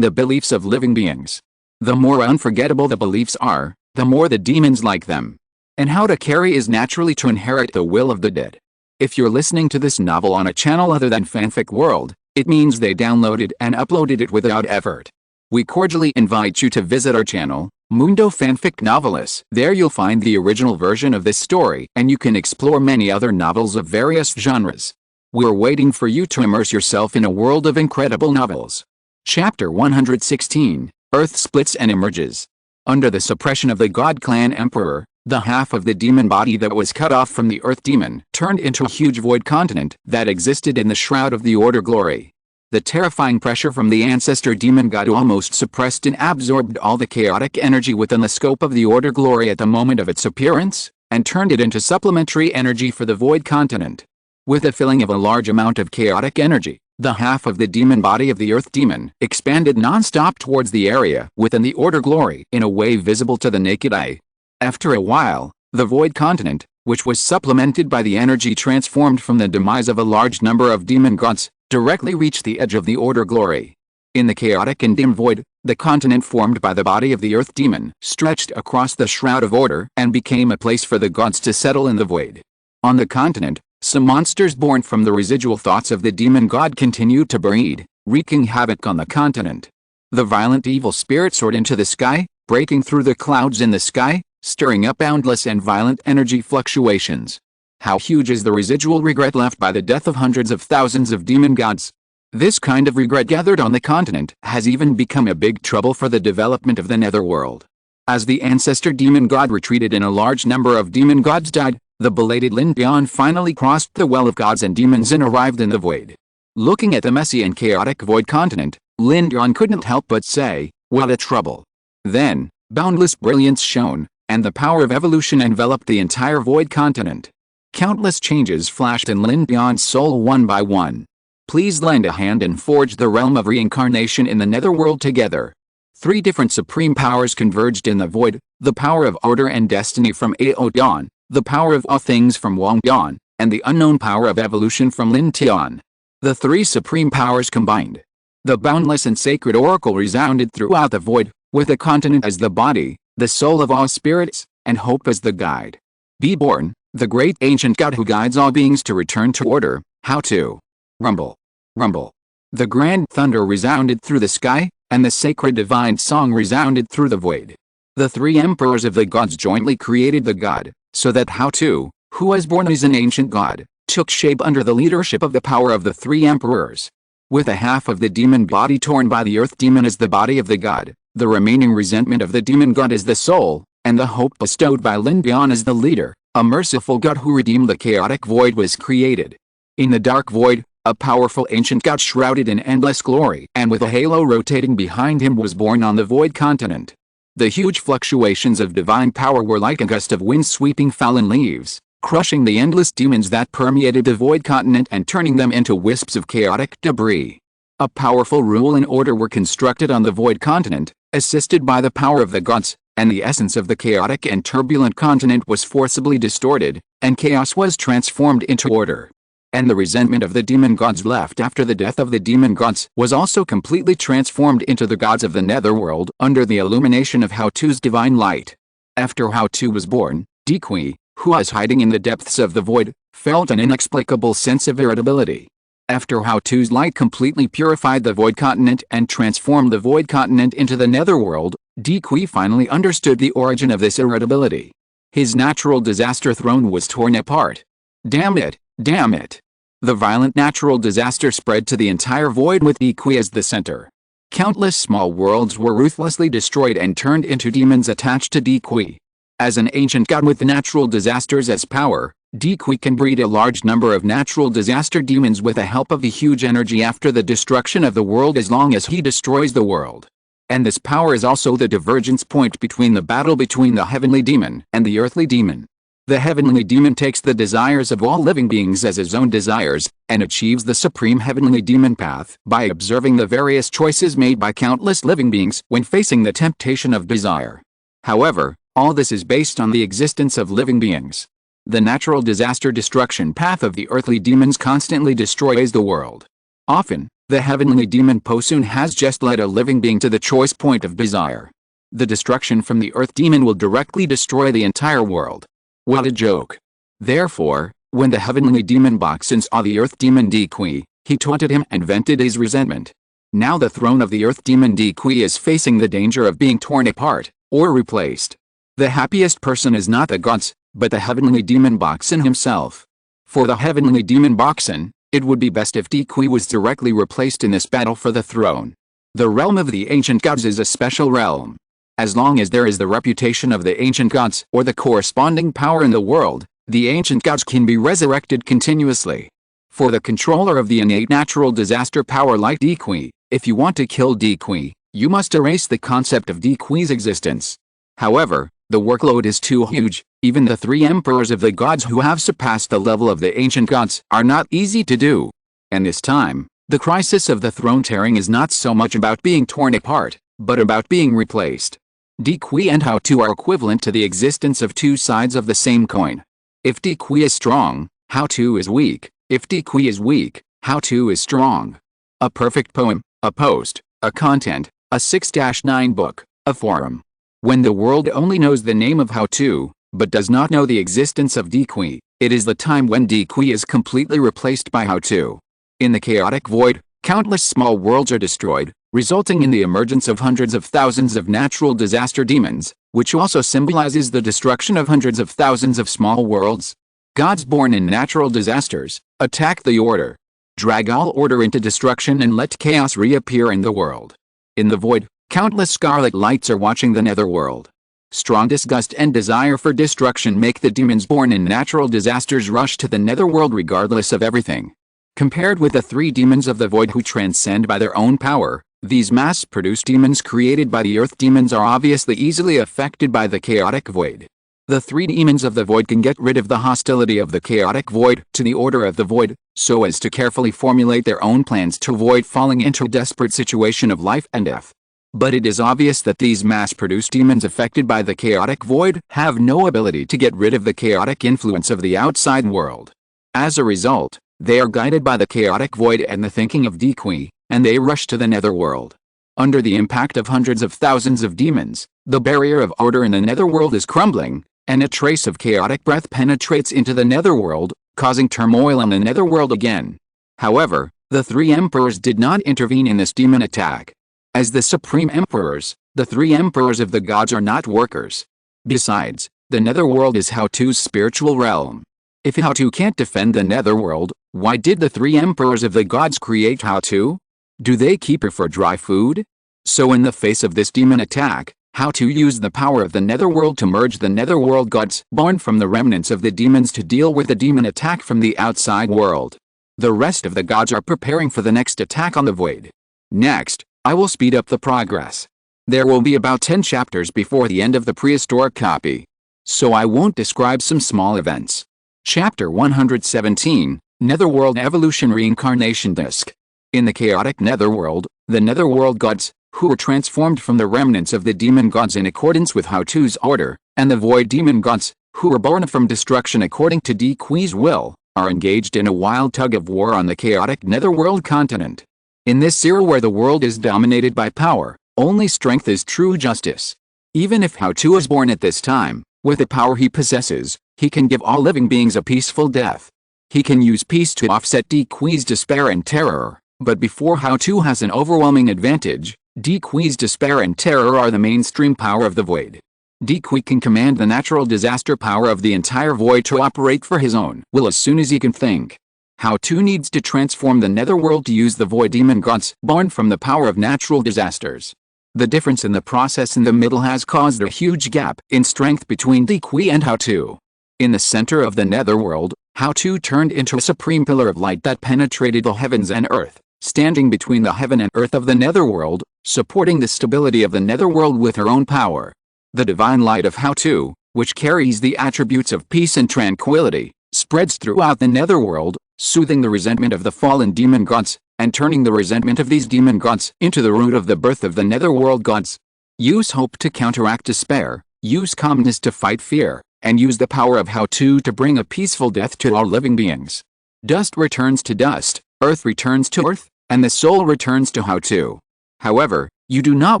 the beliefs of living beings. The more unforgettable the beliefs are, the more the demons like them. And how to carry is naturally to inherit the will of the dead. If you're listening to this novel on a channel other than Fanfic World, it means they downloaded and uploaded it without effort. We cordially invite you to visit our channel, Mundo Fanfic Novelis. There you'll find the original version of this story, and you can explore many other novels of various genres. We're waiting for you to immerse yourself in a world of incredible novels. Chapter 116, Earth Splits and Emerges. Under the suppression of the God Clan Emperor, the half of the demon body that was cut off from the Earth Demon turned into a huge void continent that existed in the shroud of the Order Glory. The terrifying pressure from the ancestor demon god almost suppressed and absorbed all the chaotic energy within the scope of the Order Glory at the moment of its appearance, and turned it into supplementary energy for the void continent. With the filling of a large amount of chaotic energy, the half of the demon body of the Earth Demon expanded non-stop towards the area within the Order Glory in a way visible to the naked eye. After a while, the void continent, which was supplemented by the energy transformed from the demise of a large number of demon gods, directly reached the edge of the Order Glory. In the chaotic and dim void, the continent formed by the body of the Earth Demon stretched across the Shroud of Order and became a place for the gods to settle in the void. On the continent, some monsters born from the residual thoughts of the demon god continued to breed, wreaking havoc on the continent. The violent evil spirit soared into the sky, breaking through the clouds in the sky, stirring up boundless and violent energy fluctuations. How huge is the residual regret left by the death of hundreds of thousands of demon gods? This kind of regret gathered on the continent has even become a big trouble for the development of the netherworld. As the ancestor demon god retreated and a large number of demon gods died, the belated Lin Bian finally crossed the well of gods and demons and arrived in the void. Looking at the messy and chaotic void continent, Lin Bian couldn't help but say, "What a trouble." Then, boundless brilliance shone, and the power of evolution enveloped the entire void continent. Countless changes flashed in Lin Bian's soul one by one. Please lend a hand and forge the realm of reincarnation in the netherworld together. 3 different supreme powers converged in the void, the power of order and destiny from Aotian, the power of all things from Wangdian, and the unknown power of evolution from Lin Tian. The 3 supreme powers combined. The boundless and sacred oracle resounded throughout the void, with the continent as the body, the soul of all spirits, and hope as the guide. Be born, the great ancient god who guides all beings to return to order. How to? Rumble. Rumble. The grand thunder resounded through the sky, and the sacred divine song resounded through the void. The 3 emperors of the gods jointly created the god, so that How to, who was born as an ancient god, took shape under the leadership of the power of the 3 emperors. With a half of the demon body torn by the earth demon as the body of the god, the remaining resentment of the demon god as the soul, and the hope bestowed by Linbion as the leader, a merciful god who redeemed the chaotic void was created. In the dark void, a powerful ancient god shrouded in endless glory and with a halo rotating behind him was born on the void continent. The huge fluctuations of divine power were like a gust of wind sweeping fallen leaves, crushing the endless demons that permeated the void continent and turning them into wisps of chaotic debris. A powerful rule and order were constructed on the void continent, assisted by the power of the gods, and the essence of the chaotic and turbulent continent was forcibly distorted, and chaos was transformed into order. And the resentment of the demon gods left after the death of the demon gods was also completely transformed into the gods of the netherworld under the illumination of Hautu's divine light. After Hautu was born, Diqui, who was hiding in the depths of the void, felt an inexplicable sense of irritability. After Hautu's light completely purified the void continent and transformed the void continent into the netherworld, Diqui finally understood the origin of this irritability. His natural disaster throne was torn apart. Damn it, damn it. The violent natural disaster spread to the entire void with Diqui as the center. Countless small worlds were ruthlessly destroyed and turned into demons attached to Diqui. As an ancient god with natural disasters as power, Diqui can breed a large number of natural disaster demons with the help of the huge energy after the destruction of the world as long as he destroys the world. And this power is also the divergence point between the battle between the heavenly demon and the earthly demon. The heavenly demon takes the desires of all living beings as his own desires, and achieves the supreme heavenly demon path by observing the various choices made by countless living beings when facing the temptation of desire. However, all this is based on the existence of living beings. The natural disaster destruction path of the earthly demons constantly destroys the world. Often, the heavenly demon Posun has just led a living being to the choice point of desire. The destruction from the earth demon will directly destroy the entire world. What a joke. Therefore, when the heavenly demon Boxen saw the earth demon Diqui, he taunted him and vented his resentment. Now the throne of the earth demon Diqui is facing the danger of being torn apart, or replaced. The happiest person is not the gods, but the heavenly demon Boxen himself. For the heavenly demon Boxen, it would be best if Diqui was directly replaced in this battle for the throne. The realm of the ancient gods is a special realm. As long as there is the reputation of the ancient gods or the corresponding power in the world, the ancient gods can be resurrected continuously. For the controller of the innate natural disaster power like Diqui, if you want to kill Diqui, you must erase the concept of Diqui's existence. However, the workload is too huge. Even the three emperors of the gods who have surpassed the level of the ancient gods are not easy to do. And this time, the crisis of the throne tearing is not so much about being torn apart, but about being replaced. Diqui and Hautu are equivalent to the existence of two sides of the same coin. If Diqui is strong, Hautu is weak. If Diqui is weak, Hautu is strong. A perfect poem, a post, a content, a 6-9 book, a forum. When the world only knows the name of Hautu, but does not know the existence of Diqui, it is the time when Diqui is completely replaced by Hautu. In the chaotic void, countless small worlds are destroyed, resulting in the emergence of hundreds of thousands of natural disaster demons, which also symbolizes the destruction of hundreds of thousands of small worlds. Gods born in natural disasters, attack the order. Drag all order into destruction and let chaos reappear in the world. In the void, countless scarlet lights are watching the netherworld. Strong disgust and desire for destruction make the demons born in natural disasters rush to the netherworld regardless of everything. Compared with the three demons of the void who transcend by their own power, these mass-produced demons created by the earth demons are obviously easily affected by the chaotic void. The three demons of the void can get rid of the hostility of the chaotic void to the order of the void, so as to carefully formulate their own plans to avoid falling into a desperate situation of life and death. But it is obvious that these mass-produced demons affected by the chaotic void have no ability to get rid of the chaotic influence of the outside world. As a result, they are guided by the chaotic void and the thinking of Diqui, and they rush to the netherworld. Under the impact of hundreds of thousands of demons, the barrier of order in the netherworld is crumbling, and a trace of chaotic breath penetrates into the netherworld, causing turmoil in the netherworld again. However, the three emperors did not intervene in this demon attack. As the supreme emperors, the three emperors of the gods are not workers. Besides, the netherworld is Hautu's spiritual realm. If Hautu can't defend the netherworld, Why did the three emperors of the gods create How-To? Do they keep her for dry food? So in the face of this demon attack, How-To used the power of the netherworld to merge the netherworld gods born from the remnants of the demons to deal with the demon attack from the outside world. The rest of the gods are preparing for the next attack on the void. Next, I will speed up the progress. There will be about 10 chapters before the end of the prehistoric copy, so I won't describe some small events. Chapter 117, Netherworld Evolution Reincarnation Disc. In the chaotic netherworld, the netherworld gods, who were transformed from the remnants of the demon gods in accordance with How-To's order, and the void demon gods, who were born from destruction according to Dequi's will, are engaged in a wild tug-of-war on the chaotic netherworld continent. In this era where the world is dominated by power, only strength is true justice. Even if How-To is born at this time, with the power he possesses, he can give all living beings a peaceful death. He can use peace to offset Dequi's despair and terror, but before How-To has an overwhelming advantage, Dequi's despair and terror are the mainstream power of the void. Dequi can command the natural disaster power of the entire void to operate for his own will as soon as he can think. How-To needs to transform the netherworld to use the void demon gods born from the power of natural disasters. The difference in the process in the middle has caused a huge gap in strength between Dequi and How-To. In the center of the netherworld, How-To turned into a supreme pillar of light that penetrated the heavens and earth, standing between the heaven and earth of the netherworld, supporting the stability of the netherworld with her own power. The divine light of How-To, which carries the attributes of peace and tranquility, spreads throughout the netherworld, soothing the resentment of the fallen demon gods, and turning the resentment of these demon gods into the root of the birth of the netherworld gods. Use hope to counteract despair, use calmness to fight fear, and use the power of How-To to bring a peaceful death to all living beings. Dust returns to dust, earth returns to earth, and the soul returns to How-To. However, you do not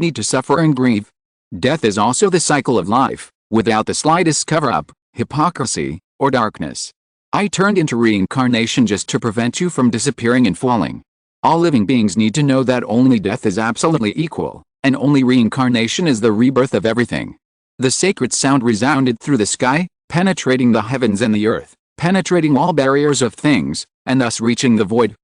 need to suffer and grieve. Death is also the cycle of life, without the slightest cover-up, hypocrisy, or darkness. I turned into reincarnation just to prevent you from disappearing and falling. All living beings need to know that only death is absolutely equal, and only reincarnation is the rebirth of everything. The sacred sound resounded through the sky, penetrating the heavens and the earth, penetrating all barriers of things, and thus reaching the void,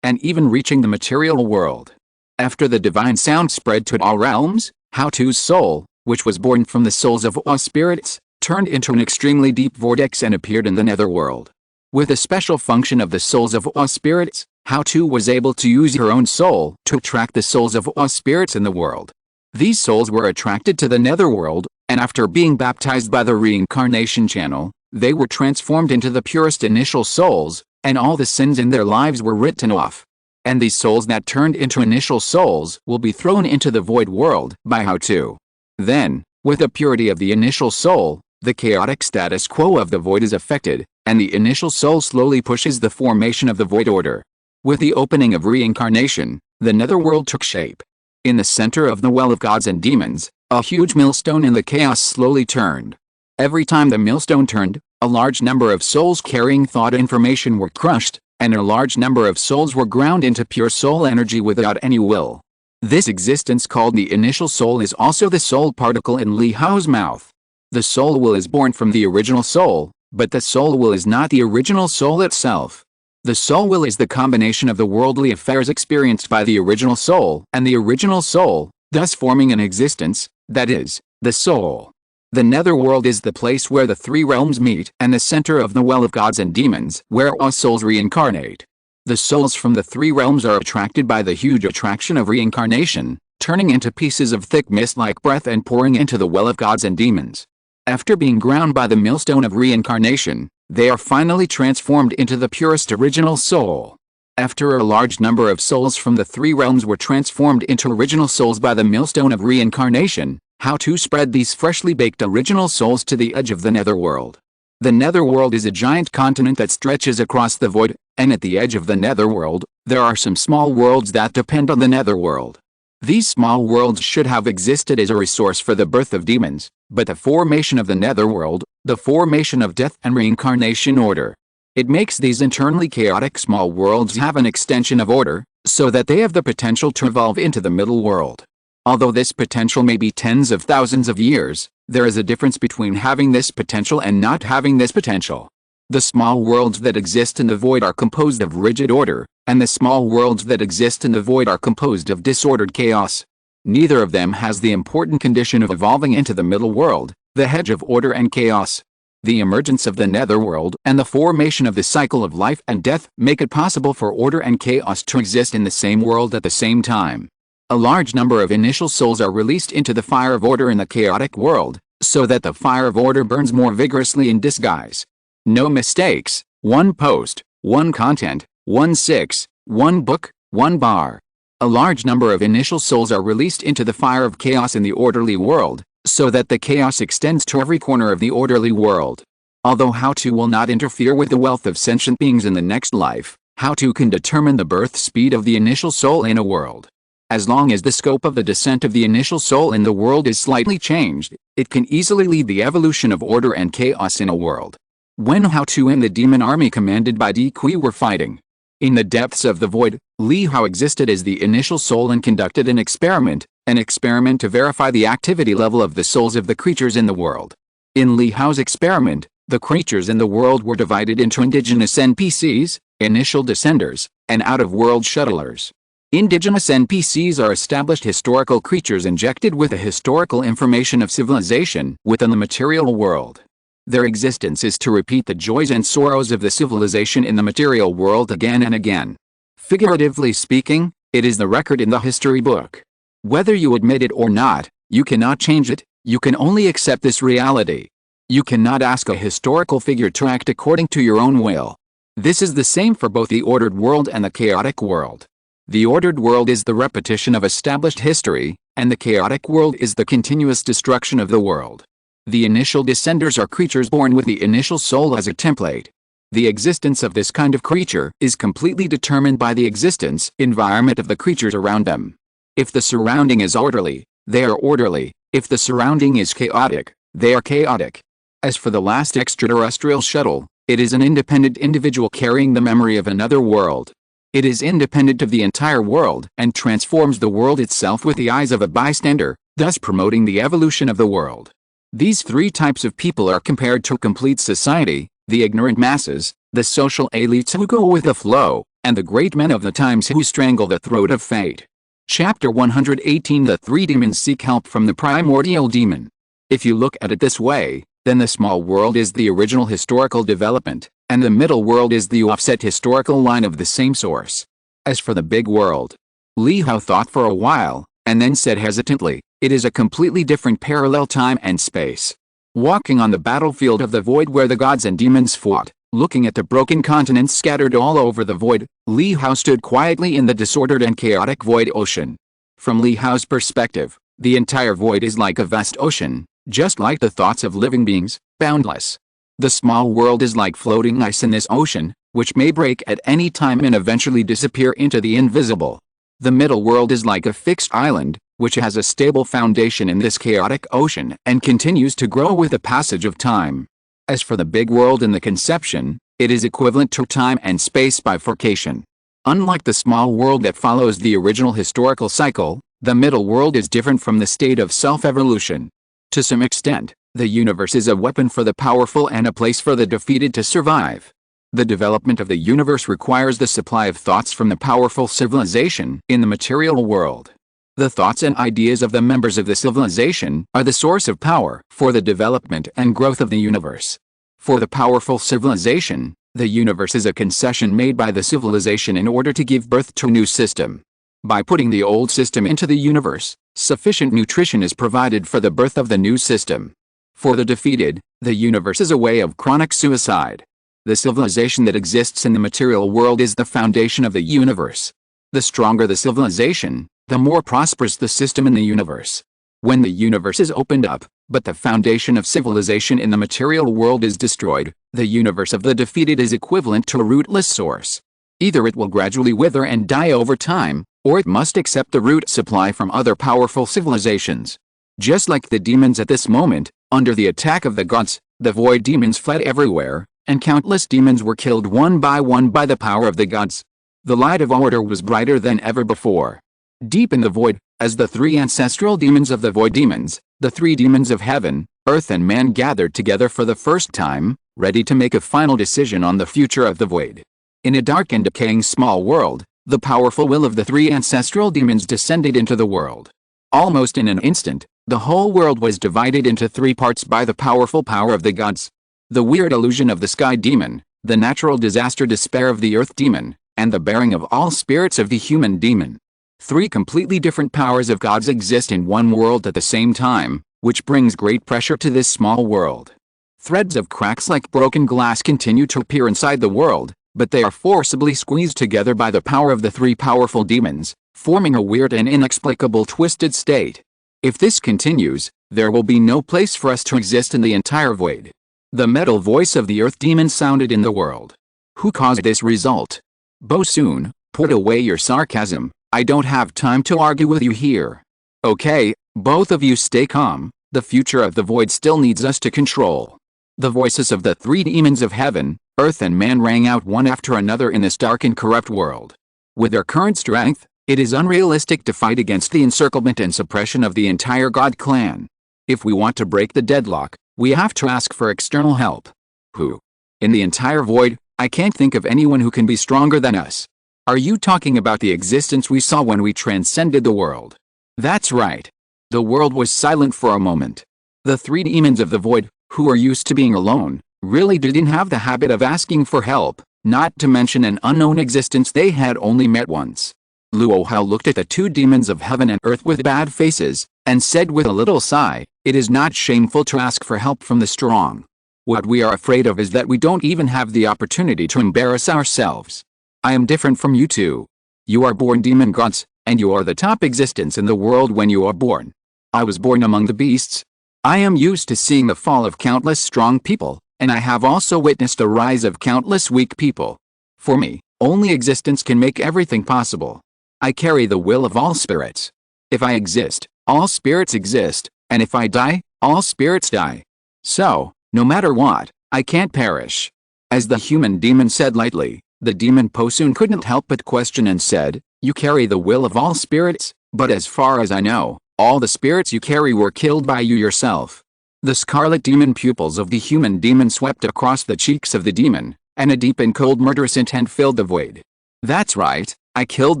and even reaching the material world. After the divine sound spread to all realms, How-To's soul, which was born from the souls of all spirits, turned into an extremely deep vortex and appeared in the netherworld. With a special function of the souls of all spirits, How-To was able to use her own soul to attract the souls of all spirits in the world. These souls were attracted to the netherworld, and after being baptized by the reincarnation channel, they were transformed into the purest initial souls, and all the sins in their lives were written off. And these souls that turned into initial souls will be thrown into the void world by How-To. Then, with the purity of the initial soul, the chaotic status quo of the void is affected, and the initial soul slowly pushes the formation of the void order. With the opening of reincarnation, the netherworld took shape. In the center of the well of gods and demons, a huge millstone in the chaos slowly turned. Every time the millstone turned, a large number of souls carrying thought information were crushed, and a large number of souls were ground into pure soul energy without any will. This existence called the initial soul is also the soul particle in Li Hao's mouth. The soul will is born from the original soul, but the soul will is not the original soul itself. The soul will is the combination of the worldly affairs experienced by the original soul and the original soul, thus forming an existence, that is, the soul. The netherworld is the place where the three realms meet and the center of the well of gods and demons where all souls reincarnate. The souls from the three realms are attracted by the huge attraction of reincarnation, turning into pieces of thick mist like breath and pouring into the well of gods and demons. After being ground by the millstone of reincarnation, they are finally transformed into the purest original soul. After a large number of souls from the three realms were transformed into original souls by the millstone of reincarnation, How-To spread these freshly baked original souls to the edge of the netherworld. The netherworld is a giant continent that stretches across the void, and at the edge of the netherworld, there are some small worlds that depend on the netherworld. These small worlds should have existed as a resource for the birth of demons, but the formation of the netherworld, the formation of death and reincarnation order. It makes these internally chaotic small worlds have an extension of order, so that they have the potential to evolve into the middle world. Although this potential may be tens of thousands of years, there is a difference between having this potential and not having this potential. The small worlds that exist in the void are composed of rigid order, and the small worlds that exist in the void are composed of disordered chaos. Neither of them has the important condition of evolving into the middle world, the hedge of order and chaos. The emergence of the netherworld and the formation of the cycle of life and death make it possible for order and chaos to exist in the same world at the same time. A large number of initial souls are released into the fire of order in the chaotic world, so that the fire of order burns more vigorously in disguise. No mistakes, one post, one content, 1-6, one book, one bar. A large number of initial souls are released into the fire of chaos in the orderly world, so that the chaos extends to every corner of the orderly world. Although how-to will not interfere with the wealth of sentient beings in the next life, how-to can determine the birth speed of the initial soul in a world. As long as the scope of the descent of the initial soul in the world is slightly changed, it can easily lead the evolution of order and chaos in a world. When How-to and the demon army commanded by Di Kui were fighting in the depths of the void, Li Hao existed as the initial soul and conducted an experiment to verify the activity level of the souls of the creatures in the world. In Li Hao's experiment, the creatures in the world were divided into indigenous NPCs, initial descenders, and out-of-world shuttlers. Indigenous NPCs are established historical creatures injected with the historical information of civilization within the material world. Their existence is to repeat the joys and sorrows of the civilization in the material world again and again. Figuratively speaking, it is the record in the history book. Whether you admit it or not, you cannot change it, you can only accept this reality. You cannot ask a historical figure to act according to your own will. This is the same for both the ordered world and the chaotic world. The ordered world is the repetition of established history, and the chaotic world is the continuous destruction of the world. The initial descenders are creatures born with the initial soul as a template. The existence of this kind of creature is completely determined by the existence environment of the creatures around them. If the surrounding is orderly, they are orderly. If the surrounding is chaotic, they are chaotic. As for the last extraterrestrial shuttle, it is an independent individual carrying the memory of another world. It is independent of the entire world and transforms the world itself with the eyes of a bystander, thus promoting the evolution of the world. These three types of people are compared to complete society: the ignorant masses, the social elites who go with the flow, and the great men of the times who strangle the throat of fate. Chapter 118. The three demons seek help from the primordial demon. If you look at it this way, then the small world is the original historical development, and the middle world is the offset historical line of the same source. As for the big world, Li Hao thought for a while, and then said hesitantly, it is a completely different parallel time and space. Walking on the battlefield of the void where the gods and demons fought, looking at the broken continents scattered all over the void, Li Hao stood quietly in the disordered and chaotic void ocean. From Li Hao's perspective, the entire void is like a vast ocean, just like the thoughts of living beings, boundless. The small world is like floating ice in this ocean, which may break at any time and eventually disappear into the invisible. The middle world is like a fixed island, which has a stable foundation in this chaotic ocean and continues to grow with the passage of time. As for the big world in the conception, it is equivalent to time and space bifurcation. Unlike the small world that follows the original historical cycle, the middle world is different from the state of self-evolution. To some extent, the universe is a weapon for the powerful and a place for the defeated to survive. The development of the universe requires the supply of thoughts from the powerful civilization in the material world. The thoughts and ideas of the members of the civilization are the source of power for the development and growth of the universe. For the powerful civilization, the universe is a concession made by the civilization in order to give birth to a new system. By putting the old system into the universe, sufficient nutrition is provided for the birth of the new system. For the defeated, the universe is a way of chronic suicide. The civilization that exists in the material world is the foundation of the universe. The stronger the civilization, the more prosperous the system in the universe. When the universe is opened up, but the foundation of civilization in the material world is destroyed, the universe of the defeated is equivalent to a rootless source. Either it will gradually wither and die over time, or it must accept the root supply from other powerful civilizations. Just like the demons at this moment, under the attack of the gods, the void demons fled everywhere, and countless demons were killed one by the power of the gods. The light of order was brighter than ever before. Deep in the void, as the three ancestral demons of the void demons, the three demons of heaven, earth and man gathered together for the first time, ready to make a final decision on the future of the void. In a dark and decaying small world, the powerful will of the three ancestral demons descended into the world. Almost in an instant, the whole world was divided into three parts by the powerful power of the gods. The weird illusion of the sky demon, the natural disaster despair of the earth demon, and the bearing of all spirits of the human demon. Three completely different powers of gods exist in one world at the same time, which brings great pressure to this small world. Threads of cracks like broken glass continue to appear inside the world, but they are forcibly squeezed together by the power of the three powerful demons, forming a weird and inexplicable twisted state. If this continues, there will be no place for us to exist in the entire void. The metal voice of the earth demon sounded in the world. Who caused this result? Bosun, put away your sarcasm. I don't have time to argue with you here. Okay, both of you stay calm. The future of the void still needs us to control. The voices of the three demons of heaven, earth and man rang out one after another in this dark and corrupt world. With their current strength, it is unrealistic to fight against the encirclement and suppression of the entire God clan. If we want to break the deadlock, we have to ask for external help. Who? In the entire void, I can't think of anyone who can be stronger than us. Are you talking about the existence we saw when we transcended the world? That's right. The world was silent for a moment. The three demons of the void, who are used to being alone, really didn't have the habit of asking for help, not to mention an unknown existence they had only met once. Luo Hao looked at the two demons of heaven and earth with bad faces, and said with a little sigh, "It is not shameful to ask for help from the strong. What we are afraid of is that we don't even have the opportunity to embarrass ourselves. I am different from you two. You are born demon gods, and you are the top existence in the world when you are born. I was born among the beasts. I am used to seeing the fall of countless strong people, and I have also witnessed the rise of countless weak people. For me, only existence can make everything possible. I carry the will of all spirits. If I exist, all spirits exist, and if I die, all spirits die. So, no matter what, I can't perish." As the human demon said lightly, the demon Posun couldn't help but question and said, "You carry the will of all spirits, but as far as I know, all the spirits you carry were killed by you yourself." The scarlet demon pupils of the human demon swept across the cheeks of the demon, and a deep and cold murderous intent filled the void. "That's right, I killed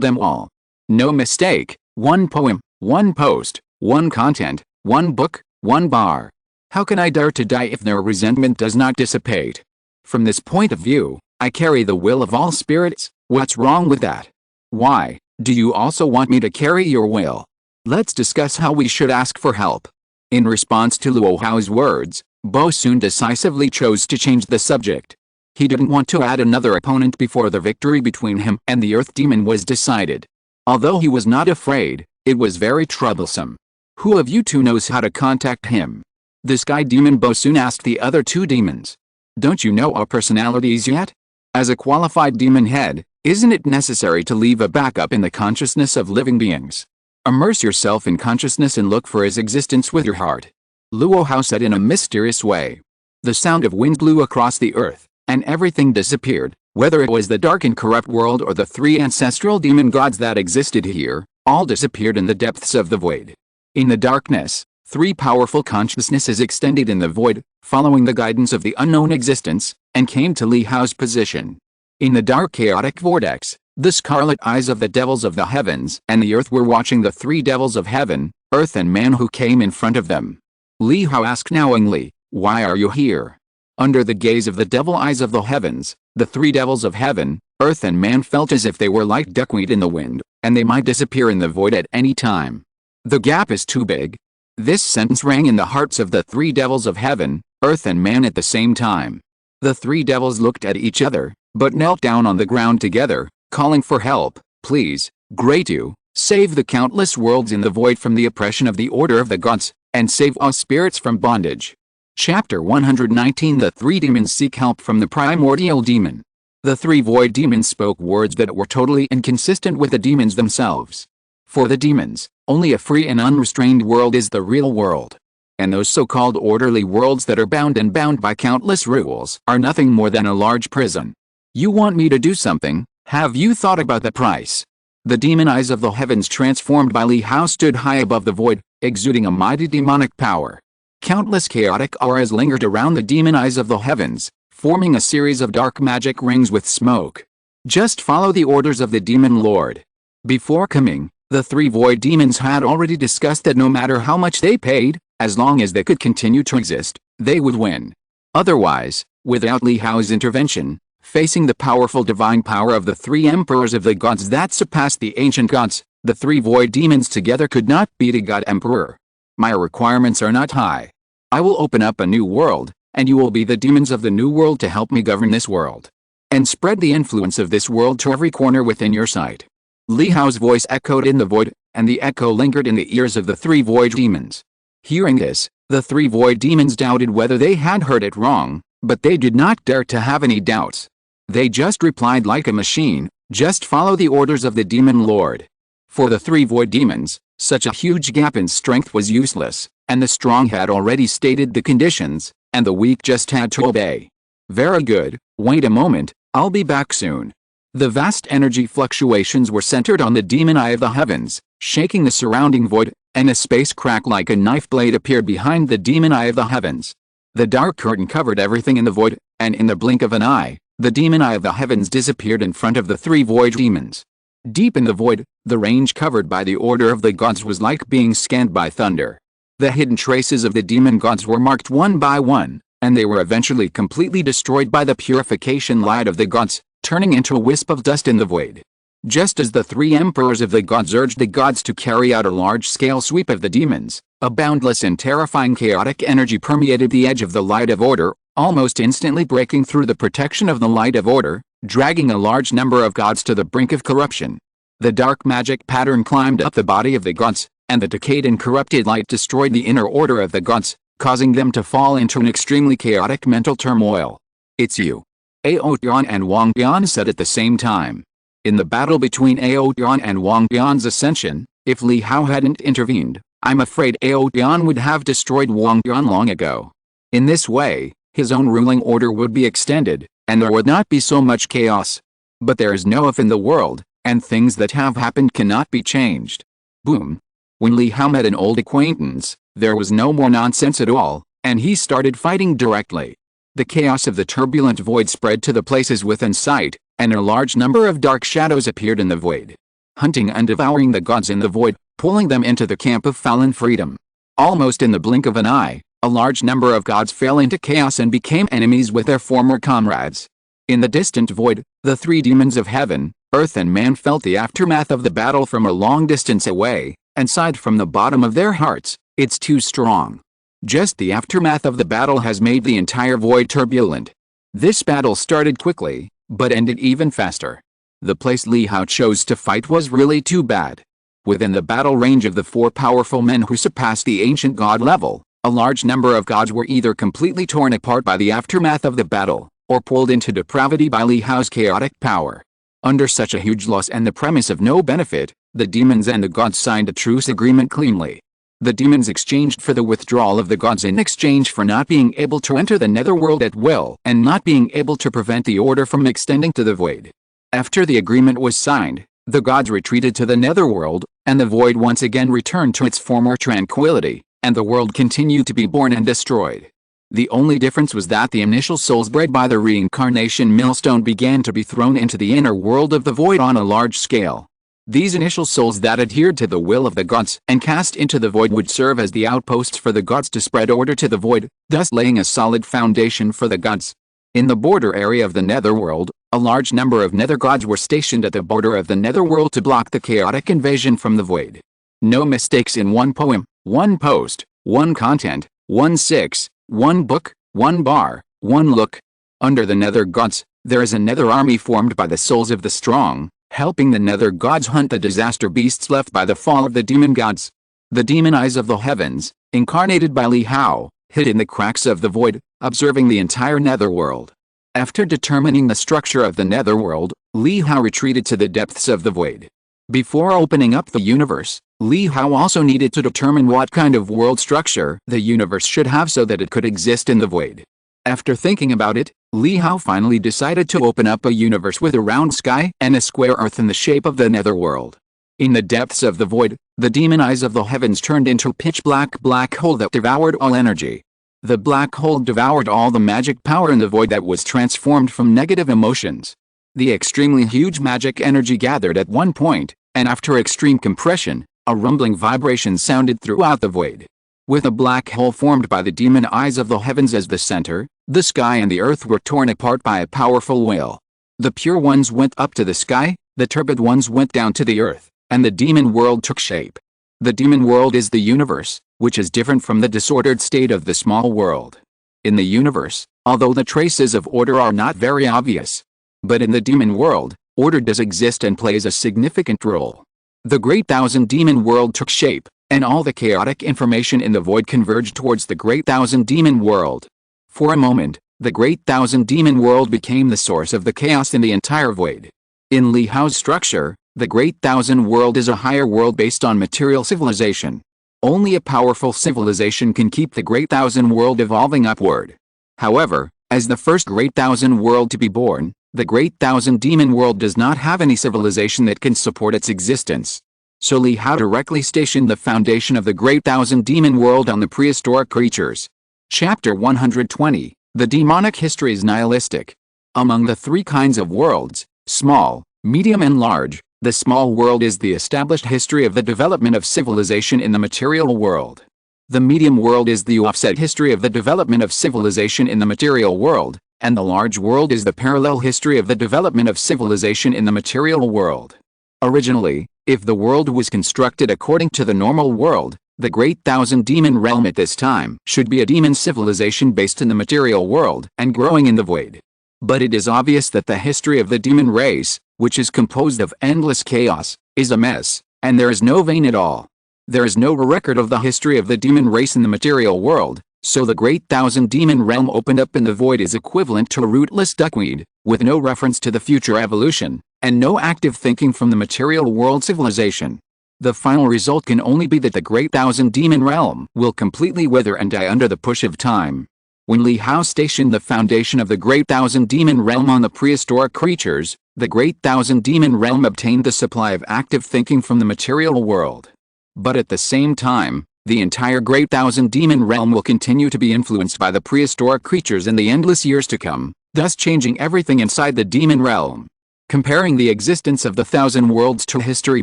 them all. No mistake, one poem, one post, one content, one book, one bar. How can I dare to die if their resentment does not dissipate? From this point of view, I carry the will of all spirits. What's wrong with that? Why, do you also want me to carry your will? Let's discuss how we should ask for help." In response to Luo Hao's words, Bosun decisively chose to change the subject. He didn't want to add another opponent before the victory between him and the earth demon was decided. Although he was not afraid, it was very troublesome. "Who of you two knows how to contact him?" The sky demon Bosun asked the other two demons. "Don't you know our personalities yet? As a qualified demon head, isn't it necessary to leave a backup in the consciousness of living beings? Immerse yourself in consciousness and look for his existence with your heart." Luo Hao said in a mysterious way. The sound of wind blew across the earth, and everything disappeared, whether it was the dark and corrupt world or the three ancestral demon gods that existed here, all disappeared in the depths of the void. In the darkness, three powerful consciousnesses extended in the void, following the guidance of the unknown existence, and came to Li Hao's position. In the dark chaotic vortex, the scarlet eyes of the devils of the heavens and the earth were watching the three devils of heaven, earth and man who came in front of them. Li Hao asked knowingly, "Why are you here?" Under the gaze of the devil eyes of the heavens, the three devils of heaven, earth and man felt as if they were like duckweed in the wind, and they might disappear in the void at any time. "The gap is too big." This sentence rang in the hearts of the three devils of heaven, earth and man at the same time. The three devils looked at each other, but knelt down on the ground together, calling for help. "Please, great you, save the countless worlds in the void from the oppression of the order of the gods, and save all spirits from bondage." Chapter 119 The three demons seek help from the primordial demon. The three void demons spoke words that were totally inconsistent with the demons themselves. For the demons, only a free and unrestrained world is the real world. And those so-called orderly worlds that are bound by countless rules are nothing more than a large prison. "You want me to do something? Have you thought about the price?" The demon eyes of the heavens transformed by Li Hao stood high above the void, exuding a mighty demonic power. Countless chaotic auras lingered around the demon eyes of the heavens, forming a series of dark magic rings with smoke. Just follow the orders of the demon lord. Before coming, the three void demons had already discussed that no matter how much they paid, as long as they could continue to exist, they would win. Otherwise, without Li Hao's intervention, facing the powerful divine power of the three emperors of the gods that surpassed the ancient gods, the three void demons together could not beat a god emperor. My requirements are not high. I will open up a new world, and you will be the demons of the new world to help me govern this world. And spread the influence of this world to every corner within your sight. Li Hao's voice echoed in the void, and the echo lingered in the ears of the three void demons. Hearing this, the three void demons doubted whether they had heard it wrong, but they did not dare to have any doubts. They just replied like a machine, just follow the orders of the demon lord. For the three void demons, such a huge gap in strength was useless, and the strong had already stated the conditions, and the weak just had to obey. Very good, wait a moment, I'll be back soon. The vast energy fluctuations were centered on the demon eye of the heavens, shaking the surrounding void, and a space crack like a knife blade appeared behind the demon eye of the heavens. The dark curtain covered everything in the void, and in the blink of an eye, the demon eye of the heavens disappeared in front of the three void demons. Deep in the void, the range covered by the order of the gods was like being scanned by thunder. The hidden traces of the demon gods were marked one by one, and they were eventually completely destroyed by the purification light of the gods, turning into a wisp of dust in the void. Just as the three emperors of the gods urged the gods to carry out a large-scale sweep of the demons, a boundless and terrifying chaotic energy permeated the edge of the light of order, almost instantly breaking through the protection of the light of order, dragging a large number of gods to the brink of corruption. The dark magic pattern climbed up the body of the gods, and the decayed and corrupted light destroyed the inner order of the gods, causing them to fall into an extremely chaotic mental turmoil. It's you. Aotian and Wang Bian said at the same time. In the battle between Aotian and Wang Bian's ascension, if Li Hao hadn't intervened, I'm afraid Aotian would have destroyed Wang Bian long ago. In this way, his own ruling order would be extended, and there would not be so much chaos. But there is no if in the world, and things that have happened cannot be changed. Boom. When Li Hao met an old acquaintance, there was no more nonsense at all, and he started fighting directly. The chaos of the turbulent void spread to the places within sight, and a large number of dark shadows appeared in the void, hunting and devouring the gods in the void, pulling them into the camp of fallen freedom. Almost in the blink of an eye, a large number of gods fell into chaos and became enemies with their former comrades. In the distant void, the three demons of heaven, earth and man felt the aftermath of the battle from a long distance away, and sighed from the bottom of their hearts, it's too strong. Just the aftermath of the battle has made the entire void turbulent. This battle started quickly, but ended even faster. The place Li Hao chose to fight was really too bad. Within the battle range of the four powerful men who surpassed the ancient god level, a large number of gods were either completely torn apart by the aftermath of the battle, or pulled into depravity by Li Hao's chaotic power. Under such a huge loss and the premise of no benefit, the demons and the gods signed a truce agreement cleanly. The demons exchanged for the withdrawal of the gods in exchange for not being able to enter the netherworld at will and not being able to prevent the order from extending to the void. After the agreement was signed, the gods retreated to the netherworld, and the void once again returned to its former tranquility, and the world continued to be born and destroyed. The only difference was that the initial souls bred by the reincarnation millstone began to be thrown into the inner world of the void on a large scale. These initial souls that adhered to the will of the gods and cast into the void would serve as the outposts for the gods to spread order to the void, thus laying a solid foundation for the gods. In the border area of the netherworld, a large number of nether gods were stationed at the border of the netherworld to block the chaotic invasion from the void. No mistakes in one poem, one post, one content, one six, one book, one bar, one look. Under the nether gods, there is a nether army formed by the souls of the strong, helping the nether gods hunt the disaster beasts left by the fall of the demon gods. The demon eyes of the heavens, incarnated by Li Hao, hid in the cracks of the void, observing the entire netherworld. After determining the structure of the netherworld, Li Hao retreated to the depths of the void. Before opening up the universe, Li Hao also needed to determine what kind of world structure the universe should have so that it could exist in the void. After thinking about it, Li Hao finally decided to open up a universe with a round sky and a square earth in the shape of the netherworld. In the depths of the void, the demon eyes of the heavens turned into a pitch black hole that devoured all energy. The black hole devoured all the magic power in the void that was transformed from negative emotions. The extremely huge magic energy gathered at one point, and after extreme compression, a rumbling vibration sounded throughout the void. With a black hole formed by the demon eyes of the heavens as the center, the sky and the earth were torn apart by a powerful will. The pure ones went up to the sky, the turbid ones went down to the earth, and the demon world took shape. The demon world is the universe, which is different from the disordered state of the small world. In the universe, although the traces of order are not very obvious, but in the demon world, order does exist and plays a significant role. The Great Thousand Demon World took shape, and all the chaotic information in the void converged towards the Great Thousand Demon World. For a moment, the Great Thousand Demon World became the source of the chaos in the entire void. In Li Hao's structure, the Great Thousand World is a higher world based on material civilization. Only a powerful civilization can keep the Great Thousand World evolving upward. However, as the first Great Thousand World to be born, the Great Thousand Demon World does not have any civilization that can support its existence. So Li Hao directly stationed the foundation of the Great Thousand Demon World on the prehistoric creatures. Chapter 120. The demonic history is nihilistic. Among the three kinds of worlds, small, medium and large, the small world is the established history of the development of civilization in the material world. The medium world is the offset history of the development of civilization in the material world, and the large world is the parallel history of the development of civilization in the material world. Originally, if the world was constructed according to the normal world, the Great Thousand Demon Realm at this time should be a demon civilization based in the material world and growing in the void. But it is obvious that the history of the demon race, which is composed of endless chaos, is a mess, and there is no vein at all. There is no record of the history of the demon race in the material world, so the Great Thousand Demon Realm opened up in the void is equivalent to a rootless duckweed, with no reference to the future evolution, and no active thinking from the material world civilization. The final result can only be that the Great Thousand Demon Realm will completely wither and die under the push of time. When Li Hao stationed the foundation of the Great Thousand Demon Realm on the prehistoric creatures, the Great Thousand Demon Realm obtained the supply of active thinking from the material world. But at the same time, the entire Great Thousand Demon Realm will continue to be influenced by the prehistoric creatures in the endless years to come, thus changing everything inside the demon realm. Comparing the existence of the Thousand Worlds to a history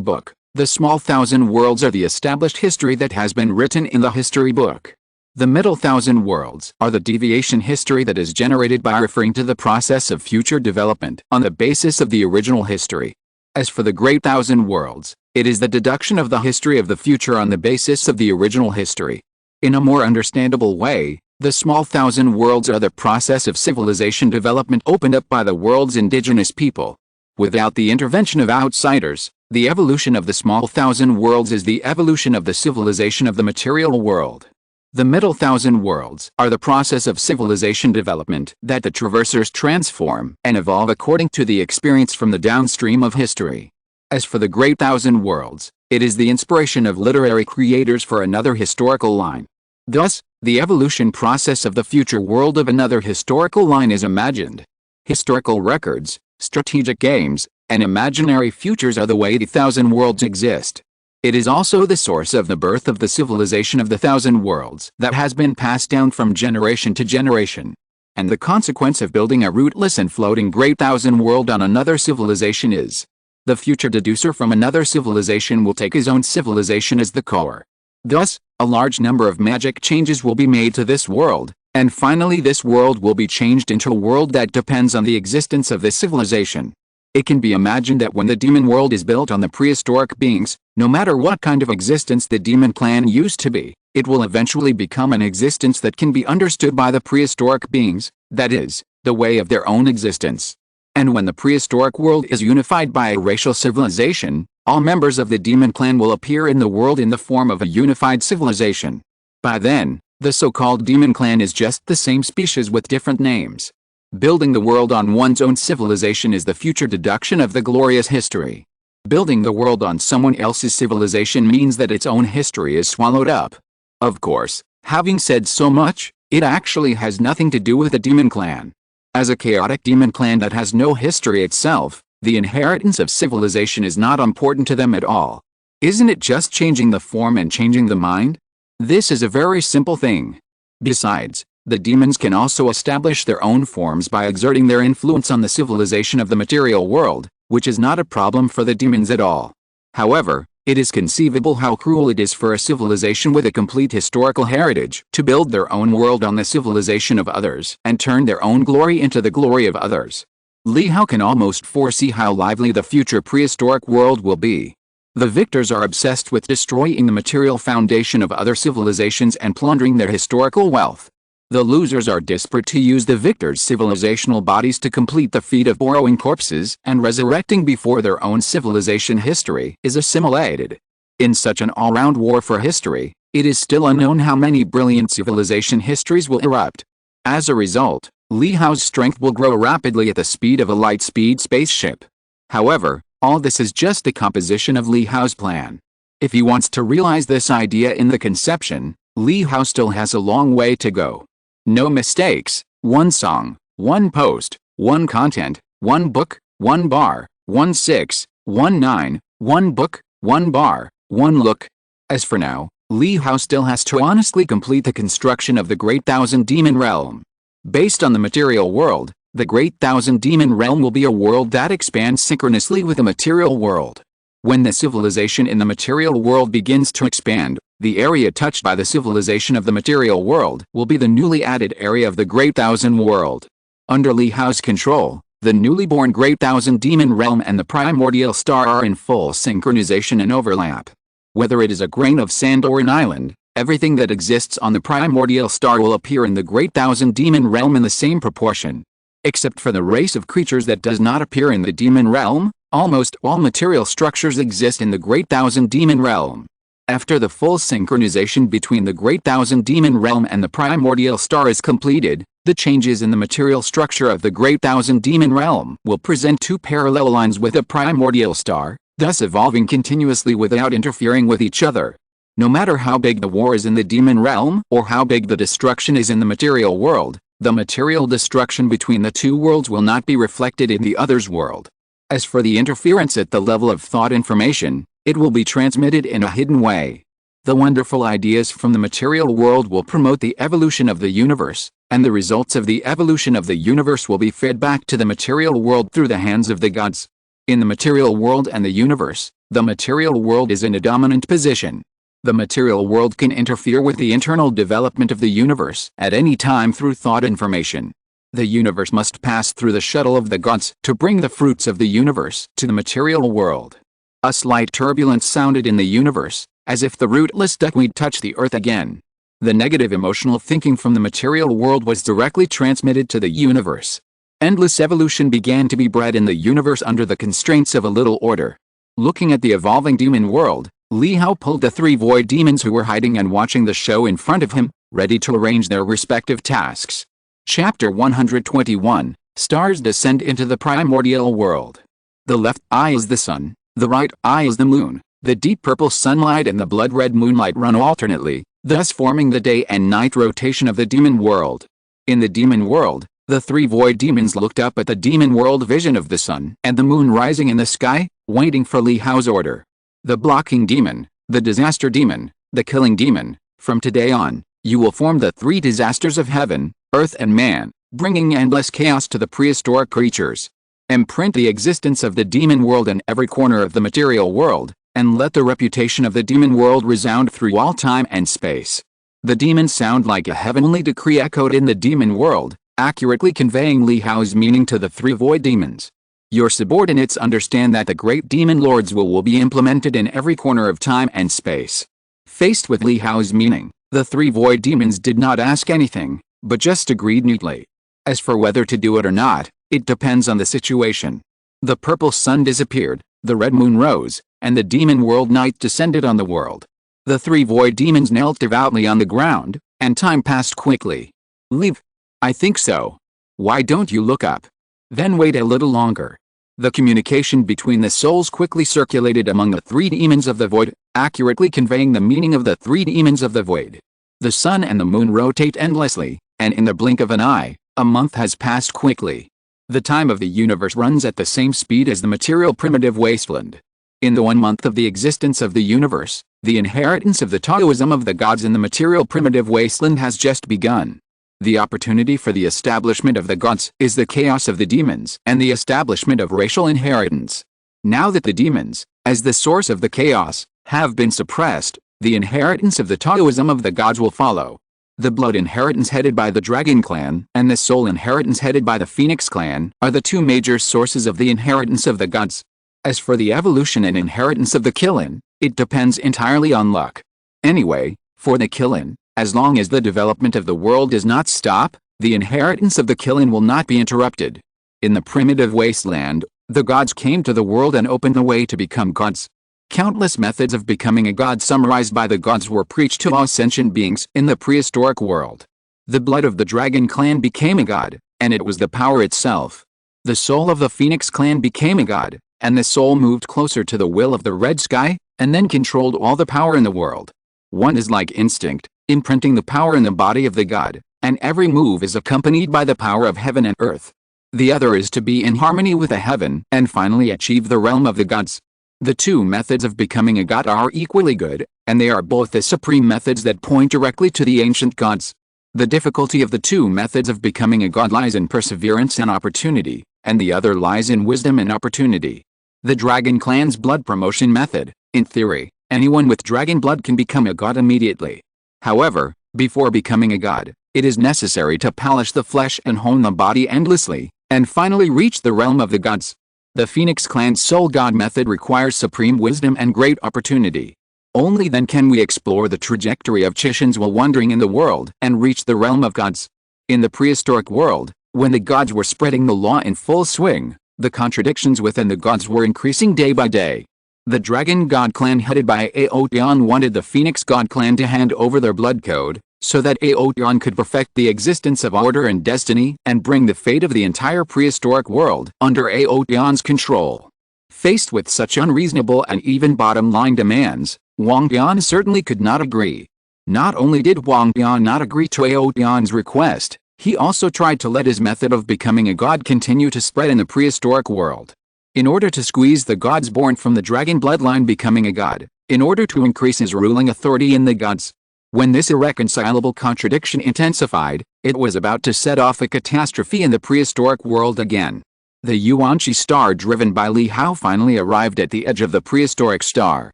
book, the small Thousand Worlds are the established history that has been written in the history book. The middle Thousand Worlds are the deviation history that is generated by referring to the process of future development on the basis of the original history. As for the Great Thousand Worlds, it is the deduction of the history of the future on the basis of the original history. In a more understandable way, the small Thousand Worlds are the process of civilization development opened up by the world's indigenous people. Without the intervention of outsiders, the evolution of the small Thousand Worlds is the evolution of the civilization of the material world. The middle Thousand Worlds are the process of civilization development that the traversers transform and evolve according to the experience from the downstream of history. As for the Great Thousand Worlds, it is the inspiration of literary creators for another historical line. Thus, the evolution process of the future world of another historical line is imagined. Historical records, strategic games, and imaginary futures are the way the Thousand Worlds exist. It is also the source of the birth of the civilization of the Thousand Worlds that has been passed down from generation to generation. And the consequence of building a rootless and floating Great Thousand World on another civilization is the future deducer from another civilization will take his own civilization as the core. Thus, a large number of magic changes will be made to this world, and finally this world will be changed into a world that depends on the existence of this civilization. It can be imagined that when the demon world is built on the prehistoric beings, no matter what kind of existence the demon clan used to be, it will eventually become an existence that can be understood by the prehistoric beings, that is, the way of their own existence. And when the prehistoric world is unified by a racial civilization, all members of the demon clan will appear in the world in the form of a unified civilization. By then, the so-called demon clan is just the same species with different names. Building the world on one's own civilization is the future deduction of the glorious history. Building the world on someone else's civilization means that its own history is swallowed up. Of course, having said so much, it actually has nothing to do with the demon clan. As a chaotic demon clan that has no history itself, the inheritance of civilization is not important to them at all. Isn't it just changing the form and changing the mind? This is a very simple thing. Besides, the demons can also establish their own forms by exerting their influence on the civilization of the material world, which is not a problem for the demons at all. However, it is conceivable how cruel it is for a civilization with a complete historical heritage to build their own world on the civilization of others and turn their own glory into the glory of others. Li Hao can almost foresee how lively the future prehistoric world will be. The victors are obsessed with destroying the material foundation of other civilizations and plundering their historical wealth. The losers are desperate to use the victors' civilizational bodies to complete the feat of borrowing corpses and resurrecting before their own civilization history is assimilated. In such an all-round war for history, it is still unknown how many brilliant civilization histories will erupt. As a result, Li Hao's strength will grow rapidly at the speed of a light-speed spaceship. However, all this is just the composition of Li Hao's plan. If he wants to realize this idea in the conception, Li Hao still has a long way to go. No mistakes, one song, one post, one content, one book, one bar, 1619, one book, one bar, one look. As for now, Li Hao still has to honestly complete the construction of the Great Thousand Demon Realm. Based on the material world, the Great Thousand Demon Realm will be a world that expands synchronously with the material world. When the civilization in the material world begins to expand, the area touched by the civilization of the material world will be the newly added area of the Great Thousand World. Under Li Hao's control, the newly born Great Thousand Demon Realm and the primordial star are in full synchronization and overlap. Whether it is a grain of sand or an island, everything that exists on the primordial star will appear in the Great Thousand Demon Realm in the same proportion. Except for the race of creatures that does not appear in the Demon Realm, almost all material structures exist in the Great Thousand Demon Realm. After the full synchronization between the Great Thousand Demon Realm and the primordial star is completed, the changes in the material structure of the Great Thousand Demon Realm will present two parallel lines with a primordial star, thus evolving continuously without interfering with each other. No matter how big the war is in the Demon Realm or how big the destruction is in the material world, the material destruction between the two worlds will not be reflected in the other's world. As for the interference at the level of thought information, it will be transmitted in a hidden way. The wonderful ideas from the material world will promote the evolution of the universe, and the results of the evolution of the universe will be fed back to the material world through the hands of the gods. In the material world and the universe, the material world is in a dominant position. The material world can interfere with the internal development of the universe at any time through thought information. The universe must pass through the shuttle of the gods to bring the fruits of the universe to the material world. A slight turbulence sounded in the universe, as if the rootless duckweed touched the earth again. The negative emotional thinking from the material world was directly transmitted to the universe. Endless evolution began to be bred in the universe under the constraints of a little order. Looking at the evolving demon world, Li Hao pulled the three void demons who were hiding and watching the show in front of him, ready to arrange their respective tasks. Chapter 121, Stars descend into the primordial world. The left eye is the sun, the right eye is the moon. The deep purple sunlight and the blood-red moonlight run alternately, thus forming the day and night rotation of the demon world. In the demon world, the three void demons looked up at the demon world vision of the sun and the moon rising in the sky, waiting for Li Hao's order. The blocking demon, the disaster demon, the killing demon. From today on, you will form the three disasters of heaven, earth and man, bringing endless chaos to the prehistoric creatures. Imprint the existence of the demon world in every corner of the material world, and let the reputation of the demon world resound through all time and space. The demons sound like a heavenly decree echoed in the demon world, accurately conveying Li Hao's meaning to the three void demons. Your subordinates understand that the great demon lord's will be implemented in every corner of time and space. Faced with Li Hao's meaning, the three void demons did not ask anything, but just agreed neatly. As for whether to do it or not, it depends on the situation. The purple sun disappeared, the red moon rose, and the demon world night descended on the world. The three void demons knelt devoutly on the ground, and time passed quickly. Leave. I think so. Why don't you look up? Then wait a little longer. The communication between the souls quickly circulated among the three demons of the void, accurately conveying the meaning of the three demons of the void. The sun and the moon rotate endlessly, and in the blink of an eye, a month has passed quickly. The time of the universe runs at the same speed as the material primitive wasteland. In the 1 month of the existence of the universe, the inheritance of the Taoism of the gods in the material primitive wasteland has just begun. The opportunity for the establishment of the gods is the chaos of the demons and the establishment of racial inheritance. Now that the demons, as the source of the chaos, have been suppressed, the inheritance of the Taoism of the gods will follow. The blood inheritance headed by the Dragon Clan and the soul inheritance headed by the Phoenix Clan are the two major sources of the inheritance of the gods. As for the evolution and inheritance of the Killin, it depends entirely on luck. Anyway, for the Killin, as long as the development of the world does not stop, the inheritance of the Killin will not be interrupted. In the primitive wasteland, the gods came to the world and opened the way to become gods. Countless methods of becoming a god summarized by the gods were preached to all sentient beings in the prehistoric world. The blood of the Dragon Clan became a god, and it was the power itself. The soul of the Phoenix Clan became a god, and the soul moved closer to the will of the Red Sky, and then controlled all the power in the world. One is like instinct, imprinting the power in the body of the god, and every move is accompanied by the power of heaven and earth. The other is to be in harmony with the heaven and finally achieve the realm of the gods. The two methods of becoming a god are equally good, and they are both the supreme methods that point directly to the ancient gods. The difficulty of the two methods of becoming a god lies in perseverance and opportunity, and the other lies in wisdom and opportunity. The Dragon Clan's blood promotion method, in theory, anyone with dragon blood can become a god immediately. However, before becoming a god, it is necessary to polish the flesh and hone the body endlessly, and finally reach the realm of the gods. The Phoenix Clan's soul god method requires supreme wisdom and great opportunity. Only then can we explore the trajectory of Chishins while wandering in the world and reach the realm of gods. In the prehistoric world, when the gods were spreading the law in full swing, the contradictions within the gods were increasing day by day. The Dragon God Clan headed by Aoteon wanted the Phoenix God Clan to hand over their blood code, so that Aoteon could perfect the existence of order and destiny and bring the fate of the entire prehistoric world under Aoteon's control. Faced with such unreasonable and even bottom-line demands, Wang Bian certainly could not agree. Not only did Wang Bian not agree to Aoteon's request, he also tried to let his method of becoming a god continue to spread in the prehistoric world. In order to squeeze the gods born from the dragon bloodline becoming a god, in order to increase his ruling authority in the gods. When this irreconcilable contradiction intensified, it was about to set off a catastrophe in the prehistoric world again. The Yuanqi star driven by Li Hao finally arrived at the edge of the prehistoric star.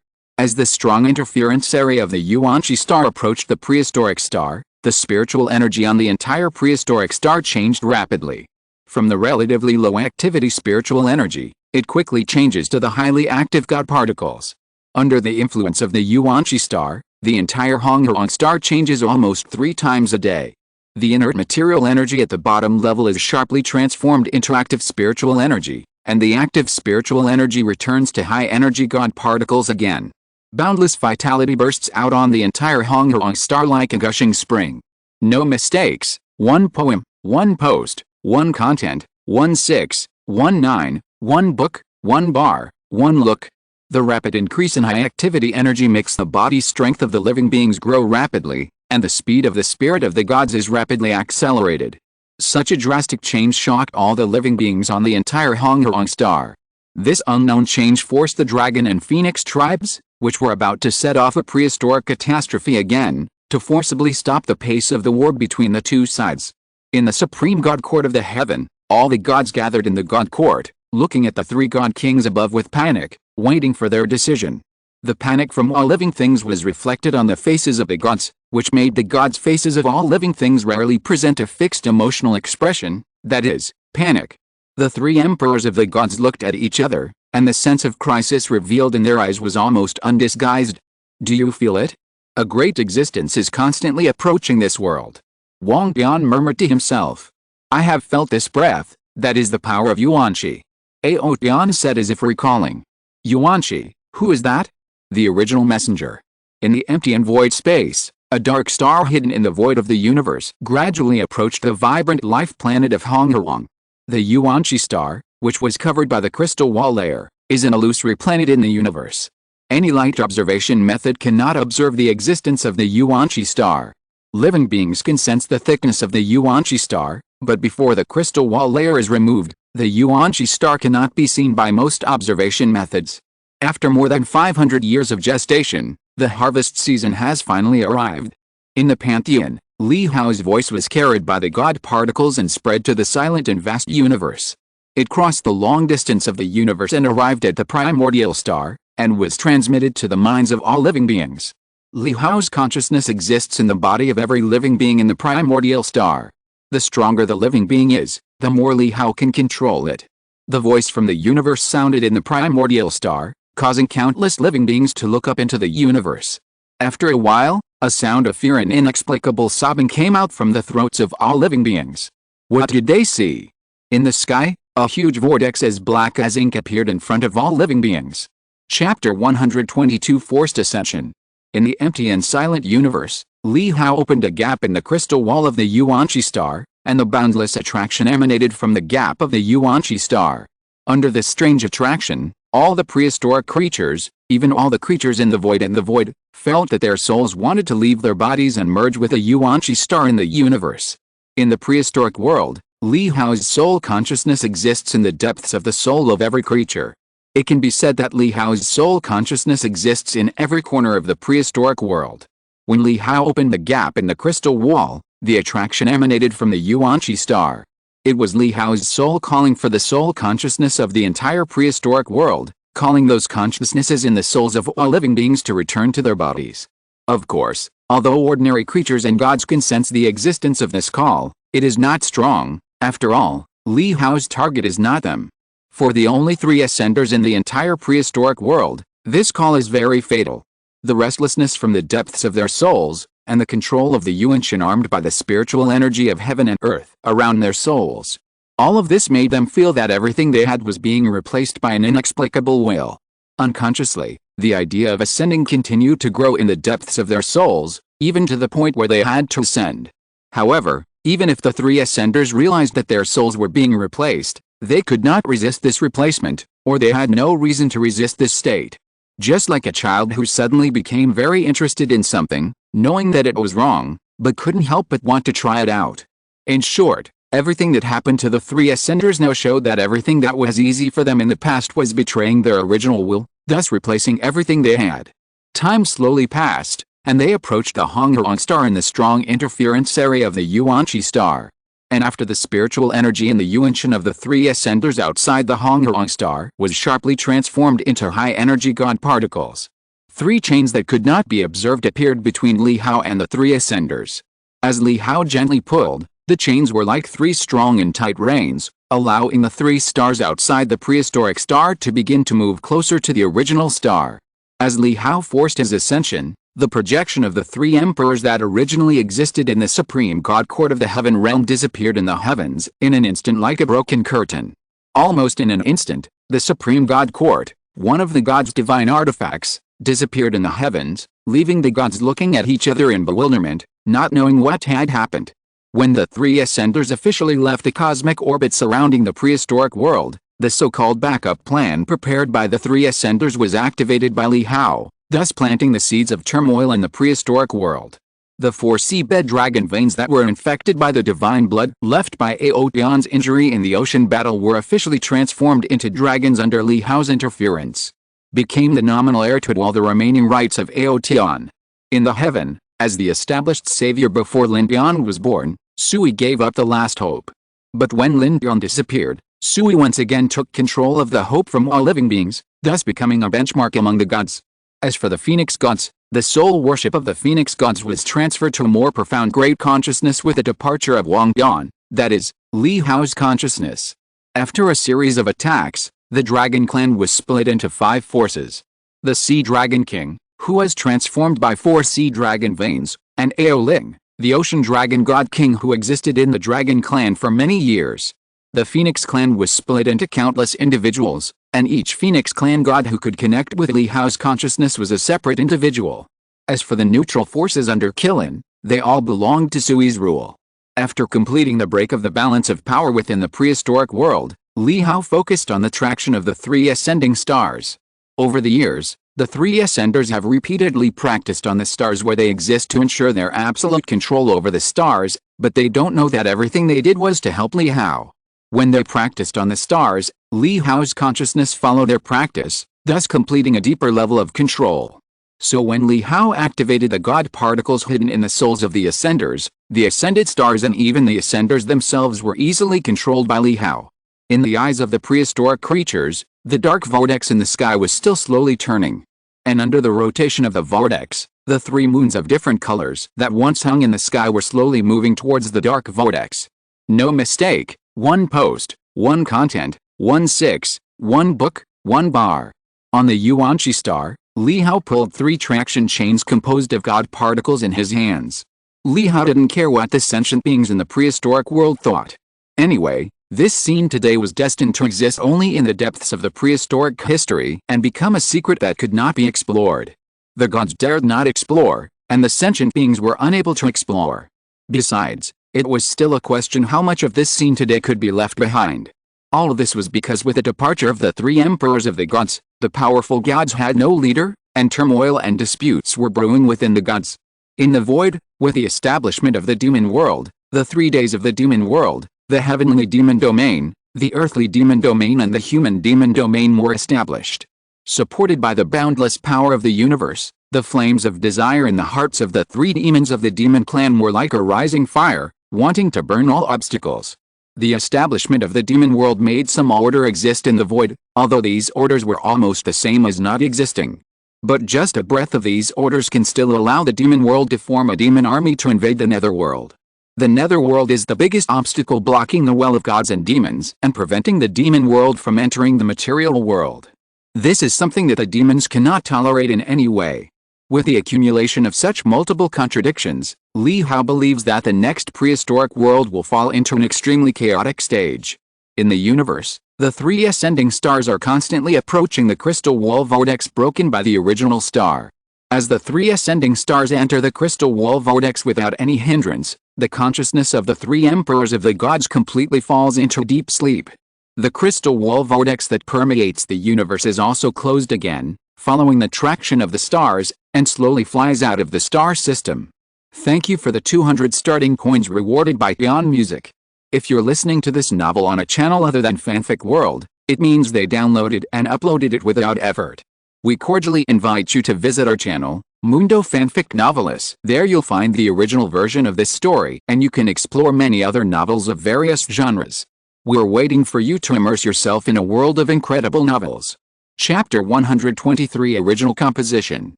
As the strong interference area of the Yuanqi star approached the prehistoric star, the spiritual energy on the entire prehistoric star changed rapidly. From the relatively low-activity spiritual energy, it quickly changes to the highly active God particles. Under the influence of the Yuanqi star, the entire Honghuang star changes almost 3 times a day. The inert material energy at the bottom level is sharply transformed into active spiritual energy, and the active spiritual energy returns to high-energy God particles again. Boundless vitality bursts out on the entire Honghuang star like a gushing spring. No mistakes, one poem, one post, one content, 1/6, 1/9, one book, one bar, one look. The rapid increase in high-activity energy makes the body strength of the living beings grow rapidly, and the speed of the spirit of the gods is rapidly accelerated. Such a drastic change shocked all the living beings on the entire Honghuang star. This unknown change forced the dragon and phoenix tribes, which were about to set off a prehistoric catastrophe again, to forcibly stop the pace of the war between the two sides. In the supreme god court of the heaven, all the gods gathered in the god court, looking at the 3 god kings above with panic, waiting for their decision. The panic from all living things was reflected on the faces of the gods, which made the gods' faces of all living things rarely present a fixed emotional expression, that is, panic. The 3 emperors of the gods looked at each other, and the sense of crisis revealed in their eyes was almost undisguised. Do you feel it? A great existence is constantly approaching this world. Wang Bian murmured to himself. I have felt this breath, that is the power of Yuanqi. Aoteon said as if recalling. Yuanqi, who is that? The original messenger. In the empty and void space, a dark star hidden in the void of the universe gradually approached the vibrant life planet of Honghuang. The Yuanqi star, which was covered by the crystal wall layer, is an illusory planet in the universe. Any light observation method cannot observe the existence of the Yuanqi star. Living beings can sense the thickness of the Yuanqi star, but before the crystal wall layer is removed, the Yuanqi star cannot be seen by most observation methods. After more than 500 years of gestation, the harvest season has finally arrived. In the pantheon, Li Hao's voice was carried by the God particles and spread to the silent and vast universe. It crossed the long distance of the universe and arrived at the primordial star, and was transmitted to the minds of all living beings. Li Hao's consciousness exists in the body of every living being in the primordial star. The stronger the living being is, the more Li Hao can control it. The voice from the universe sounded in the primordial star, causing countless living beings to look up into the universe. After a while, a sound of fear and inexplicable sobbing came out from the throats of all living beings. What did they see? In the sky, a huge vortex as black as ink appeared in front of all living beings. Chapter 122 Forced Ascension. In the empty and silent universe, Li Hao opened a gap in the crystal wall of the Yuanqi star, and the boundless attraction emanated from the gap of the Yuanqi star. Under this strange attraction, all the prehistoric creatures, even all the creatures in the void, felt that their souls wanted to leave their bodies and merge with the Yuanqi star in the universe. In the prehistoric world, Li Hao's soul consciousness exists in the depths of the soul of every creature. It can be said that Li Hao's soul consciousness exists in every corner of the prehistoric world. When Li Hao opened the gap in the crystal wall, the attraction emanated from the Yuanqi star. It was Li Hao's soul calling for the soul consciousness of the entire prehistoric world, calling those consciousnesses in the souls of all living beings to return to their bodies. Of course, although ordinary creatures and gods can sense the existence of this call, it is not strong. After all, Li Hao's target is not them. For the only 3 ascenders in the entire prehistoric world, this call is very fatal. The restlessness from the depths of their souls, and the control of the Yuanshan armed by the spiritual energy of heaven and earth around their souls. All of this made them feel that everything they had was being replaced by an inexplicable will. Unconsciously, the idea of ascending continued to grow in the depths of their souls, even to the point where they had to ascend. However, even if the 3 ascenders realized that their souls were being replaced, they could not resist this replacement, or they had no reason to resist this state. Just like a child who suddenly became very interested in something, knowing that it was wrong, but couldn't help but want to try it out. In short, everything that happened to the 3 ascenders now showed that everything that was easy for them in the past was betraying their original will, thus replacing everything they had. Time slowly passed, and they approached the Honghuang star in the strong interference area of the Yuanqi star. And after the spiritual energy in the Yuanshan of the 3 ascenders outside the Honghuang star was sharply transformed into high-energy God particles, 3 chains that could not be observed appeared between Li Hao and the 3 ascenders. As Li Hao gently pulled, the chains were like 3 strong and tight reins, allowing the 3 stars outside the prehistoric star to begin to move closer to the original star. As Li Hao forced his ascension, the projection of the 3 emperors that originally existed in the supreme God court of the heaven realm disappeared in the heavens in an instant like a broken curtain. Almost in an instant, the supreme God court, one of the gods' divine artifacts, disappeared in the heavens, leaving the gods looking at each other in bewilderment, not knowing what had happened. When the 3 ascenders officially left the cosmic orbit surrounding the prehistoric world, the so-called backup plan prepared by the 3 ascenders was activated by Li Hao, thus planting the seeds of turmoil in the prehistoric world. The 4 seabed dragon veins that were infected by the divine blood left by Aotian's injury in the ocean battle were officially transformed into dragons under Li Hao's interference, became the nominal heir to all the remaining rights of Aotian. In the heaven, as the established savior before Lindian was born, Sui gave up the last hope. But when Lindian disappeared, Sui once again took control of the hope from all living beings, thus becoming a benchmark among the gods. As for the Phoenix gods, the soul worship of the Phoenix gods was transferred to a more profound great consciousness with the departure of Wang Yan, that is, Li Hao's consciousness. After a series of attacks, the dragon clan was split into 5 forces. The Sea Dragon King, who was transformed by 4 sea dragon veins, and Ao Ling, the ocean dragon god king who existed in the dragon clan for many years. The Phoenix clan was split into countless individuals, and each Phoenix clan god who could connect with Li Hao's consciousness was a separate individual. As for the neutral forces under Qilin, they all belonged to Sui's rule. After completing the break of the balance of power within the prehistoric world, Li Hao focused on the traction of the 3 ascending stars. Over the years, the 3 ascenders have repeatedly practiced on the stars where they exist to ensure their absolute control over the stars, but they don't know that everything they did was to help Li Hao. When they practiced on the stars, Li Hao's consciousness followed their practice, thus completing a deeper level of control. So when Li Hao activated the God particles hidden in the souls of the ascenders, the ascended stars and even the ascenders themselves were easily controlled by Li Hao. In the eyes of the prehistoric creatures, the dark vortex in the sky was still slowly turning. And under the rotation of the vortex, the three moons of different colors that once hung in the sky were slowly moving towards the dark vortex. No mistake, one post, one content, 1/6, one book, one bar. On the Yuanqi star, Li Hao pulled 3 traction chains composed of God particles in his hands. Li Hao didn't care what the sentient beings in the prehistoric world thought. Anyway, this scene today was destined to exist only in the depths of the prehistoric history and become a secret that could not be explored. The gods dared not explore, and the sentient beings were unable to explore. Besides, it was still a question how much of this scene today could be left behind. All of this was because with the departure of the 3 emperors of the gods, the powerful gods had no leader, and turmoil and disputes were brewing within the gods. In the void, with the establishment of the demon world, the 3 days of the demon world, the heavenly demon domain, the earthly demon domain and the human demon domain were established. Supported by the boundless power of the universe, the flames of desire in the hearts of the 3 demons of the demon clan were like a rising fire, wanting to burn all obstacles. The establishment of the demon world made some order exist in the void, although these orders were almost the same as not existing. But just a breath of these orders can still allow the demon world to form a demon army to invade the netherworld. The netherworld is the biggest obstacle blocking the well of gods and demons and preventing the demon world from entering the material world. This is something that the demons cannot tolerate in any way. With the accumulation of such multiple contradictions, Li Hao believes that the next prehistoric world will fall into an extremely chaotic stage. In the universe, the 3 ascending stars are constantly approaching the crystal wall vortex broken by the original star. As the 3 ascending stars enter the crystal wall vortex without any hindrance, the consciousness of the 3 emperors of the gods completely falls into deep sleep. The crystal wall vortex that permeates the universe is also closed again, following the traction of the stars, and slowly flies out of the star system. Thank you for the 200 starting coins rewarded by Beyond Music. If you're listening to this novel on a channel other than Fanfic World, it means they downloaded and uploaded it without effort. We cordially invite you to visit our channel, Mundo Fanfic Novelis. There you'll find the original version of this story, and you can explore many other novels of various genres. We're waiting for you to immerse yourself in a world of incredible novels. Chapter 123 Original Composition.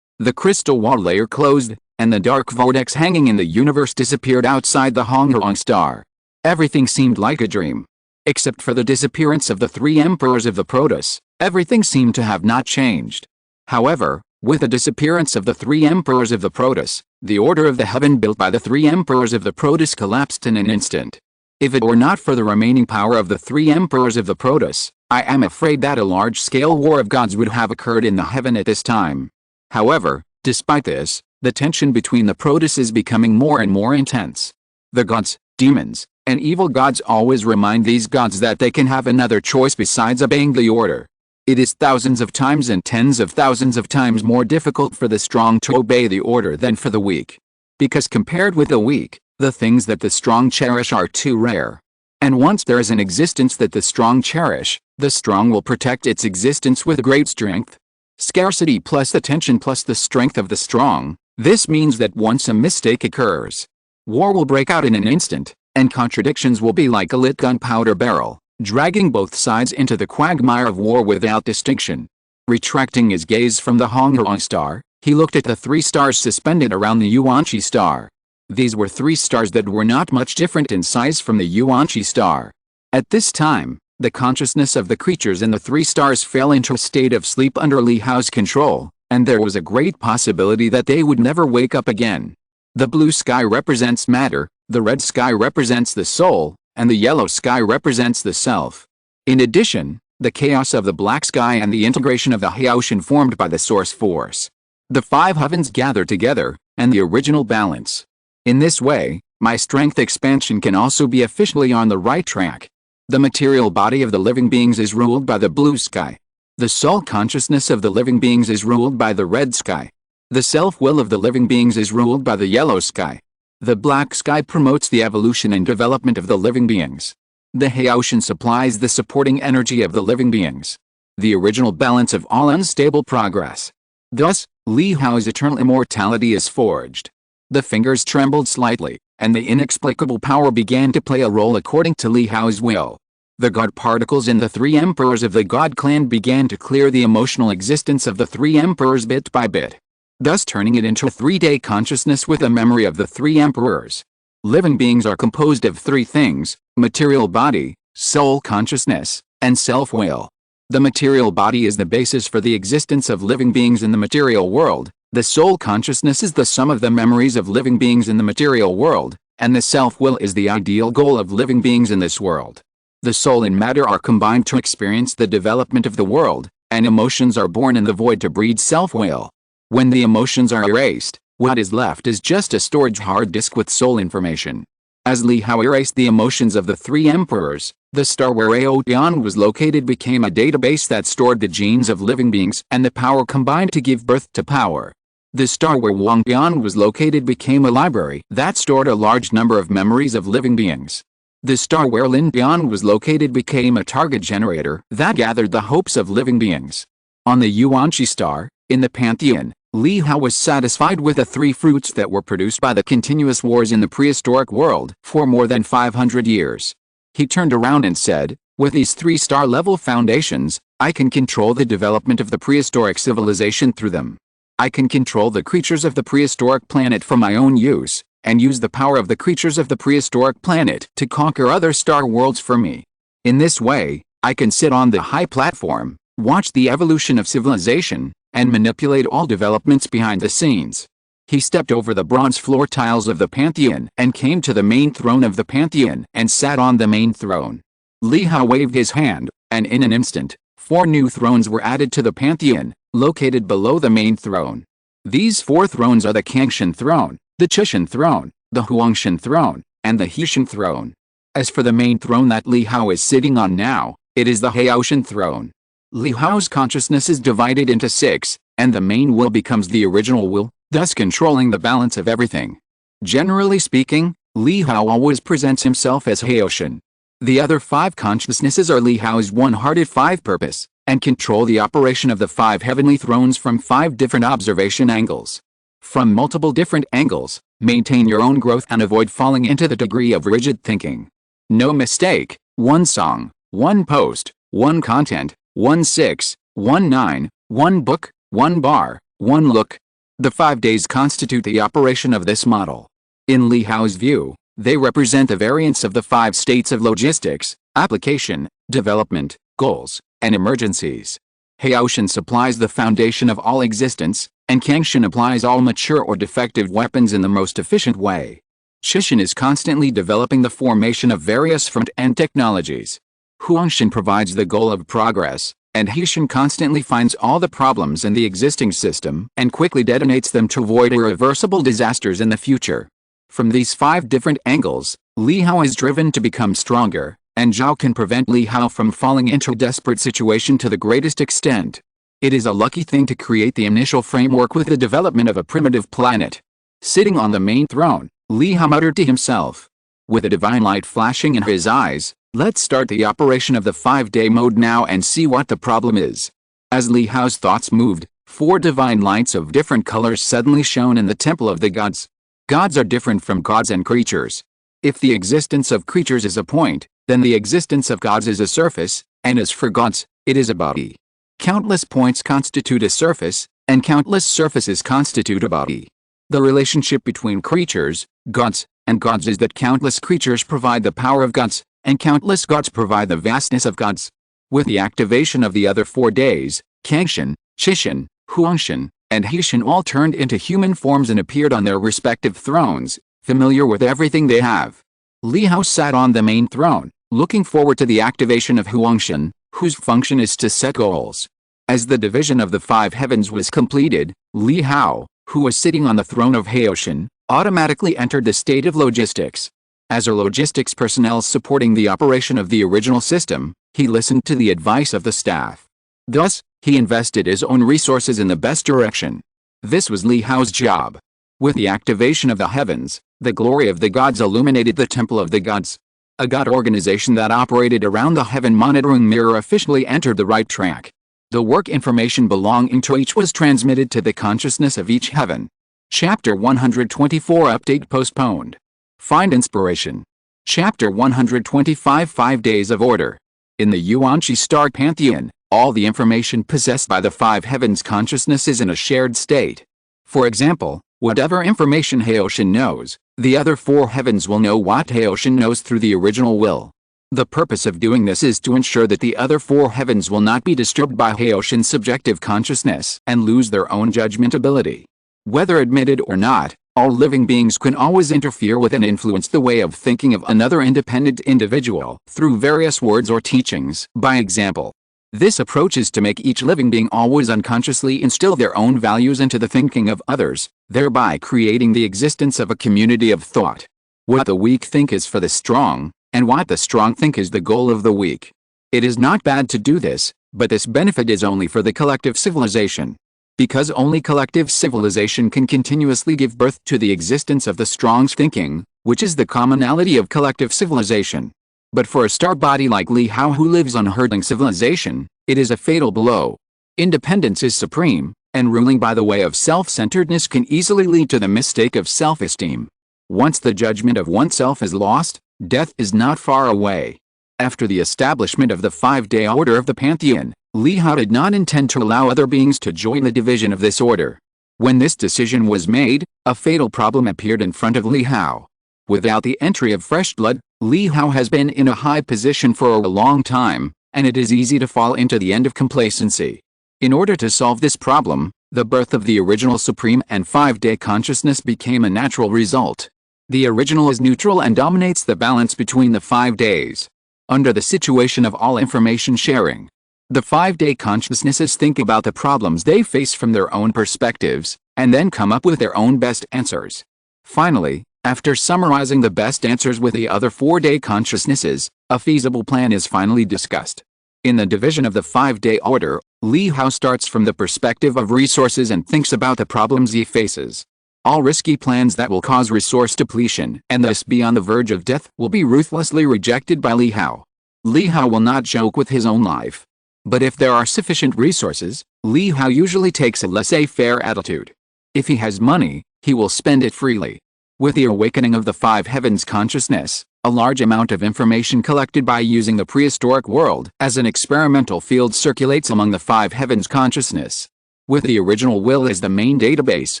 The crystal wall layer closed, and the dark vortex hanging in the universe disappeared outside the Hongrong star. Everything seemed like a dream. Except for the disappearance of the 3 emperors of the Protus, everything seemed to have not changed. However, with the disappearance of the 3 emperors of the Protus, the order of the heaven built by the 3 emperors of the Protus collapsed in an instant. If it were not for the remaining power of the 3 emperors of the Protus, I am afraid that a large-scale war of gods would have occurred in the heaven at this time. However, despite this, the tension between the Protus is becoming more and more intense. The gods, demons, and evil gods always remind these gods that they can have another choice besides obeying the order. It is thousands of times and tens of thousands of times more difficult for the strong to obey the order than for the weak. Because compared with the weak, the things that the strong cherish are too rare. And once there is an existence that the strong cherish, the strong will protect its existence with great strength. Scarcity plus the tension plus the strength of the strong, this means that once a mistake occurs, war will break out in an instant, and contradictions will be like a lit gunpowder barrel, dragging both sides into the quagmire of war without distinction. Retracting his gaze from the Hongrong star, he looked at the 3 stars suspended around the Yuanqi star. These were 3 stars that were not much different in size from the Yuanqi star. At this time, the consciousness of the creatures in the 3 stars fell into a state of sleep under Li Hao's control, and there was a great possibility that they would never wake up again. The blue sky represents matter, the red sky represents the soul, and the yellow sky represents the self. In addition, the chaos of the black sky and the integration of the Haotian formed by the source force. The 5 heavens gather together, and the original balance. In this way, my strength expansion can also be officially on the right track. The material body of the living beings is ruled by the blue sky. The soul consciousness of the living beings is ruled by the red sky. The self-will of the living beings is ruled by the yellow sky. The black sky promotes the evolution and development of the living beings. The Haotian supplies the supporting energy of the living beings. the original balance of all unstable progress. Thus, Li Hao's eternal immortality is forged. The fingers trembled slightly, and the inexplicable power began to play a role according to Li Hao's will. The God particles in the three emperors of the God clan began to clear the emotional existence of the three emperors bit by bit, thus turning it into a three-day consciousness with a memory of the three emperors. Living beings are composed of three things: material body, soul consciousness, and self-will. The material body is the basis for the existence of living beings in the material world, the soul consciousness is the sum of the memories of living beings in the material world, and the self-will is the ideal goal of living beings in this world. The soul and matter are combined to experience the development of the world, and emotions are born in the void to breed self-will. When the emotions are erased, what is left is just a storage hard disk with soul information. As Li Hao erased the emotions of the three emperors, the star where Aotian was located became a database that stored the genes of living beings and the power combined to give birth to power. The star where Wangdian was located became a library that stored a large number of memories of living beings. The star where Lindian was located became a target generator that gathered the hopes of living beings. On the Yuanqi star, in the Pantheon, Li Hao was satisfied with the three fruits that were produced by the continuous wars in the prehistoric world for more than 500 years. He turned around and said, "With these three star-level foundations, I can control the development of the prehistoric civilization through them. I can control the creatures of the prehistoric planet for my own use, and use the power of the creatures of the prehistoric planet to conquer other star worlds for me. In this way, I can sit on the high platform, watch the evolution of civilization, and manipulate all developments behind the scenes." He stepped over the bronze floor tiles of the Pantheon and came to the main throne of the Pantheon and sat on the main throne. Li Hao waved his hand, and in an instant, 4 new thrones were added to the Pantheon, located below the main throne. These 4 thrones are the Kangshan throne, the Chishan throne, the Huangshan throne, and the Heishan throne. As for the main throne that Li Hao is sitting on now, it is the Haoshan throne. Li Hao's consciousness is divided into 6, and the main will becomes the original will, thus controlling the balance of everything. Generally speaking, Li Hao always presents himself as Haoshan. The other 5 consciousnesses are Li Hao's one-hearted 5 purpose, and control the operation of the 5 heavenly thrones from 5 different observation angles. From multiple different angles, maintain your own growth and avoid falling into the degree of rigid thinking. No mistake, 1 song, 1 post, 1 content, 1 6, 1 9, 1 book, 1 bar, 1 look. The 5 days constitute the operation of this model. In Li Hao's view, they represent the variance of the 5 states of logistics, application, development, goals, and emergencies. Haoshan supplies the foundation of all existence, and Kangshan applies all mature or defective weapons in the most efficient way. Chishan is constantly developing the formation of various front-end technologies. Huangshan provides the goal of progress, and Heishan constantly finds all the problems in the existing system and quickly detonates them to avoid irreversible disasters in the future. From these 5 different angles, Li Hao is driven to become stronger, and Zhao can prevent Li Hao from falling into a desperate situation to the greatest extent. It is a lucky thing to create the initial framework with the development of a primitive planet. Sitting on the main throne, Li Hao muttered to himself. With a divine light flashing in his eyes, "Let's start the operation of the 5-day mode now and see what the problem is." As Li Hao's thoughts moved, 4 divine lights of different colors suddenly shone in the temple of the gods. Gods are different from gods and creatures. If the existence of creatures is a point, then the existence of gods is a surface, and as for gods, it is a body. Countless points constitute a surface, and countless surfaces constitute a body. The relationship between creatures, gods, and gods is that countless creatures provide the power of gods, and countless gods provide the vastness of gods. With the activation of the other 4 days, Kangshan, Chishan, Huangshan, and Heishan all turned into human forms and appeared on their respective thrones, familiar with everything they have. Li Hao sat on the main throne, looking forward to the activation of Huangshan, whose function is to set goals. As the division of the 5 heavens was completed, Li Hao, who was sitting on the throne of Haoshan, automatically entered the state of logistics. As a logistics personnel supporting the operation of the original system, he listened to the advice of the staff. Thus, he invested his own resources in the best direction. This was Li Hao's job. With the activation of the heavens, the glory of the gods illuminated the temple of the gods. A god organization that operated around the heaven monitoring mirror officially entered the right track. The work information belonging to each was transmitted to the consciousness of each heaven. Chapter 124 Update postponed. Find inspiration. Chapter 125 5 Days of Order. In the Yuanchi star pantheon, all the information possessed by the five heavens consciousness is in a shared state. For example, whatever information Haoshin knows, the other four heavens will know what Haoshin knows through the original will. The purpose of doing this is to ensure that the other four heavens will not be disturbed by Haoshin's subjective consciousness and lose their own judgment ability. Whether admitted or not, all living beings can always interfere with and influence the way of thinking of another independent individual through various words or teachings. By example, this approach is to make each living being always unconsciously instill their own values into the thinking of others, thereby creating the existence of a community of thought. What the weak think is for the strong, and what the strong think is the goal of the weak. It is not bad to do this, but this benefit is only for the collective civilization. Because only collective civilization can continuously give birth to the existence of the strong's thinking, which is the commonality of collective civilization. But for a star body like Li Hao who lives on herding civilization, it is a fatal blow. Independence is supreme, and ruling by the way of self-centeredness can easily lead to the mistake of self-esteem. Once the judgment of oneself is lost, death is not far away. After the establishment of the 5-day order of the pantheon, Li Hao did not intend to allow other beings to join the division of this order. When this decision was made, a fatal problem appeared in front of Li Hao. Without the entry of fresh blood, Li Hao has been in a high position for a long time, and it is easy to fall into the end of complacency. In order to solve this problem, the birth of the original supreme and 5-day consciousness became a natural result. The original is neutral and dominates the balance between the 5 days. Under the situation of all information sharing, the 5-day consciousnesses think about the problems they face from their own perspectives, and then come up with their own best answers. Finally, after summarizing the best answers with the other 4-day consciousnesses, a feasible plan is finally discussed. In the division of the 5-day order, Li Hao starts from the perspective of resources and thinks about the problems he faces. All risky plans that will cause resource depletion and thus be on the verge of death will be ruthlessly rejected by Li Hao. Li Hao will not joke with his own life. But if there are sufficient resources, Li Hao usually takes a laissez-faire attitude. If he has money, he will spend it freely. With the awakening of the 5 heavens consciousness, a large amount of information collected by using the prehistoric world as an experimental field circulates among the 5 heavens consciousness. With the original will as the main database,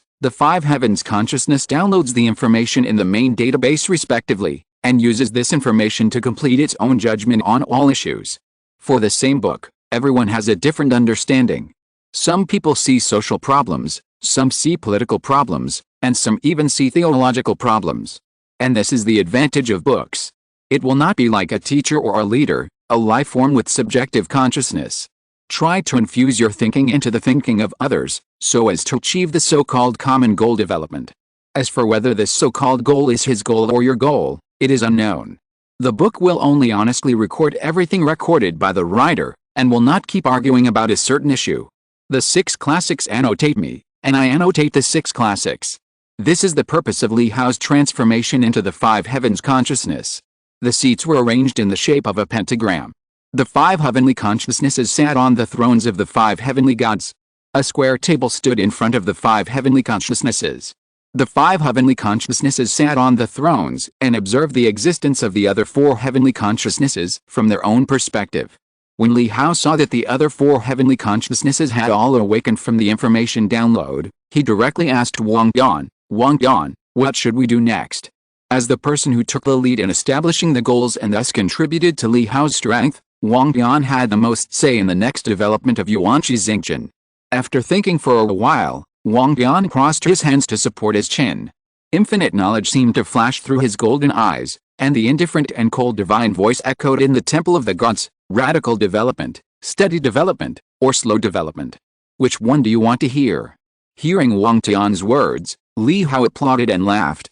the 5 heavens consciousness downloads the information in the main database respectively, and uses this information to complete its own judgment on all issues. For the same book, everyone has a different understanding. Some people see social problems, some see political problems, and some even see theological problems. And this is the advantage of books. It will not be like a teacher or a leader, a life form with subjective consciousness. Try to infuse your thinking into the thinking of others, so as to achieve the so-called common goal development. As for whether this so-called goal is his goal or your goal, it is unknown. The book will only honestly record everything recorded by the writer, and will not keep arguing about a certain issue. The 6 classics annotate me, and I annotate the 6 classics. This is the purpose of Li Hao's transformation into the 5 heavens consciousness. The seats were arranged in the shape of a pentagram. The 5 heavenly consciousnesses sat on the thrones of the 5 heavenly gods. A square table stood in front of the 5 heavenly consciousnesses. The 5 heavenly consciousnesses sat on the thrones and observed the existence of the other 4 heavenly consciousnesses from their own perspective. When Li Hao saw that the other 4 heavenly consciousnesses had all awakened from the information download, he directly asked Wang Yan, what should we do next? As the person who took the lead in establishing the goals and thus contributed to Li Hao's strength, Wang Yan had the most say in the next development of Yuanchi Xingqian. After thinking for a while, Wang Yan crossed his hands to support his chin. Infinite knowledge seemed to flash through his golden eyes, and the indifferent and cold divine voice echoed in the temple of the gods: radical development, steady development, or slow development. Which one do you want to hear? Hearing Wang Tian's words, Li Hao applauded and laughed.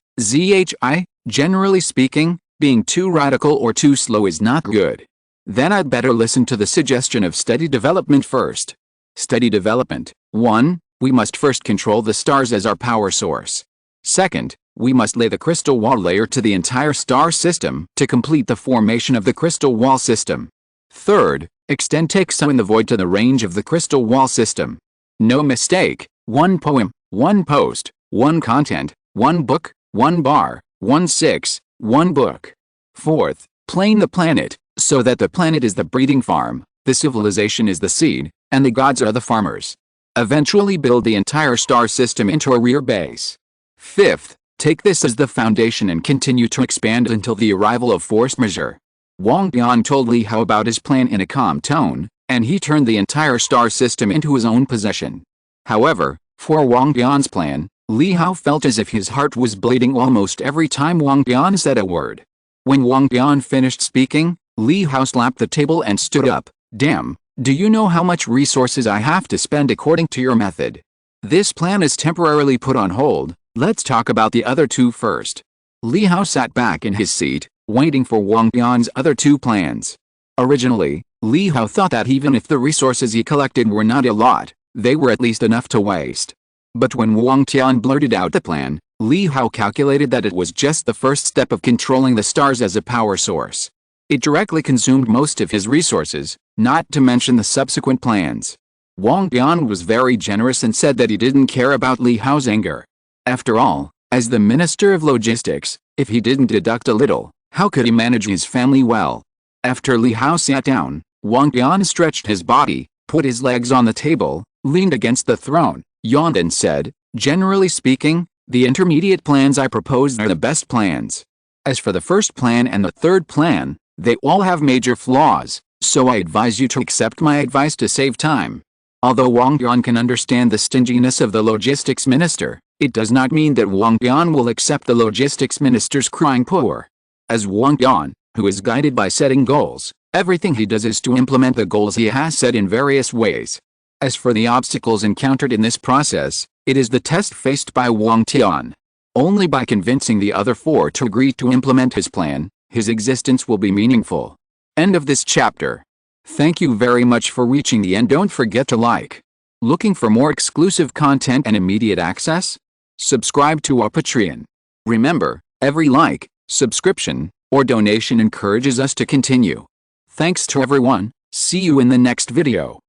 Generally speaking, being too radical or too slow is not good. Then I'd better listen to the suggestion of steady development first. Steady development. 1. We must first control the stars as our power source. Second, we must lay the crystal wall layer to the entire star system to complete the formation of the crystal wall system. Third, Extend takes so in the void to the range of the crystal wall system. No mistake, one poem, one post, one content, one book, one bar, one six, one book. Fourth, plane the planet, so that the planet is the breeding farm, the civilization is the seed, and the gods are the farmers. Eventually build the entire star system into a rear base. Fifth, take this as the foundation and continue to expand until the arrival of force majeure. Wang Bian told Li Hao about his plan in a calm tone, and he turned the entire star system into his own possession. However, for Wang Bian's plan, Li Hao felt as if his heart was bleeding almost every time Wang Bian said a word. When Wang Bian finished speaking, Li Hao slapped the table and stood up. Damn, do you know how much resources I have to spend according to your method? This plan is temporarily put on hold, let's talk about the other two first. Li Hao sat back in his seat, waiting for Wang Bian's other two plans. Originally, Li Hao thought that even if the resources he collected were not a lot, they were at least enough to waste. But when Wang Tian blurted out the plan, Li Hao calculated that it was just the first step of controlling the stars as a power source. It directly consumed most of his resources, not to mention the subsequent plans. Wang Bian was very generous and said that he didn't care about Li Hao's anger. After all, as the Minister of Logistics, if he didn't deduct a little, how could he manage his family well? After Li Hao sat down, Wang Bian stretched his body, put his legs on the table, leaned against the throne, yawned and said, "Generally speaking, the intermediate plans I propose are the best plans. As for the first plan and the third plan, they all have major flaws, so I advise you to accept my advice to save time." Although Wang Bian can understand the stinginess of the logistics minister, it does not mean that Wang Bian will accept the logistics minister's crying poor. As Wang Bian, who is guided by setting goals, everything he does is to implement the goals he has set in various ways. As for the obstacles encountered in this process, it is the test faced by Wang Tian. Only by convincing the other four to agree to implement his plan, his existence will be meaningful. End of this chapter. Thank you very much for reaching the end. Don't forget to like. Looking for more exclusive content and immediate access? Subscribe to our Patreon. Remember, every like, subscription, or donation encourages us to continue. Thanks to everyone, see you in the next video.